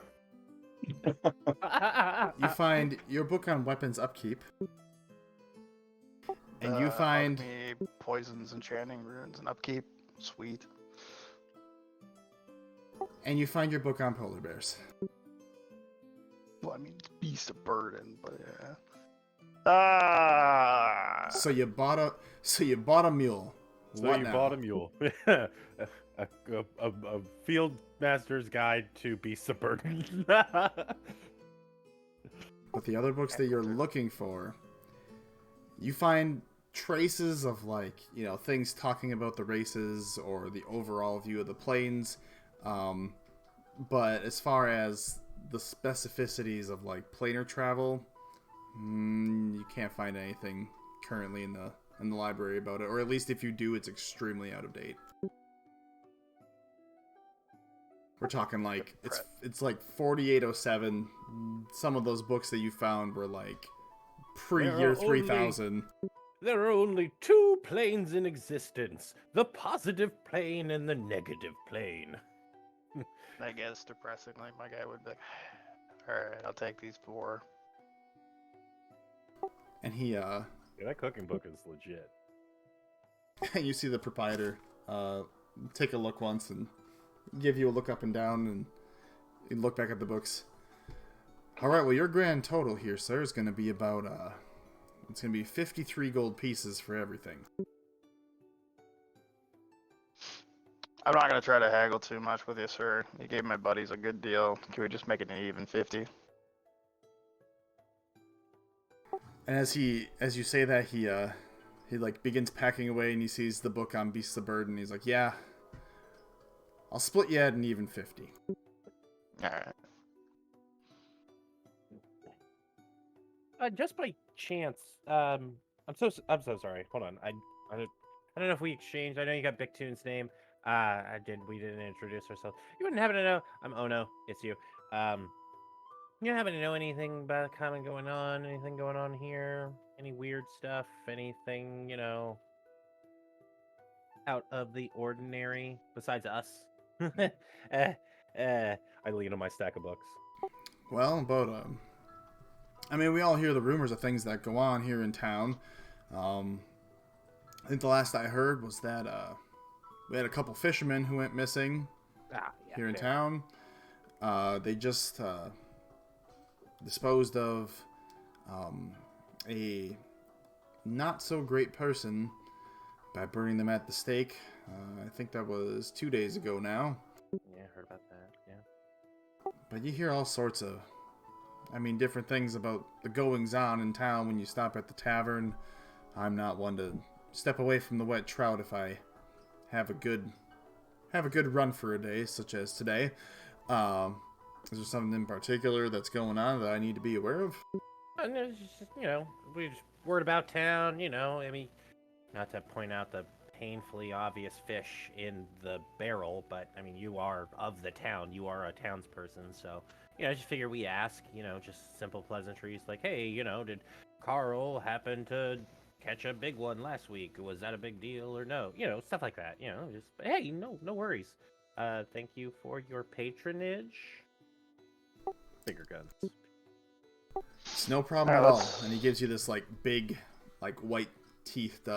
You find your book on weapons upkeep. And you find... Alchemy, Poisons, Enchanting, Runes, and Upkeep. Sweet. And you find your book on polar bears. Well, I mean, it's Beast of Burden, but yeah. Ah! So you bought a mule. So What you now? bought a mule. a field master's guide to beasts of burden. But the other books that you're looking for, you find traces of, like, you know, things talking about the races or the overall view of the plains. But as far as the specificities of, like, planar travel, you can't find anything currently in the library about it, or at least if you do, it's extremely out of date. We're talking like it's like 4807. Some of those books that you found were like pre-year 3000. There are only two planes in existence, the positive plane and the negative plane. I guess depressingly, my guy would be like, alright, I'll take these 4. And he Yeah, that cooking book is legit. you see the proprietor take a look once and give you a look up and down, and you look back at the books. All right, well, your grand total here, sir, is going to be about it's going to be 53 gold pieces for everything. I'm not going to try to haggle too much with you, sir. You gave my buddies a good deal. Can we just make it an even 50? And as you say that, he like begins packing away, and he sees the book on Beasts of Burden. He's like, "Yeah, I'll split you at an even 50." Alright. Just by chance, I'm so sorry. Hold on, I don't know if we exchanged. I know you got Big Toon's name. We didn't introduce ourselves. You wouldn't happen to know? I'm Ono. It's you. You don't happen to know anything about kind of going on? Anything going on here? Any weird stuff? Anything, you know, out of the ordinary besides us? I lean on my stack of books. Well, but I mean, we all hear the rumors of things that go on here in town. I think the last I heard was that we had a couple fishermen who went missing here in town. They just disposed of a not so great person by burning them at the stake. I think that was 2 days ago now. Yeah, I heard about that. Yeah. But you hear all sorts of, I mean, different things about the goings on in town when you stop at the tavern. I'm not one to step away from the wet trout if I have a good have a good run for a day, such as today. Is there something in particular that's going on that I need to be aware of? And it's just, we just word about town, I mean, not to point out the painfully obvious fish in the barrel, but I mean, you are of the town. You are a townsperson, so I just figure we ask, just simple pleasantries like, hey, did Carl happen to catch a big one last week? Was that a big deal or no? Stuff like that. Just hey, no worries. Thank you for your patronage. Finger guns. It's no problem at all. And he gives you this like big, like white teethed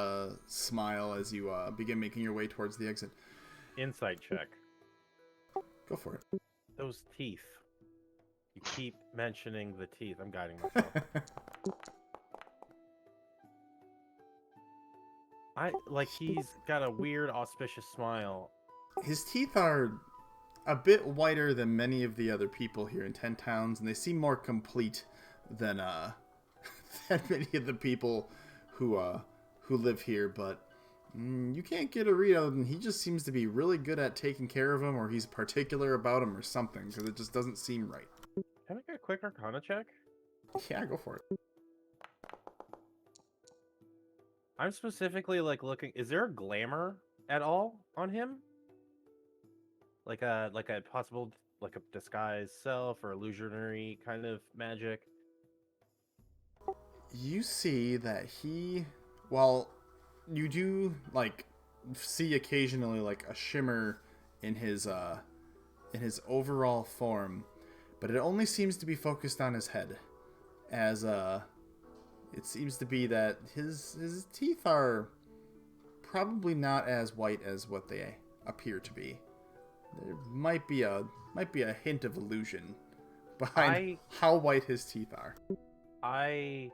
smile as you begin making your way towards the exit. Insight check. Go for it. Those teeth. You keep mentioning the teeth. I'm guiding myself. He's got a weird auspicious smile. His teeth are a bit whiter than many of the other people here in 10 Towns, and they seem more complete than than many of the people who live here. But you can't get a read of him. He just seems to be really good at taking care of him, or he's particular about him, or something, because it just doesn't seem right. Can I get a quick Arcana check? Yeah, go for it. I'm specifically looking. Is there a glamour at all on him? Like a possible a disguise self or illusionary kind of magic? You see that while you do see occasionally a shimmer in his overall form, but it only seems to be focused on his head, as it seems to be that his teeth are probably not as white as what they appear to be. There might be a hint of illusion behind how white his teeth are. I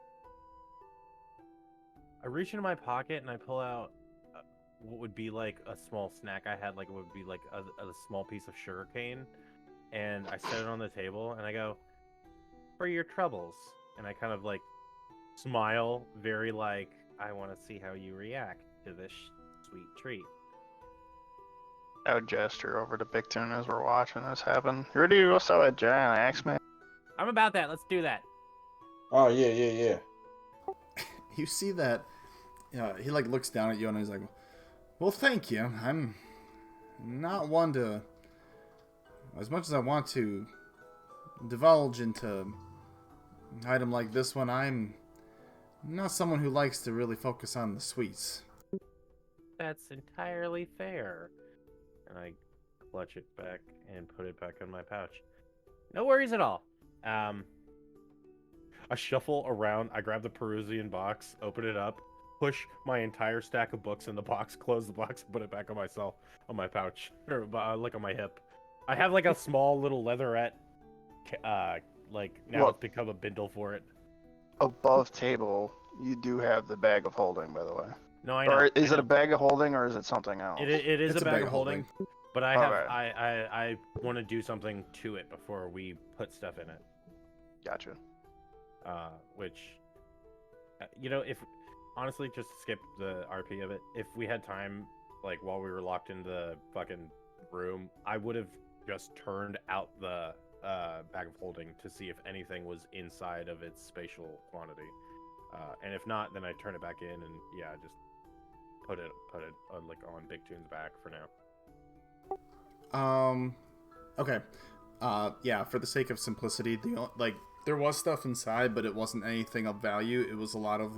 reach into my pocket and I pull out what would be a small snack I had, it would be a small piece of sugar cane, and I set it on the table and I go, "For your troubles," and I kind of smile, very I want to see how you react to this sweet treat. I would gesture over to Bigtoon as we're watching this happen. You ready to go sell that giant axe, man? I'm about that. Let's do that. Oh yeah. You see that he looks down at you and he's like, "Well, thank you. I'm not one to, as much as I want to divulge into an item like this one, I'm not someone who likes to really focus on the sweets." That's entirely fair. And I clutch it back and put it back in my pouch. No worries at all. I shuffle around. I grab the Perusian box, open it up, push my entire stack of books in the box, close the box, and put it back on my pouch, or on my hip. I have a small little leatherette. Now it's become a bindle for it. Above table, you do have the bag of holding, by the way. No, I know. Or is it a bag of holding, or is it something else? It is a bag of holding, but I have Okay. I want to do something to it before we put stuff in it. Gotcha. Which, if honestly, just skip the RP of it. If we had time, while we were locked in the fucking room, I would have just turned out the bag of holding to see if anything was inside of its spatial quantity. And if not, then I turn it back in and just put it on Big Toon's back for now. Okay. For the sake of simplicity, there was stuff inside, but it wasn't anything of value. It was a lot of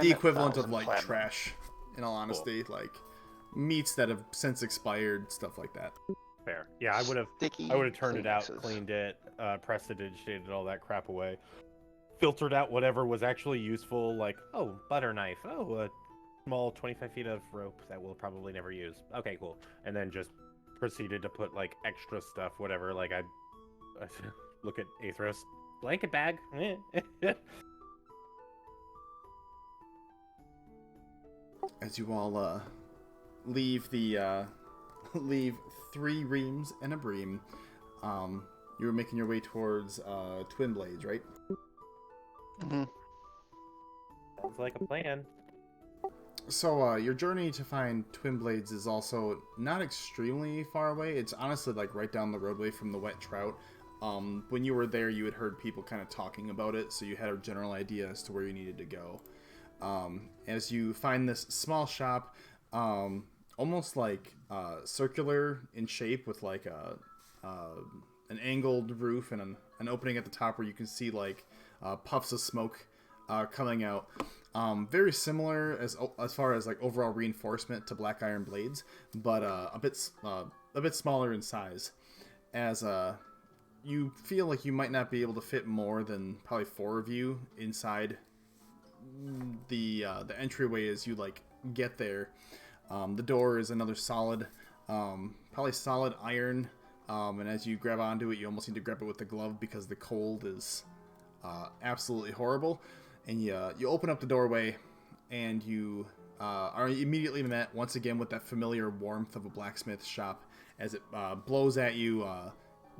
the equivalent of trash, in all honesty, meats that have since expired, stuff like that. Fair. Yeah, I would have turned it out, cleaned it, prestidigitated all that crap away, filtered out whatever was actually useful, butter knife, a small 25 feet of rope that we'll probably never use. Okay, cool. And then just proceeded to put extra stuff, whatever. I look at Aethros, blanket bag. As you all leave 3 reams and a bream, you were making your way towards Twin Blades, right? Mm-hmm. Sounds like a plan. So your journey to find Twin Blades is also not extremely far away. It's honestly like right down the roadway from the Wet Trout. When you were there, you had heard people kind of talking about it, so you had a general idea as to where you needed to go. As you find this small shop, almost like circular in shape, with like an angled roof and an opening at the top where you can see like puffs of smoke coming out. Very similar as far as like overall reinforcement to Black Iron Blades, but a bit smaller in size. As you feel like you might not be able to fit more than probably 4 of you inside the entryway as you like get there. The door is another solid, probably solid iron, and as you grab onto it, you almost need to grab it with the glove because the cold is absolutely horrible. And you open up the doorway, and you are immediately met once again with that familiar warmth of a blacksmith shop as it blows at you.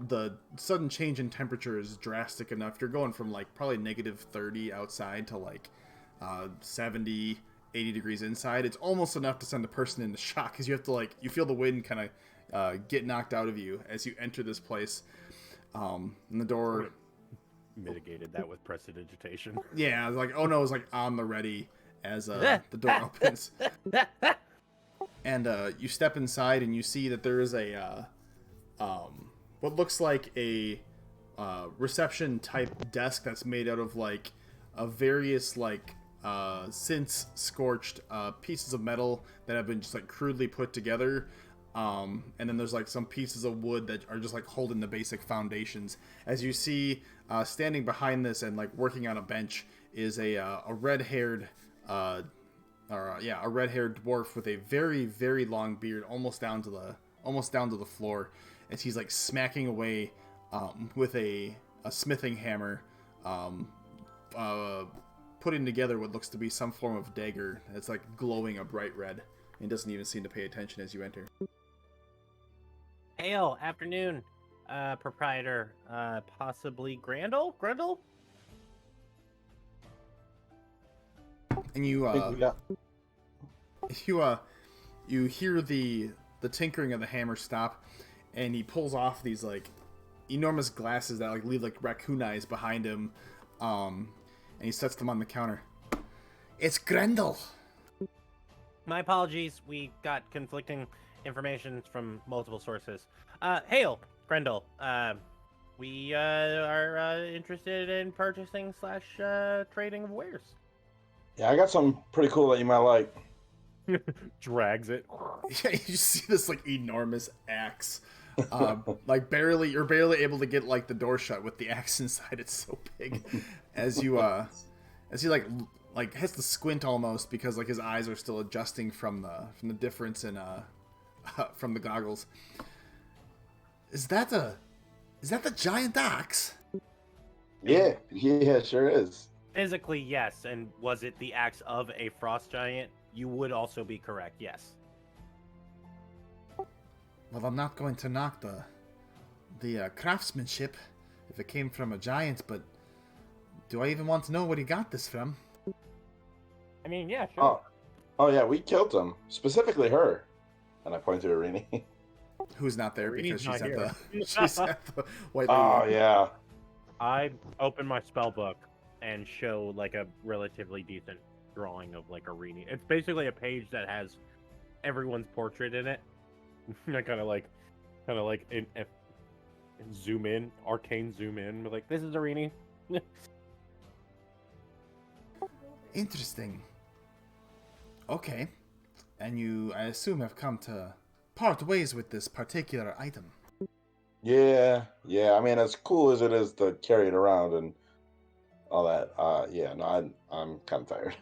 The sudden change in temperature is drastic enough. You're going from like probably negative 30 outside to like 70, 80 degrees inside. It's almost enough to send a person into shock because you have to like, you feel the wind kind of get knocked out of you as you enter this place. And the door mitigated that with prestidigitation. Yeah, I was like, oh no, it's like on the ready as the door opens. And you step inside and you see that there is a what looks like a reception type desk that's made out of like various like since scorched pieces of metal that have been just like crudely put together. And then there's like some pieces of wood that are just like holding the basic foundations. As you see, standing behind this and like working on a bench is a red-haired a red-haired dwarf with a very, very long beard, almost down to the floor, as he's like smacking away with a smithing hammer, putting together what looks to be some form of dagger that's like glowing a bright red, and doesn't even seem to pay attention as you enter. Hail, afternoon, proprietor, possibly Grendel? And you you hear the tinkering of the hammer stop, and he pulls off these like enormous glasses that like leave like raccoon eyes behind him, and he sets them on the counter. It's Grendel. My apologies, we got conflicting information from multiple sources. Hail, Grendel. We are interested in purchasing / trading of wares. Yeah, I got something pretty cool that you might like. Drags it. Yeah, you see this like enormous axe. Like you're barely able to get like the door shut with the axe inside. It's so big. As he like has to squint almost because like his eyes are still adjusting from the difference in from the goggles. Is that the giant axe? Yeah, sure is. Physically, yes. And was it the axe of a frost giant? You would also be correct, yes. Well, I'm not going to knock the craftsmanship if it came from a giant, but do I even want to know what he got this from? I mean, yeah, sure. Oh yeah, we killed him. Specifically her. And I point to Irini. Who's not there because Irini's not she's at the white lady. Oh yeah. I open my spell book and show like a relatively decent drawing of like Irini. It's basically a page that has everyone's portrait in it. I kind of like in zoom in, arcane zoom in, like this is Irini. Interesting. Okay. And I assume, have come to part ways with this particular item. Yeah. I mean, as cool as it is to carry it around and all that, I'm kind of tired.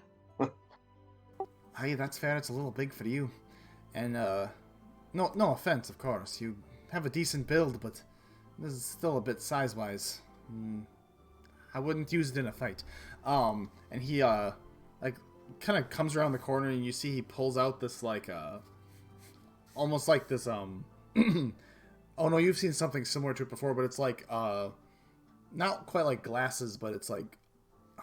Hey, that's fair. It's a little big for you. And, no offense, of course. You have a decent build, but this is still a bit size-wise. I wouldn't use it in a fight. And he, kind of comes around the corner, and you see he pulls out this, almost like this, oh no, you've seen something similar to it before, but it's like, not quite like glasses, but it's like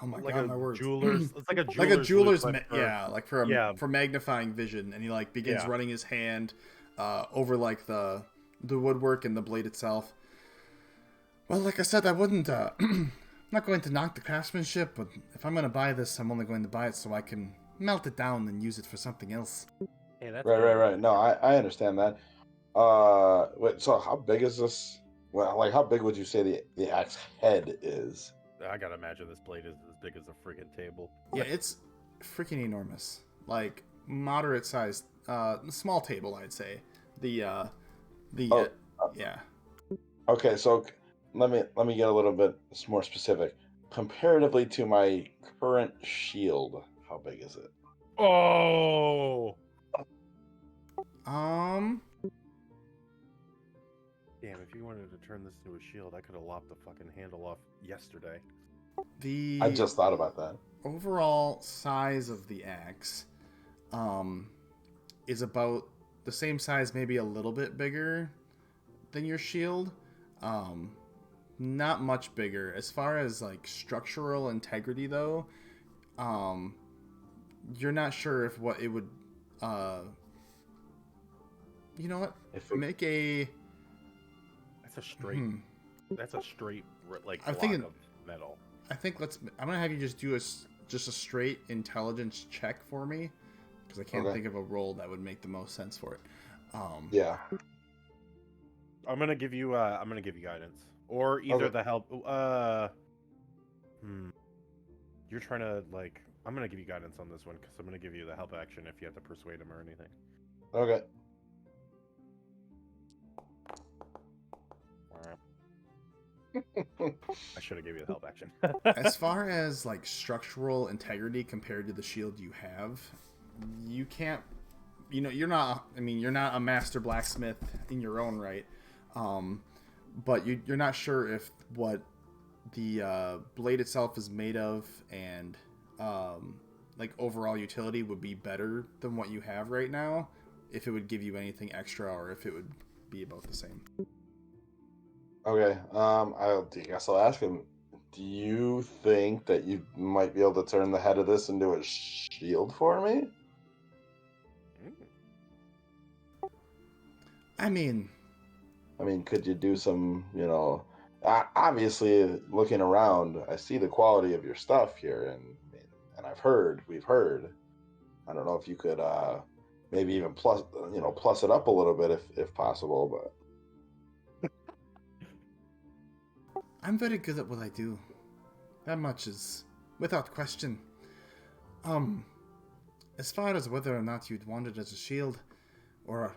Oh my like god, a my words. jeweler's. It's like a jeweler's. Like a jeweler's, blueprint for- yeah, like for Yeah. for magnifying vision, and he like begins Yeah. running his hand over like the woodwork and the blade itself. Well, like I said, I wouldn't. I'm not going to knock the craftsmanship, but if I'm going to buy this, I'm only going to buy it so I can melt it down and use it for something else. Hey, that's Right. No, I understand that. Wait, so how big is this? Well, like how big would you say the axe head is? I gotta imagine this blade is as big as a freaking table. Yeah, it's freaking enormous. Like moderate sized, small table, I'd say. Yeah. Okay, so let me get a little bit more specific. Comparatively to my current shield, how big is it? Oh. Damn! If you wanted to turn this into a shield, I could have lopped the fucking handle off yesterday. I just thought about that. Overall size of the axe, is about the same size, maybe a little bit bigger than your shield. Not much bigger. As far as like structural integrity, though, you're not sure if what it would. You know what? Make a. That's a straight. That's a straight like I'm block thinking- of metal. I think I'm gonna have you just do just a straight intelligence check for me, because I can't think of a roll that would make the most sense for it. Yeah. I'm gonna give you guidance, or either the help. You're trying to like. I'm gonna give you guidance on this one because I'm gonna give you the help action if you have to persuade him or anything. Okay. I should have gave you the help action. As far as like structural integrity compared to the shield you have, you can't. You know, you're not. I mean, you're not a master blacksmith in your own right, but you're not sure if what the blade itself is made of and like overall utility would be better than what you have right now. If it would give you anything extra, or if it would be about the same. Okay. I guess I'll ask him. Do you think that you might be able to turn the head of this into a shield for me? I mean, could you do some, obviously looking around, I see the quality of your stuff here, and we've heard. I don't know if you could maybe even plus it up a little bit if possible, but I'm very good at what I do. That much is without question. As far as whether or not you'd want it as a shield, or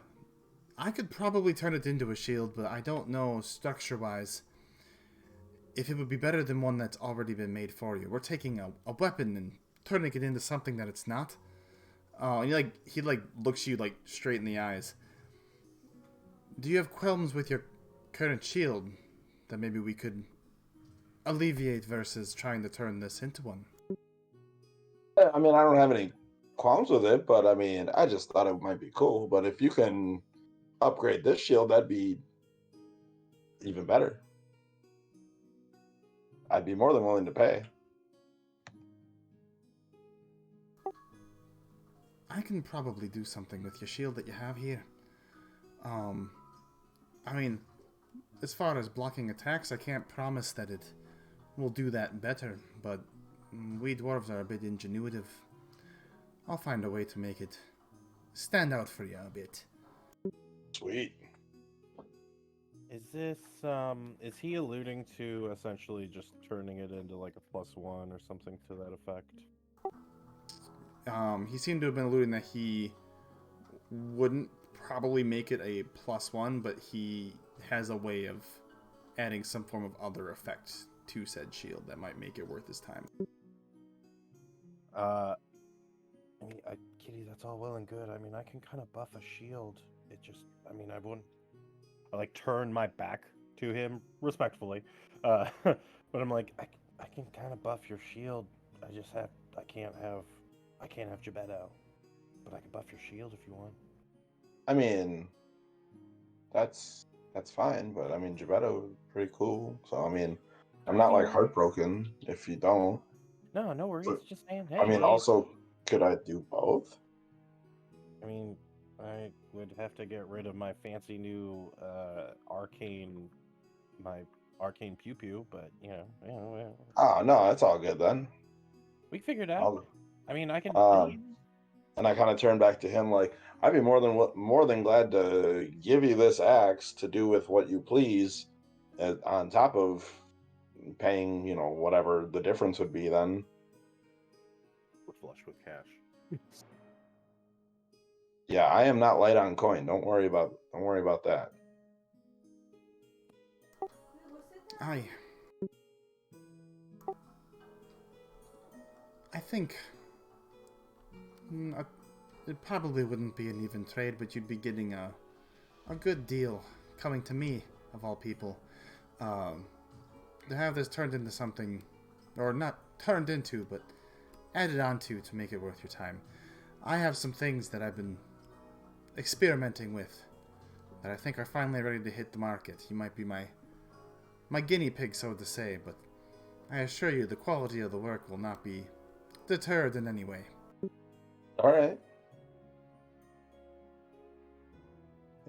I could probably turn it into a shield, but I don't know structure-wise if it would be better than one that's already been made for you. We're taking a weapon and turning it into something that it's not. And he looks you like straight in the eyes. Do you have qualms with your current shield that maybe we could alleviate versus trying to turn this into one? I don't have any qualms with it, but I just thought it might be cool. But if you can upgrade this shield, that'd be even better. I'd be more than willing to pay. I can probably do something with your shield that you have here. As far as blocking attacks, I can't promise that it will do that better, but we dwarves are a bit ingenuitive. I'll find a way to make it stand out for you a bit. Sweet. Is he alluding to essentially just turning it into like a +1 or something to that effect? He seemed to have been alluding that he wouldn't probably make it a +1, but he has a way of adding some form of other effect to said shield that might make it worth his time. Kitty, that's all well and good. I can kind of buff a shield. It just, I wouldn't. I like turn my back to him respectfully, but I'm like, I can kind of buff your shield. I can't have Gebetto, but I can buff your shield if you want. That's fine, but Gebetto is pretty cool. So I'm not like heartbroken if you don't. No, no worries. So, Just saying. Hey, I mean, also, could I do both? I mean, I would have to get rid of my fancy new my arcane pew pew, but Oh no, that's all good then. we figured out. I'll, I mean, I can. and I kind of turn back to him like, I'd be more than glad to give you this axe to do with what you please, on top of paying, whatever the difference would be then. We're flush with cash. Yeah, I am not light on coin. Don't worry about that. I think it probably wouldn't be an even trade, but you'd be getting a good deal coming to me, of all people. To have this turned into something, or not turned into, but added onto to make it worth your time. I have some things that I've been experimenting with that I think are finally ready to hit the market. You might be my guinea pig, so to say, but I assure you the quality of the work will not be deterred in any way. All right.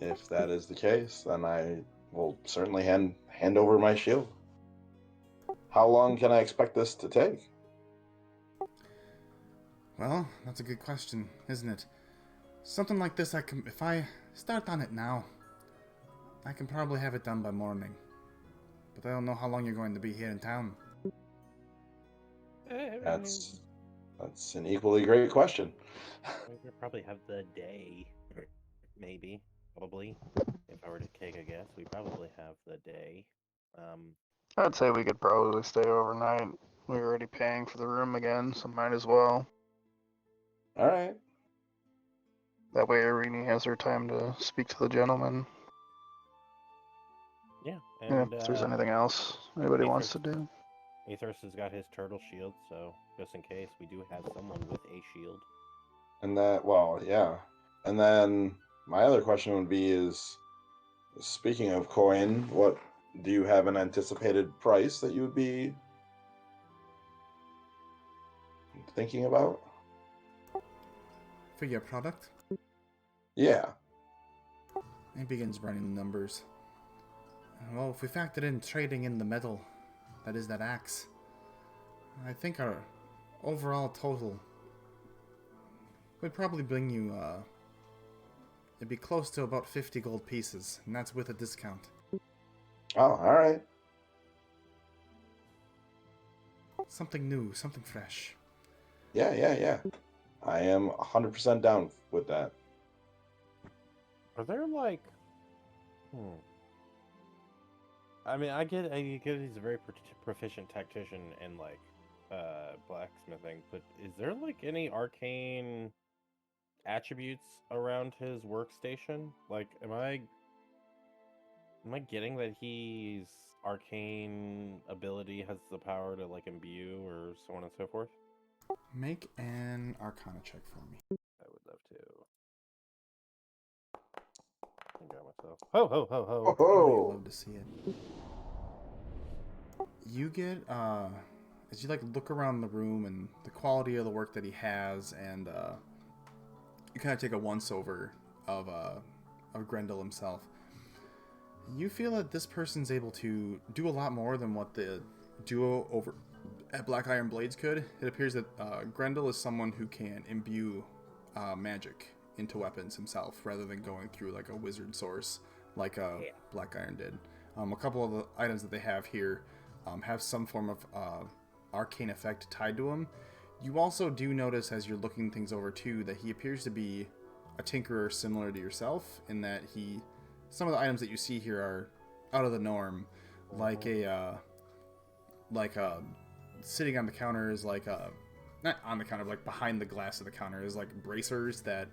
If that is the case, then I will certainly hand over my shield. How long can I expect this to take? Well, that's a good question, isn't it? Something like this, if I start on it now, I can probably have it done by morning. But I don't know how long you're going to be here in town. That's an equally great question. We probably have the day, maybe, probably. If I were to take a guess, we probably have the day. I'd say we could probably stay overnight. We're already paying for the room again, so might as well. All right. That way Irini has her time to speak to the gentleman. Yeah, and If there's anything else anybody wants to do. Aethos has got his turtle shield, so just in case, we do have someone with a shield. And yeah. And then my other question would be is, speaking of coin, what do you have an anticipated price that you would be thinking about? For your product? Yeah. He begins running the numbers. Well, if we factor in trading in the metal, that is that axe, I think our overall total would probably bring you, it'd be close to about 50 gold pieces, and that's with a discount. Oh, all right. Something new, something fresh. Yeah. I am 100% down with that. Are there like... I mean, I get he's a very proficient tactician in, like, blacksmithing, but is there, like, any arcane attributes around his workstation? Like, am I getting that his arcane ability has the power to, like, imbue or so on and so forth? Make an Arcana check for me. I would love to. I got myself. Ho, ho, ho, ho. Oh, you love to see it. You get, as you, like, look around the room and the quality of the work that he has, and, you kind of take a once-over of Grendel himself. You feel that this person's able to do a lot more than what the duo over at Black Iron Blades could. It appears that Grendel is someone who can imbue magic into weapons himself, rather than going through like a wizard source like Black Iron did. A couple of the items that they have here have some form of arcane effect tied to them. You also do notice, as you're looking things over too, that he appears to be a tinkerer similar to yourself, in that some of the items that you see here are out of the norm, like sitting on the counter is like not on the counter, like behind the glass of the counter is like bracers that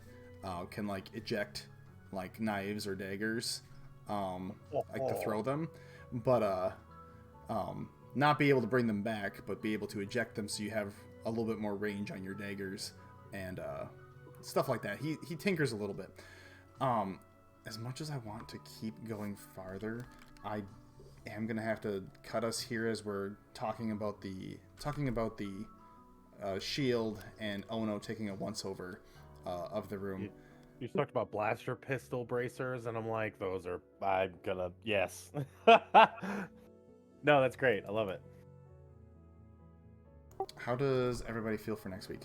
can like eject like knives or daggers, like to throw them, but not be able to bring them back, but be able to eject them so you have a little bit more range on your daggers and stuff like that. He tinkers a little bit. As much as I want to keep going farther, I am gonna have to cut us here as we're talking about the Shield and Ono taking a once-over of the room. You talked about blaster pistol bracers, and I'm like, those are. I'm gonna. Yes. No, that's great. I love it. How does everybody feel for next week?